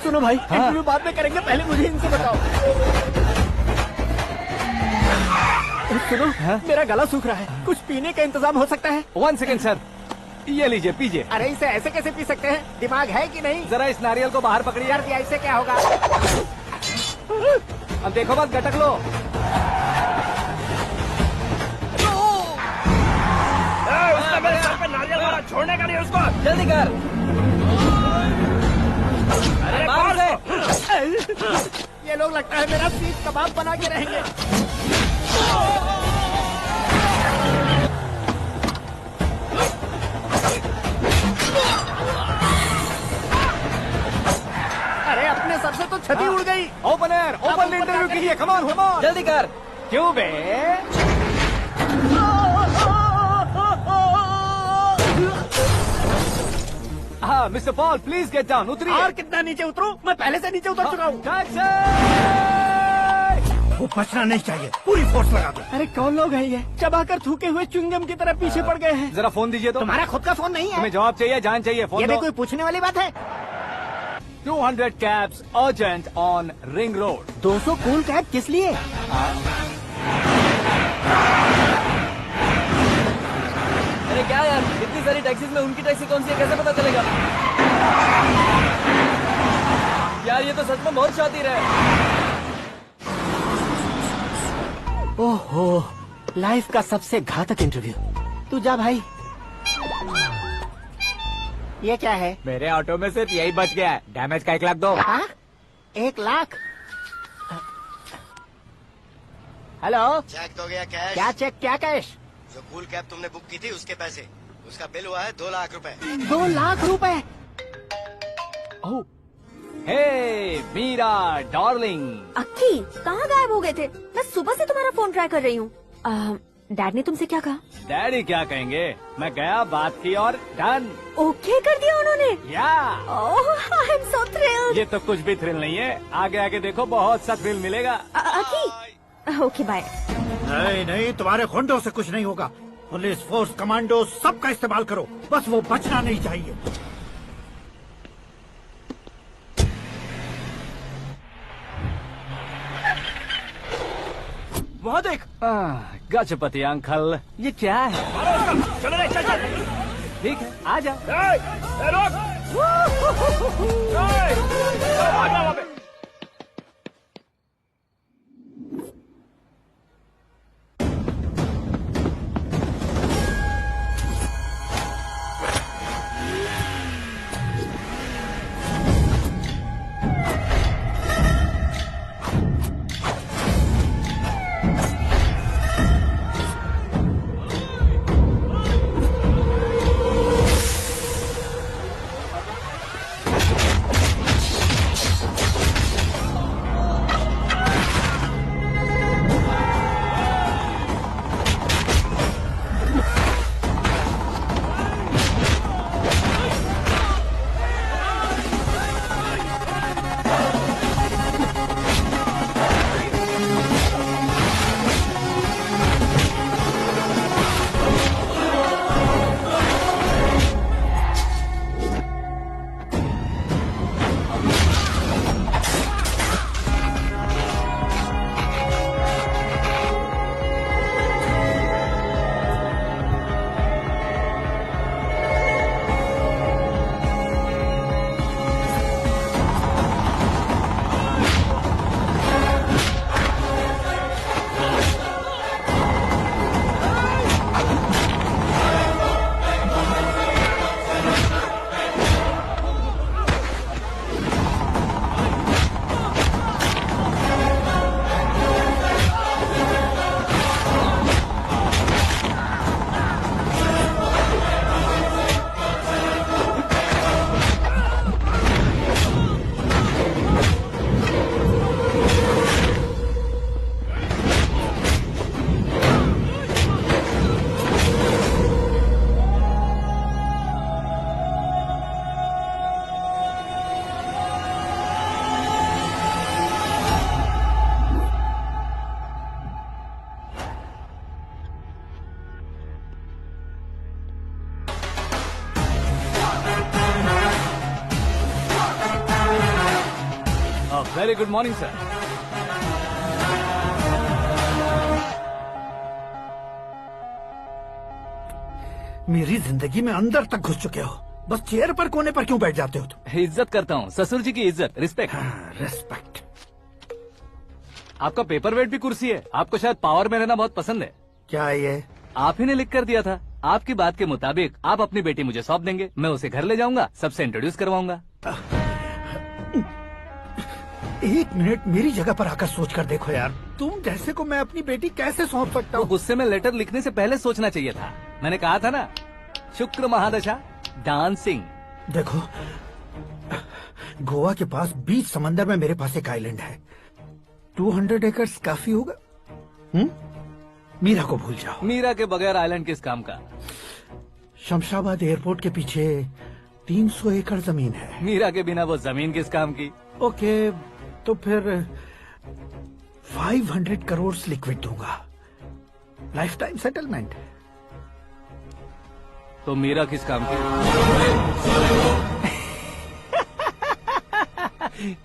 Speaker 9: सुनो भाई, इंटरव्यू बाद में करेंगे, पहले मुझे इनसे बताओ। सुनो, मेरा गला सूख रहा है, कुछ पीने का इंतजाम हो सकता है?
Speaker 1: 1 सेकेंड सर, ये लीजिए पीजिए।
Speaker 9: अरे इसे ऐसे कैसे पी सकते हैं? दिमाग है कि नहीं?
Speaker 1: जरा इस नारियल को बाहर पकड़िए।
Speaker 9: यार इससे क्या होगा?
Speaker 1: अब देखो बस, गटक लो।
Speaker 3: उसने मेरे सर पे नारियल मारा, छोड़ने का नहीं उसको। जल्दी कर। अरे बाहर से।
Speaker 9: ये लोग लगता है मेरा सीख कबाब बना के रहेंगे। अरे अपने सर से तो छती उड़ गई।
Speaker 1: ओपन एयर, ओपन इंटरव्यू कीजिए। कम ऑन, कम ऑन,
Speaker 3: जल्दी कर।
Speaker 1: क्यों बे? हाँ mister Paul, please get down. उतरिए।
Speaker 9: और कितना नीचे उतरूं? मैं पहले से नीचे उतर चुका हूँ।
Speaker 13: वो बचना नहीं चाहिए, पूरी फोर्स लगा दो।
Speaker 9: अरे कौन लोग हैं ये? चबाकर थूके हुए च्युइंगम की तरह पीछे पड़ गए हैं।
Speaker 1: जरा फोन दीजिए तो।
Speaker 9: तुम्हारा खुद का फोन नहीं है?
Speaker 1: तुम्हें जवाब चाहिए, जान चाहिए, फोन
Speaker 9: ये भी
Speaker 1: दो।
Speaker 9: कोई पूछने वाली बात है?
Speaker 1: 200 cabs urgent on Ring Road।
Speaker 9: 200 cool cab किस लिए?
Speaker 3: अरे क्या यार, इतनी सारी टैक्सीज में उनकी टैक्सी कौन सी है, कैसे पता चलेगा? यार ये तो सच में बहुत शातिर है।
Speaker 9: ओहो, लाइफ का सबसे घातक इंटरव्यू। तू जा भाई। ये क्या है?
Speaker 11: मेरे ऑटो में सिर्फ यही बच गया है, डैमेज का 1 लाख दो।
Speaker 9: 1 लाख? हेलो,
Speaker 12: चेक तो गया कैश।
Speaker 9: क्या चेक, क्या कैश?
Speaker 12: जो कूल कैब तुमने बुक की थी उसके पैसे, उसका बिल हुआ है 2 लाख रुपए।
Speaker 9: 2 लाख रुपए?
Speaker 1: हे मीरा डार्लिंग।
Speaker 7: अक्की, कहाँ गायब हो गए थे? मैं सुबह से तुम्हारा फोन ट्राई कर रही हूँ। डैड ने तुमसे क्या कहा?
Speaker 1: डैडी क्या कहेंगे, मैं गया, बात की और डन।
Speaker 7: ओके कर दिया उन्होंने?
Speaker 1: या
Speaker 7: आई एम सो थ्रिल्ड।
Speaker 1: ये तो कुछ भी थ्रिल नहीं है, आगे आगे देखो बहुत सा थ्रिल मिलेगा।
Speaker 7: अक्की, ओके बाय।
Speaker 13: नहीं नहीं, तुम्हारे गुंडों से कुछ नहीं होगा। पुलिस फोर्स, कमांडो, सबका इस्तेमाल करो, बस वो बचना नहीं चाहिए।
Speaker 1: वहाँ देख। गजपति अंकल, ये क्या है?
Speaker 3: चलो रे, चल चल।
Speaker 1: ठीक है, आ जा। Very good morning sir.
Speaker 13: मेरी जिंदगी में अंदर तक घुस चुके हो, बस चेयर पर कोने पर क्यों बैठ जाते हो तुम?
Speaker 1: इज्जत करता हूँ, ससुर जी की इज्जत, रिस्पेक्ट।
Speaker 13: रिस्पेक्ट।
Speaker 1: आपका पेपर वेट भी कुर्सी है। आपको शायद पावर में रहना बहुत पसंद है।
Speaker 13: क्या ये?
Speaker 1: आप ही ने लिख कर दिया था। आपकी बात के मुताबिक आप अपनी बेटी मुझे सौंप देंगे, मैं उसे घर ले जाऊंगा, सबसे इंट्रोड्यूस करवाऊंगा।
Speaker 13: 1 मिनट मेरी जगह पर आकर सोच कर देखो यार, तुम जैसे को मैं अपनी बेटी कैसे सौंप सकता हूँ?
Speaker 1: गुस्से में लेटर लिखने से पहले सोचना चाहिए था। मैंने कहा था ना, शुक्र महादशा डांसिंग।
Speaker 13: देखो, गोवा के पास बीच समंदर में मेरे पास एक आइलैंड है, 200 एकर्स काफी होगा। मीरा को भूल जाओ।
Speaker 1: मीरा के बगैर आइलैंड किस काम का?
Speaker 13: शमशाबाद एयरपोर्ट के पीछे 300 एकड़ जमीन है।
Speaker 1: मीरा के बिना वो जमीन किस काम की?
Speaker 13: ओके, तो फिर 500 करोड़ लिक्विड दूंगा, लाइफ टाइम सेटलमेंट।
Speaker 1: तो मीरा किस काम की?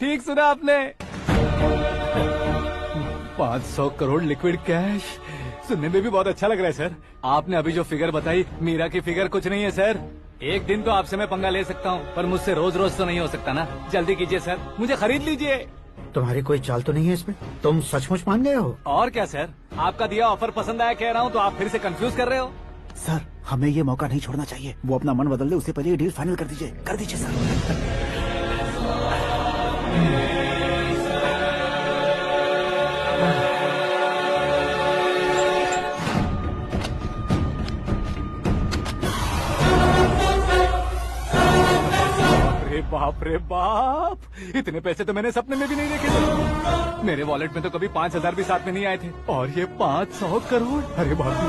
Speaker 1: ठीक सुना आपने, 500 करोड़ लिक्विड कैश। सुनने में भी बहुत अच्छा लग रहा है सर। आपने अभी जो फिगर बताई, मीरा की फिगर कुछ नहीं है सर। एक दिन तो आपसे मैं पंगा ले सकता हूँ, पर मुझसे रोज रोज तो नहीं हो सकता ना। जल्दी कीजिए सर, मुझे खरीद लीजिए।
Speaker 13: तुम्हारी कोई चाल तो नहीं है इसमें? तुम सचमुच मान गए हो?
Speaker 1: और क्या सर, आपका दिया ऑफर पसंद आया कह रहा हूँ, तो आप फिर से कंफ्यूज कर रहे हो।
Speaker 14: सर, हमें ये मौका नहीं छोड़ना चाहिए। वो अपना मन बदल दे, उससे पहले ये डील फाइनल कर दीजिए। कर दीजिए सर।
Speaker 1: बाप रे बाप, इतने पैसे तो मैंने सपने में भी नहीं देखे थे। मेरे वॉलेट में तो कभी 5000 भी साथ में नहीं आए थे, और ये 500 करोड़। अरे बाप रे।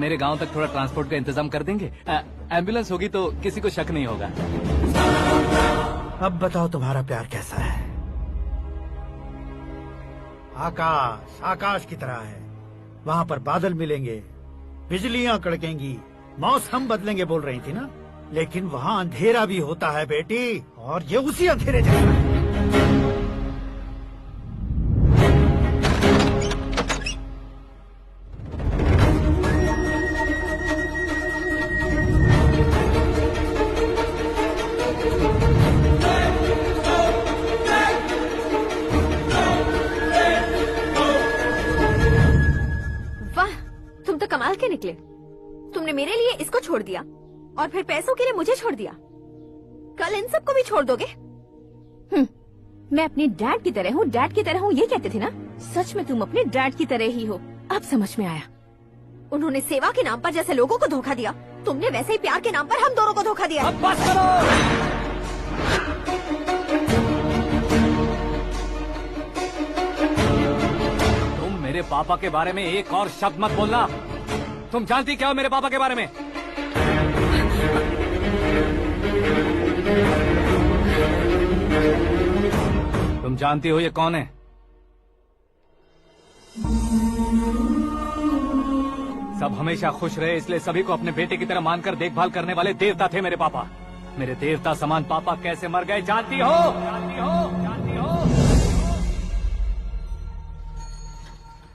Speaker 1: मेरे गांव तक थोड़ा ट्रांसपोर्ट का इंतजाम कर देंगे? एम्बुलेंस होगी तो किसी को शक नहीं होगा।
Speaker 13: अब बताओ तुम्हारा प्यार कैसा है? आकाश आकाश की तरह है, वहाँ पर बादल मिलेंगे, बिजलियाँ कड़केंगी, मौसम बदलेंगे बोल रही थी ना, लेकिन वहाँ अंधेरा भी होता है बेटी, और ये उसी अंधेरे जैसा है।
Speaker 7: वाह, तुम तो कमाल के निकले। तुमने मेरे लिए इसको छोड़ दिया और फिर पैसों के लिए मुझे छोड़ दिया। कल इन सबको भी छोड़ दोगे? मैं अपने डैड की तरह हूँ, डैड की तरह हूँ, ये कहते थे ना। सच में तुम अपने डैड की तरह ही हो, अब समझ में आया। उन्होंने सेवा के नाम पर जैसे लोगों को धोखा दिया, तुमने वैसे ही प्यार के नाम पर हम दोनों को धोखा दिया।
Speaker 1: अब बस करो। तुम मेरे पापा के बारे में एक और शब्द मत बोलना। तुम जानती क्या हो मेरे पापा के बारे में? तुम जानती हो ये कौन है? सब हमेशा खुश रहे, इसलिए सभी को अपने बेटे की तरह मानकर देखभाल करने वाले देवता थे मेरे पापा। मेरे देवता समान पापा कैसे मर गए जानती हो? जानती हो? जानती हो?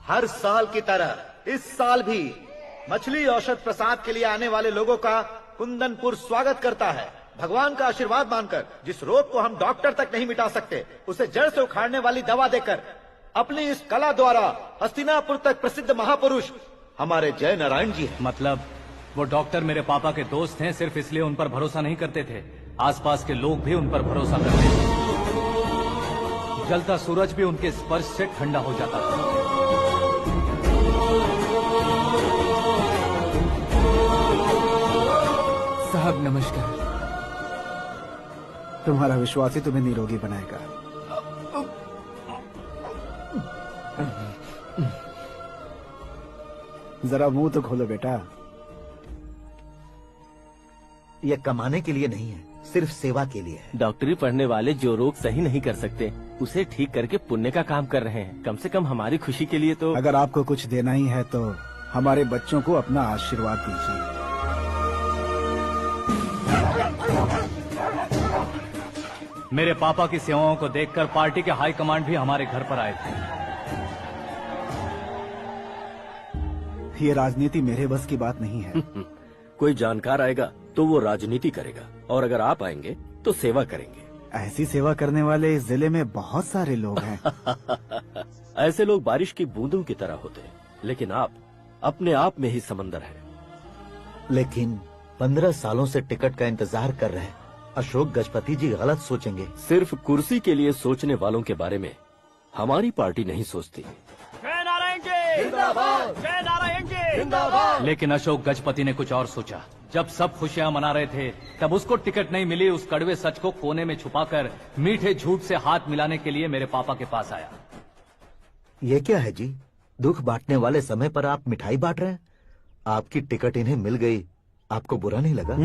Speaker 5: हर साल की तरह इस साल भी मछली औषध प्रसाद के लिए आने वाले लोगों का कुंदनपुर स्वागत करता है। भगवान का आशीर्वाद मानकर जिस रोग को हम डॉक्टर तक नहीं मिटा सकते, उसे जड़ से उखाड़ने वाली दवा देकर अपनी इस कला द्वारा हस्तिनापुर तक प्रसिद्ध महापुरुष हमारे जय नारायण जी हैं।
Speaker 1: मतलब वो डॉक्टर मेरे पापा के दोस्त हैं, सिर्फ इसलिए उन पर भरोसा नहीं करते थे, आसपास के लोग भी उन पर भरोसा करते थे। जलता सूरज भी उनके स्पर्श से ठंडा हो जाता था।
Speaker 14: साहब नमस्कार। तुम्हारा विश्वास ही तुम्हें निरोगी बनाएगा। जरा मुंह तो खोलो बेटा।
Speaker 5: यह कमाने के लिए नहीं है, सिर्फ सेवा के लिए है।
Speaker 10: डॉक्टरी पढ़ने वाले जो रोग सही नहीं कर सकते, उसे ठीक करके पुण्य का काम कर रहे हैं। कम से कम हमारी खुशी के लिए तो।
Speaker 14: अगर आपको कुछ देना ही है तो हमारे बच्चों को अपना आशीर्वाद दीजिए।
Speaker 1: मेरे पापा की सेवाओं को देखकर पार्टी के हाई कमांड भी हमारे घर पर आए थे।
Speaker 14: ये राजनीति मेरे बस की बात नहीं है।
Speaker 2: कोई जानकार आएगा तो वो राजनीति करेगा, और अगर आप आएंगे तो सेवा करेंगे।
Speaker 14: ऐसी सेवा करने वाले इस जिले में बहुत सारे लोग हैं।
Speaker 2: ऐसे लोग बारिश की बूंदों की तरह होते हैं, लेकिन आप अपने आप में ही समंदर हैं।
Speaker 5: लेकिन 15 सालों से टिकट का इंतजार कर रहे हैं। अशोक गजपति जी गलत सोचेंगे।
Speaker 2: सिर्फ कुर्सी के लिए सोचने वालों के बारे में हमारी पार्टी नहीं सोचती।
Speaker 4: जय नारायण जी जिंदाबाद, जय नारायण जी जिंदाबाद।
Speaker 1: लेकिन अशोक गजपति ने कुछ और सोचा। जब सब खुशियां मना रहे थे, तब उसको टिकट नहीं मिली। उस कड़वे सच को कोने में छुपाकर मीठे झूठ से हाथ मिलाने के लिए मेरे पापा के पास आया।
Speaker 5: ये क्या है जी? दुख बांटने वाले समय पर आप मिठाई बांट रहे हैं। आपकी टिकट इन्हें मिल गई, आपको बुरा नहीं लगा?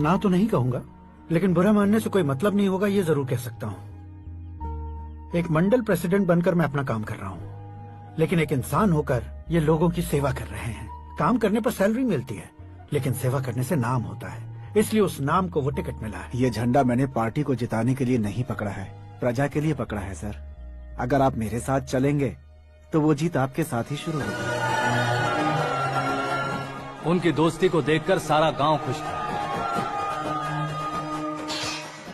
Speaker 13: ना तो नहीं कहूंगा, लेकिन बुरा मानने से कोई मतलब नहीं होगा, ये जरूर कह सकता हूँ। एक मंडल प्रेसिडेंट बनकर मैं अपना काम कर रहा हूँ, लेकिन एक इंसान होकर ये लोगों की सेवा कर रहे हैं। काम करने पर सैलरी मिलती है, लेकिन सेवा करने से नाम होता है, इसलिए उस नाम को वो टिकट मिला है।
Speaker 14: ये झंडा मैंने पार्टी को जिताने के लिए नहीं पकड़ा है, प्रजा के लिए पकड़ा है सर। अगर आप मेरे साथ चलेंगे तो वो जीत आपके साथ ही शुरू होगी।
Speaker 1: उनकी दोस्ती को देखकर सारा गांव खुश था,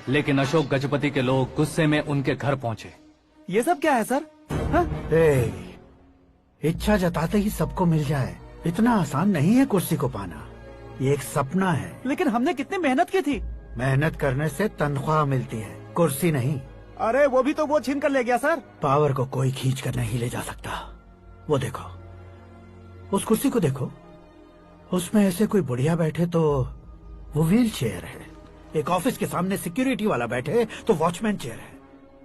Speaker 1: लेकिन अशोक गजपति के लोग गुस्से में उनके घर पहुंचे।
Speaker 14: ये सब क्या है सर?
Speaker 13: इच्छा जताते ही सबको मिल जाए, इतना आसान नहीं है कुर्सी को पाना। ये एक सपना है।
Speaker 14: लेकिन हमने कितनी मेहनत की थी।
Speaker 13: मेहनत करने से तनख्वाह मिलती है, कुर्सी नहीं।
Speaker 14: अरे वो भी तो वो छीन कर ले गया सर।
Speaker 13: पावर को कोई खींच कर नहीं ले जा सकता। वो देखो, उस कुर्सी को देखो, उसमें ऐसे कोई बुढ़िया बैठे तो वो व्हील चेयर है। एक ऑफिस के सामने सिक्योरिटी वाला बैठे तो वॉचमैन चेयर है,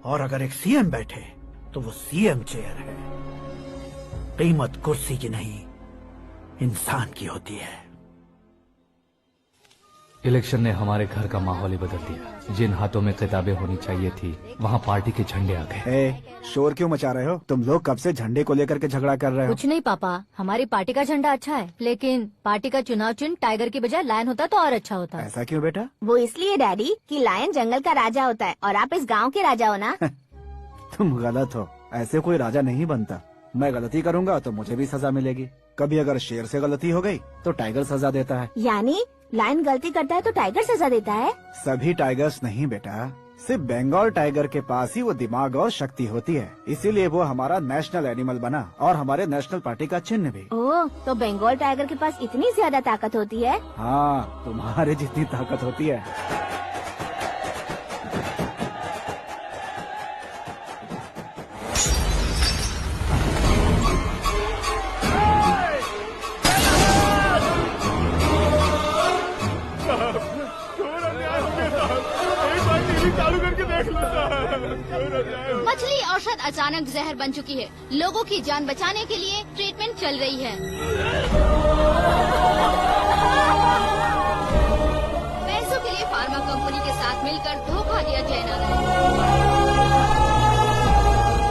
Speaker 13: और अगर एक सीएम बैठे तो वो सीएम चेयर है। कीमत कुर्सी की नहीं, इंसान की होती है।
Speaker 1: इलेक्शन ने हमारे घर का माहौल ही बदल दिया। जिन हाथों में किताबें होनी चाहिए थी, वहाँ पार्टी के झंडे आ गए।
Speaker 14: शोर क्यों मचा रहे हो? तुम लोग कब से झंडे को लेकर के झगड़ा कर रहे हो?
Speaker 7: कुछ नहीं पापा, हमारी पार्टी का झंडा अच्छा है, लेकिन पार्टी का चुनाव चिन्ह टाइगर की बजाय लायन होता तो और अच्छा होता।
Speaker 14: ऐसा क्यों बेटा?
Speaker 6: वो इसलिए डैडी कि लायन जंगल का राजा होता है और आप इस गांव के राजा हो ना।
Speaker 14: तुम गलत हो, ऐसे कोई राजा नहीं बनता। मैं गलती करूंगा तो मुझे भी सजा मिलेगी। कभी अगर शेर से गलती हो गई तो टाइगर सजा देता है।
Speaker 6: यानी लायन गलती करता है तो टाइगर सजा देता है?
Speaker 14: सभी टाइगर्स नहीं बेटा, सिर्फ बंगाल टाइगर के पास ही वो दिमाग और शक्ति होती है, इसीलिए वो हमारा नेशनल एनिमल बना और हमारे नेशनल पार्टी का चिन्ह भी।
Speaker 6: ओह, तो बंगाल टाइगर के पास इतनी ज्यादा ताकत होती है?
Speaker 14: हाँ, तुम्हारे जितनी ताकत होती है।
Speaker 16: मछली औषध अचानक जहर बन चुकी है। लोगों की जान बचाने के लिए ट्रीटमेंट चल रही है। पैसों के लिए फार्मा कंपनी के साथ मिलकर धोखा दिया जयनारायण।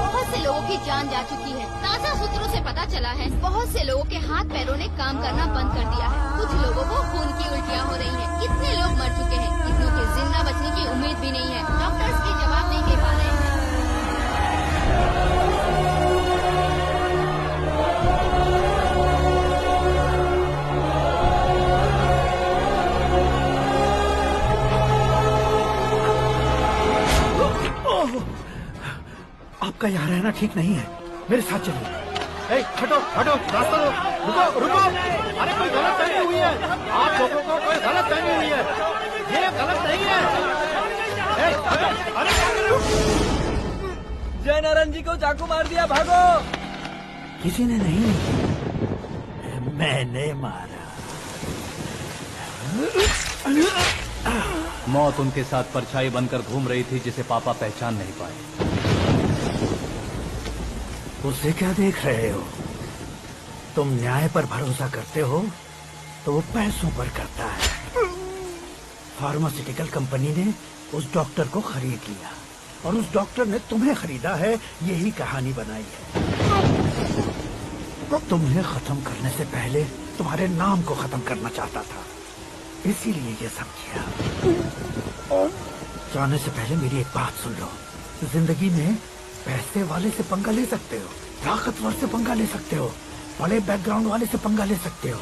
Speaker 16: बहुत से लोगों की जान जा चुकी है। ताज़ा सूत्रों से पता चला है बहुत से लोगों के हाथ पैरों ने काम करना बंद कर दिया है। कुछ लोगों को खून की उल्टियाँ हो रही हैं। कितने लोग मर चुके हैं, कितनों के जिंदा बचने की उम्मीद भी नहीं है। डॉक्टर्स भी जवाब नहीं दे पा रहे हैं।
Speaker 13: आपका यहाँ रहना ठीक नहीं है, मेरे साथ चलिए। हटो हटो, रास्ता दो। रुको रुको, अरे कोई गलत फहमी हुई है। आप लोगों को कोई गलत फहमी हुई है, ये गलत नहीं है।
Speaker 3: जय नारायण जी को चाकू मार दिया, भागो।
Speaker 13: किसी ने नहीं, मैंने मारा।
Speaker 1: मौत उनके साथ परछाई बनकर घूम रही थी, जिसे पापा पहचान नहीं पाए।
Speaker 13: उससे क्या देख रहे हो? तुम न्याय पर भरोसा करते हो तो वो पैसों पर करता है। फार्मास्यूटिकल कंपनी ने उस डॉक्टर को खरीद लिया और उस डॉक्टर ने तुम्हें खरीदा है, यही कहानी बनाई है। तुम्हें खत्म करने से पहले तुम्हारे नाम को खत्म करना चाहता था, इसीलिए ये सब किया। जाने से पहले मेरी एक बात सुन लो। जिंदगी में पैसे वाले से पंगा ले सकते हो, ताकतवर से पंगा ले सकते हो, बड़े बैकग्राउंड वाले से पंगा ले सकते हो,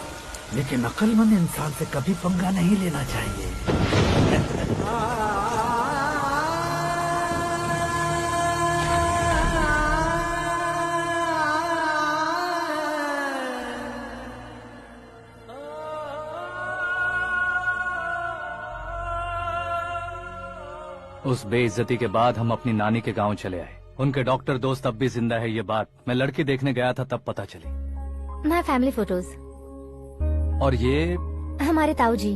Speaker 13: लेकिन अक्लमंद इंसान से कभी पंगा नहीं लेना चाहिए।
Speaker 1: उस बेइज्जती के बाद हम अपनी नानी के गांव चले आए। उनके डॉक्टर दोस्त अब भी जिंदा है, ये बात मैं लड़की देखने गया था तब पता चली।
Speaker 7: My family photos.
Speaker 1: और ये
Speaker 7: हमारे ताऊ जी।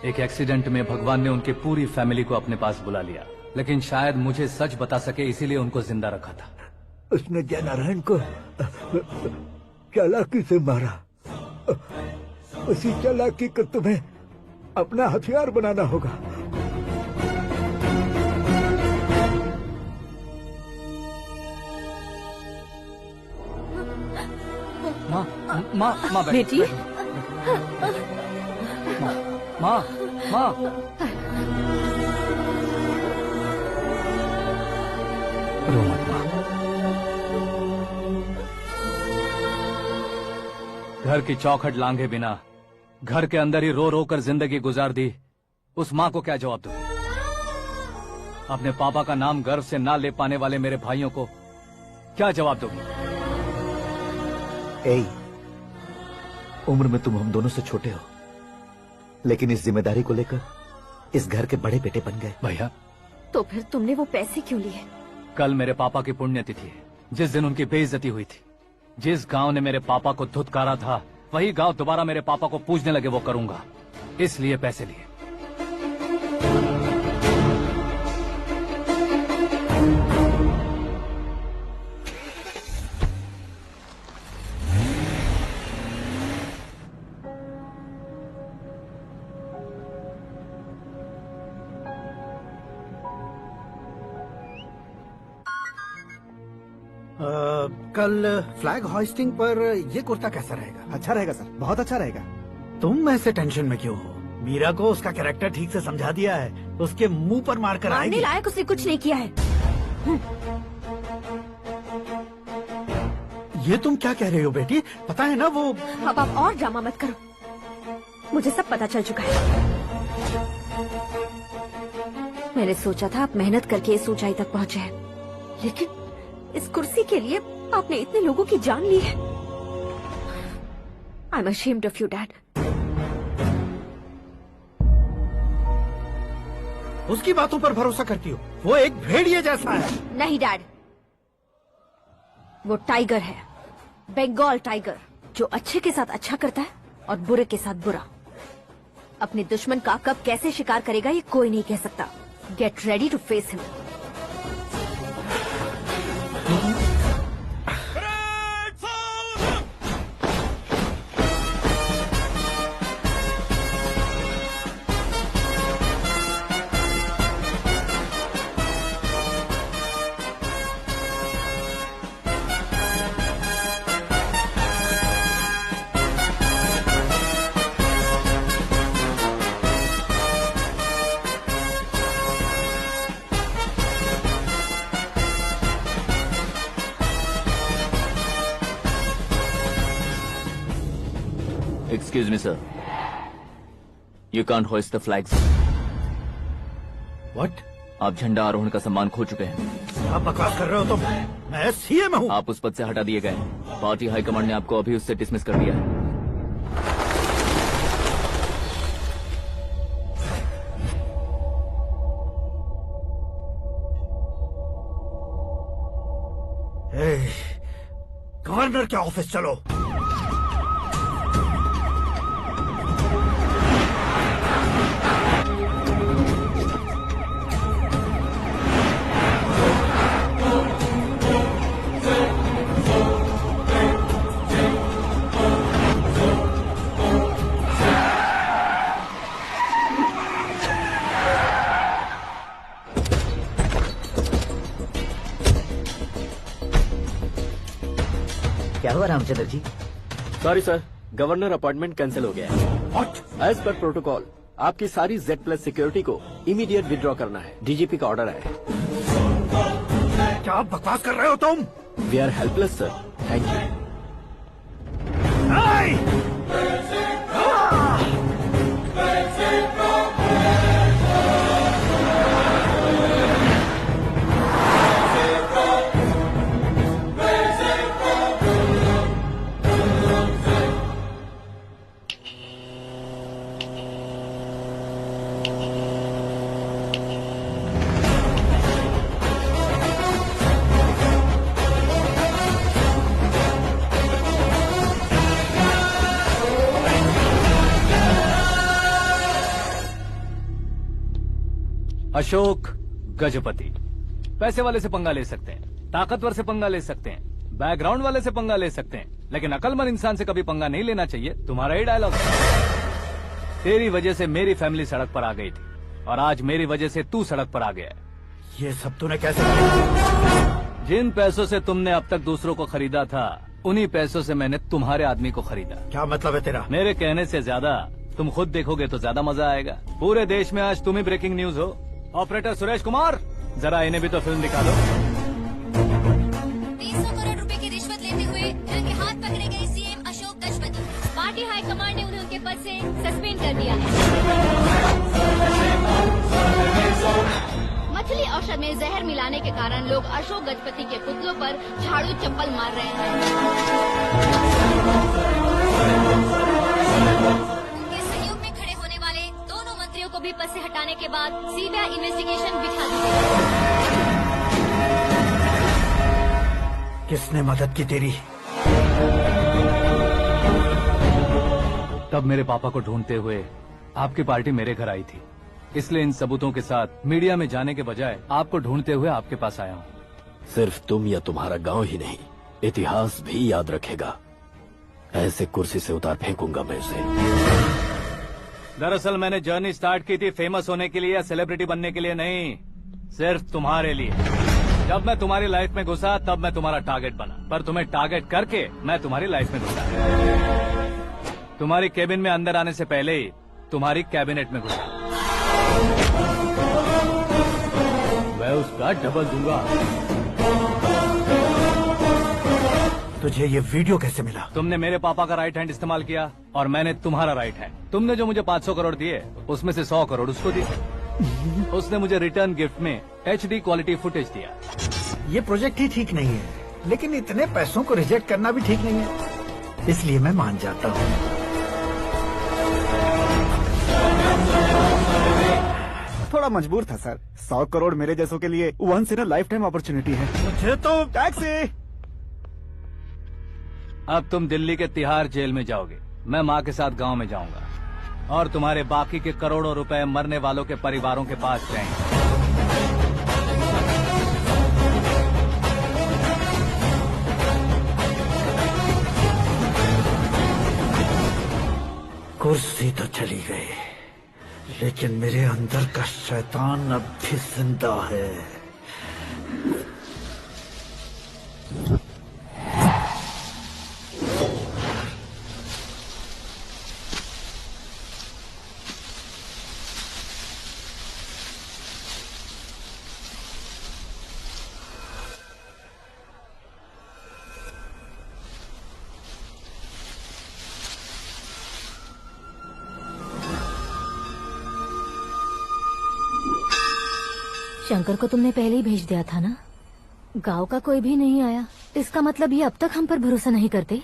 Speaker 1: एक एक्सीडेंट में भगवान ने उनकी पूरी फैमिली को अपने पास बुला लिया, लेकिन शायद मुझे सच बता सके इसीलिए उनको जिंदा रखा था।
Speaker 17: उसने जयनारायण को चालाकी से मारा। उसी चालाकी को तुम्हें अपना हथियार बनाना होगा।
Speaker 1: माँ
Speaker 6: बेटी।
Speaker 1: माँ रो मत माँ। घर की चौखट लांघे बिना घर के अंदर ही रो रो कर जिंदगी गुजार दी उस माँ को क्या जवाब दूं? अपने पापा का नाम गर्व से ना ले पाने वाले मेरे भाइयों को क्या जवाब दोगी?
Speaker 5: उम्र में तुम हम दोनों से छोटे हो, लेकिन इस जिम्मेदारी को लेकर इस घर के बड़े बेटे बन गए।
Speaker 1: भैया,
Speaker 6: तो फिर तुमने वो पैसे क्यों लिए?
Speaker 1: कल मेरे पापा की पुण्यतिथि है, जिस दिन उनकी बेइज्जती हुई थी। जिस गांव ने मेरे पापा को धुतकारा था, वही गांव दोबारा मेरे पापा को पूजने लगे वो करूंगा, इसलिए पैसे लिए।
Speaker 13: कल फ्लैग होइस्टिंग पर ये कुर्ता कैसा रहेगा?
Speaker 14: अच्छा रहेगा सर, बहुत अच्छा रहेगा।
Speaker 13: तुम ऐसे टेंशन में क्यों हो? मीरा को उसका कैरेक्टर ठीक से समझा दिया है, उसके मुंह पर मारकर आएगी।
Speaker 6: मारने लायक उसने कुछ नहीं किया है।
Speaker 13: ये तुम क्या कह रहे हो बेटी? पता है ना वो।
Speaker 6: अब आप और ड्रामा मत करो, मुझे सब पता चल चुका है। मैंने सोचा था आप मेहनत करके इस ऊंचाई तक पहुंचे हैं, लेकिन इस कुर्सी के लिए आपने इतने लोगों की जान ली है। I am ashamed of you, Dad.
Speaker 13: उसकी बातों पर भरोसा करती हो? वो एक भेड़िए जैसा है।
Speaker 6: नहीं डैड, वो टाइगर है, बंगाल टाइगर, जो अच्छे के साथ अच्छा करता है और बुरे के साथ बुरा। अपने दुश्मन का कब कैसे शिकार करेगा ये कोई नहीं कह सकता। Get ready to face him.
Speaker 3: Excuse me, sir. You can't hoist the flags.
Speaker 13: What?
Speaker 3: आप झंडा आरोहण का सम्मान खो चुके हैं।
Speaker 13: आप बकवास कर रहे हो तुम? मैं सीएम हूँ।
Speaker 3: आप उस पद से हटा दिए गए। पार्टी हाईकमांड ने आपको अभी उससे डिसमिस कर दिया है।
Speaker 13: गवर्नर के ऑफिस चलो।
Speaker 9: क्या हुआ Ramchandra ji?
Speaker 2: Sorry sir, governor appointment cancel हो गया है। एज पर प्रोटोकॉल आपकी सारी Z+ सिक्योरिटी को इमीडिएट विड्रॉ करना है। डीजीपी का ऑर्डर है।
Speaker 13: क्या बकवास कर रहे हो तुम?
Speaker 2: We are helpless sir, thank you.
Speaker 1: Ashok Gajapati पैसे वाले से पंगा ले सकते हैं, ताकतवर से पंगा ले सकते हैं, बैकग्राउंड वाले से पंगा ले सकते हैं, लेकिन अकलमंद इंसान से कभी पंगा नहीं लेना चाहिए। तुम्हारा ही डायलॉग। तेरी वजह से मेरी फैमिली सड़क पर आ गई थी और आज मेरी वजह से तू सड़क पर आ गया है।
Speaker 13: ये सब तूने कैसे किया?
Speaker 1: जिन पैसों से तुमने अब तक दूसरों को खरीदा था, उन्हीं पैसों से मैंने तुम्हारे आदमी को खरीदा।
Speaker 13: क्या मतलब है तेरा?
Speaker 1: मेरे कहने से ज्यादा तुम खुद देखोगे तो ज्यादा मजा आएगा। पूरे देश में आज तुम ही ब्रेकिंग न्यूज हो। ऑपरेटर सुरेश कुमार, जरा इन्हें भी तो फिल्म दिखा दो।
Speaker 7: 300 करोड़ रुपए की रिश्वत लेते हुए इनके हाथ पकड़े गए CM Ashok Gajapati. Party high command ने उन्हें उनके पद से सस्पेंड कर दिया है। मछली औषध में जहर मिलाने के कारण लोग अशोक गजपति के पुतलों पर झाड़ू चप्पल मार रहे हैं। उनके सहयोग में खड़े होने वाले दोनों मंत्रियों को भी पद से हटाने के बाद सीबीआई इन्वेस्टिगेशन बिठा दी गई।
Speaker 13: किसने मदद की तेरी?
Speaker 1: तब मेरे पापा को ढूंढते हुए आपकी पार्टी मेरे घर आई थी, इसलिए इन सबूतों के साथ मीडिया में जाने के बजाय आपको ढूंढते हुए आपके पास आया हूँ।
Speaker 2: सिर्फ तुम या तुम्हारा गांव ही नहीं, इतिहास भी याद रखेगा। ऐसे कुर्सी से उतार फेंकूंगा मैं उसे।
Speaker 1: दरअसल मैंने जर्नी स्टार्ट की थी फेमस होने के लिए या सेलिब्रिटी बनने के लिए नहीं, सिर्फ तुम्हारे लिए। जब मैं तुम्हारी लाइफ में घुसा तब मैं तुम्हारा टारगेट बना, पर तुम्हें टारगेट करके मैं तुम्हारी लाइफ में घुसा। तुम्हारी केबिन में अंदर आने से पहले ही तुम्हारी कैबिनेट में घुसा। मैं उसका डबल दूंगा।
Speaker 13: तुझे ये वीडियो कैसे मिला?
Speaker 1: तुमने मेरे पापा का राइट हैंड इस्तेमाल किया और मैंने तुम्हारा राइट हैंड। तुमने जो मुझे 500 करोड़ दिए, उसमें से 100 करोड़ उसको दिए। उसने मुझे रिटर्न गिफ्ट में HD क्वालिटी फुटेज दिया।
Speaker 13: ये प्रोजेक्ट ही ठीक नहीं है, लेकिन इतने पैसों को रिजेक्ट करना भी ठीक नहीं है, इसलिए मैं मान जाता हूँ।
Speaker 14: थोड़ा मजबूर था सर। 100 करोड़ मेरे जैसों के लिए once in a lifetime opportunity है।
Speaker 13: मुझे तो
Speaker 14: टैक्सी।
Speaker 1: अब तुम दिल्ली के तिहाड़ जेल में जाओगे, मैं माँ के साथ गांव में जाऊंगा और तुम्हारे बाकी के करोड़ों रुपए मरने वालों के परिवारों के पास जाएंगे।
Speaker 13: कुर्सी तो चली गई, लेकिन मेरे अंदर का शैतान अब भी जिंदा है।
Speaker 7: शंकर को तुमने पहले ही भेज दिया था ना? गांव का कोई भी नहीं आया, इसका मतलब ये अब तक हम पर भरोसा नहीं करते।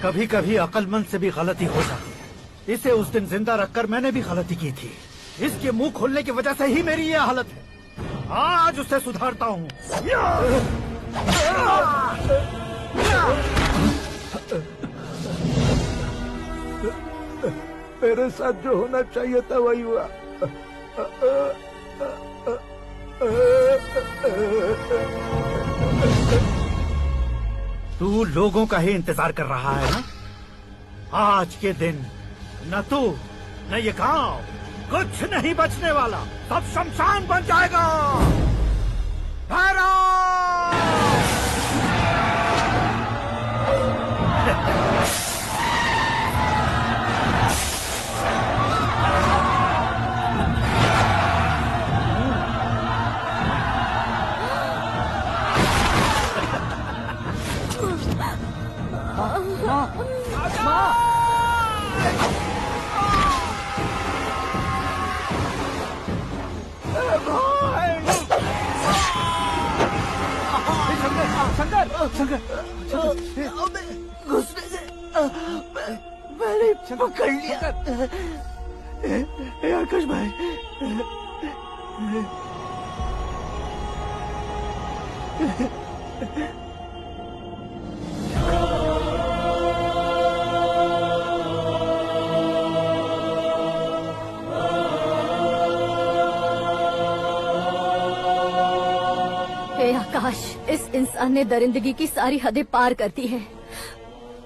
Speaker 13: कभी कभी अक्लमंद से भी गलती हो जाती है। इसे उस दिन जिंदा रखकर मैंने भी गलती की थी। इसके मुंह खोलने की वजह से ही मेरी ये हालत है। आज उसे सुधारता हूँ।
Speaker 17: मेरे साथ जो होना चाहिए था वही हुआ।
Speaker 13: तू लोगों का ही इंतजार कर रहा है ना? आज के दिन न तू न ये गांव कुछ नहीं बचने वाला, सब शमशान बन जाएगा।
Speaker 15: घुसने से मैंने पकड़ लिया। आकाश भाई,
Speaker 7: हे आकाश, इस इंसान ने दरिंदगी की सारी हदें पार कर दी है।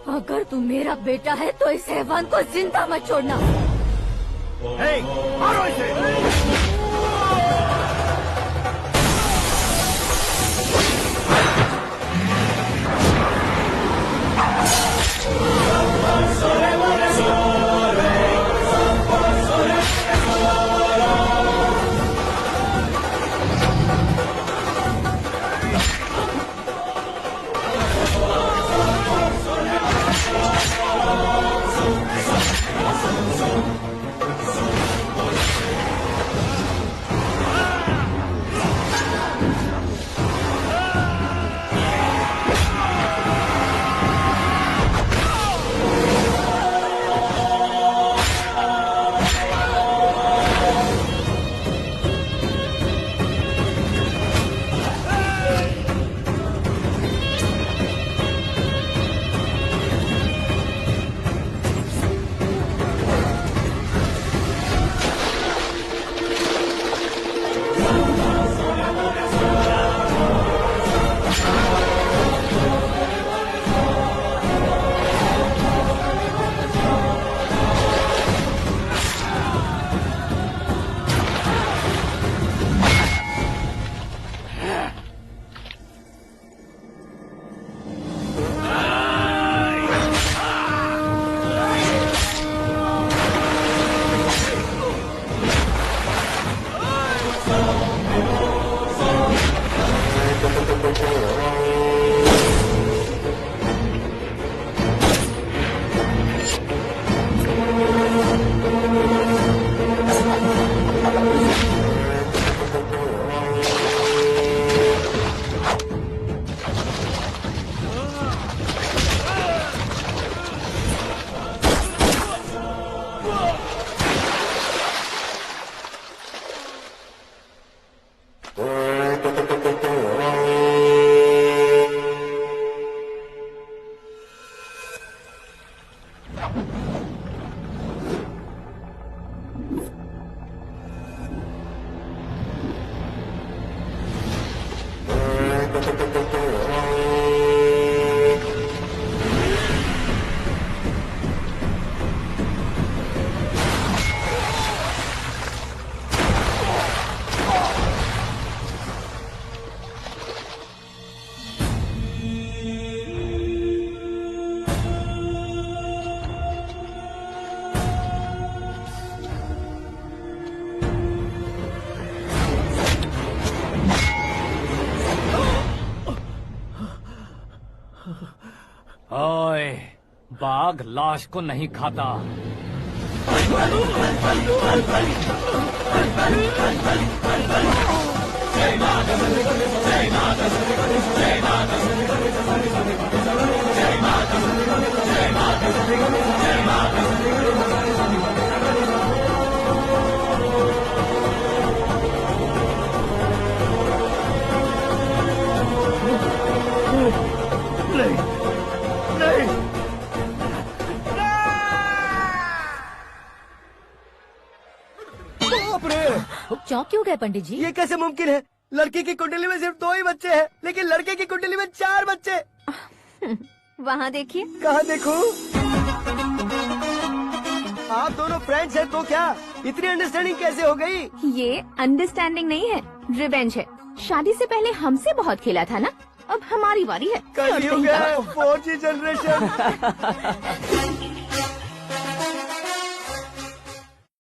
Speaker 7: अगर तू मेरा बेटा है तो इस हैवान को जिंदा मत छोड़ना।
Speaker 13: मारो इसे।
Speaker 1: ओए, बाघ लाश को नहीं खाता।
Speaker 7: चौंक क्यों गए पंडित जी?
Speaker 15: ये कैसे मुमकिन है? लड़की की कुंडली में सिर्फ 2 ही बच्चे हैं, लेकिन लड़के की कुंडली में 4 बच्चे।
Speaker 7: वहाँ देखिए।
Speaker 15: कहाँ देखूं? आप दोनों फ्रेंड्स हैं तो क्या इतनी अंडरस्टैंडिंग कैसे हो गई?
Speaker 6: ये अंडरस्टैंडिंग नहीं है, रिवेंज है। शादी से पहले हमसे बहुत खेला था ना, अब हमारी बारी है।
Speaker 15: कल ही हो गया 4G जनरेशन।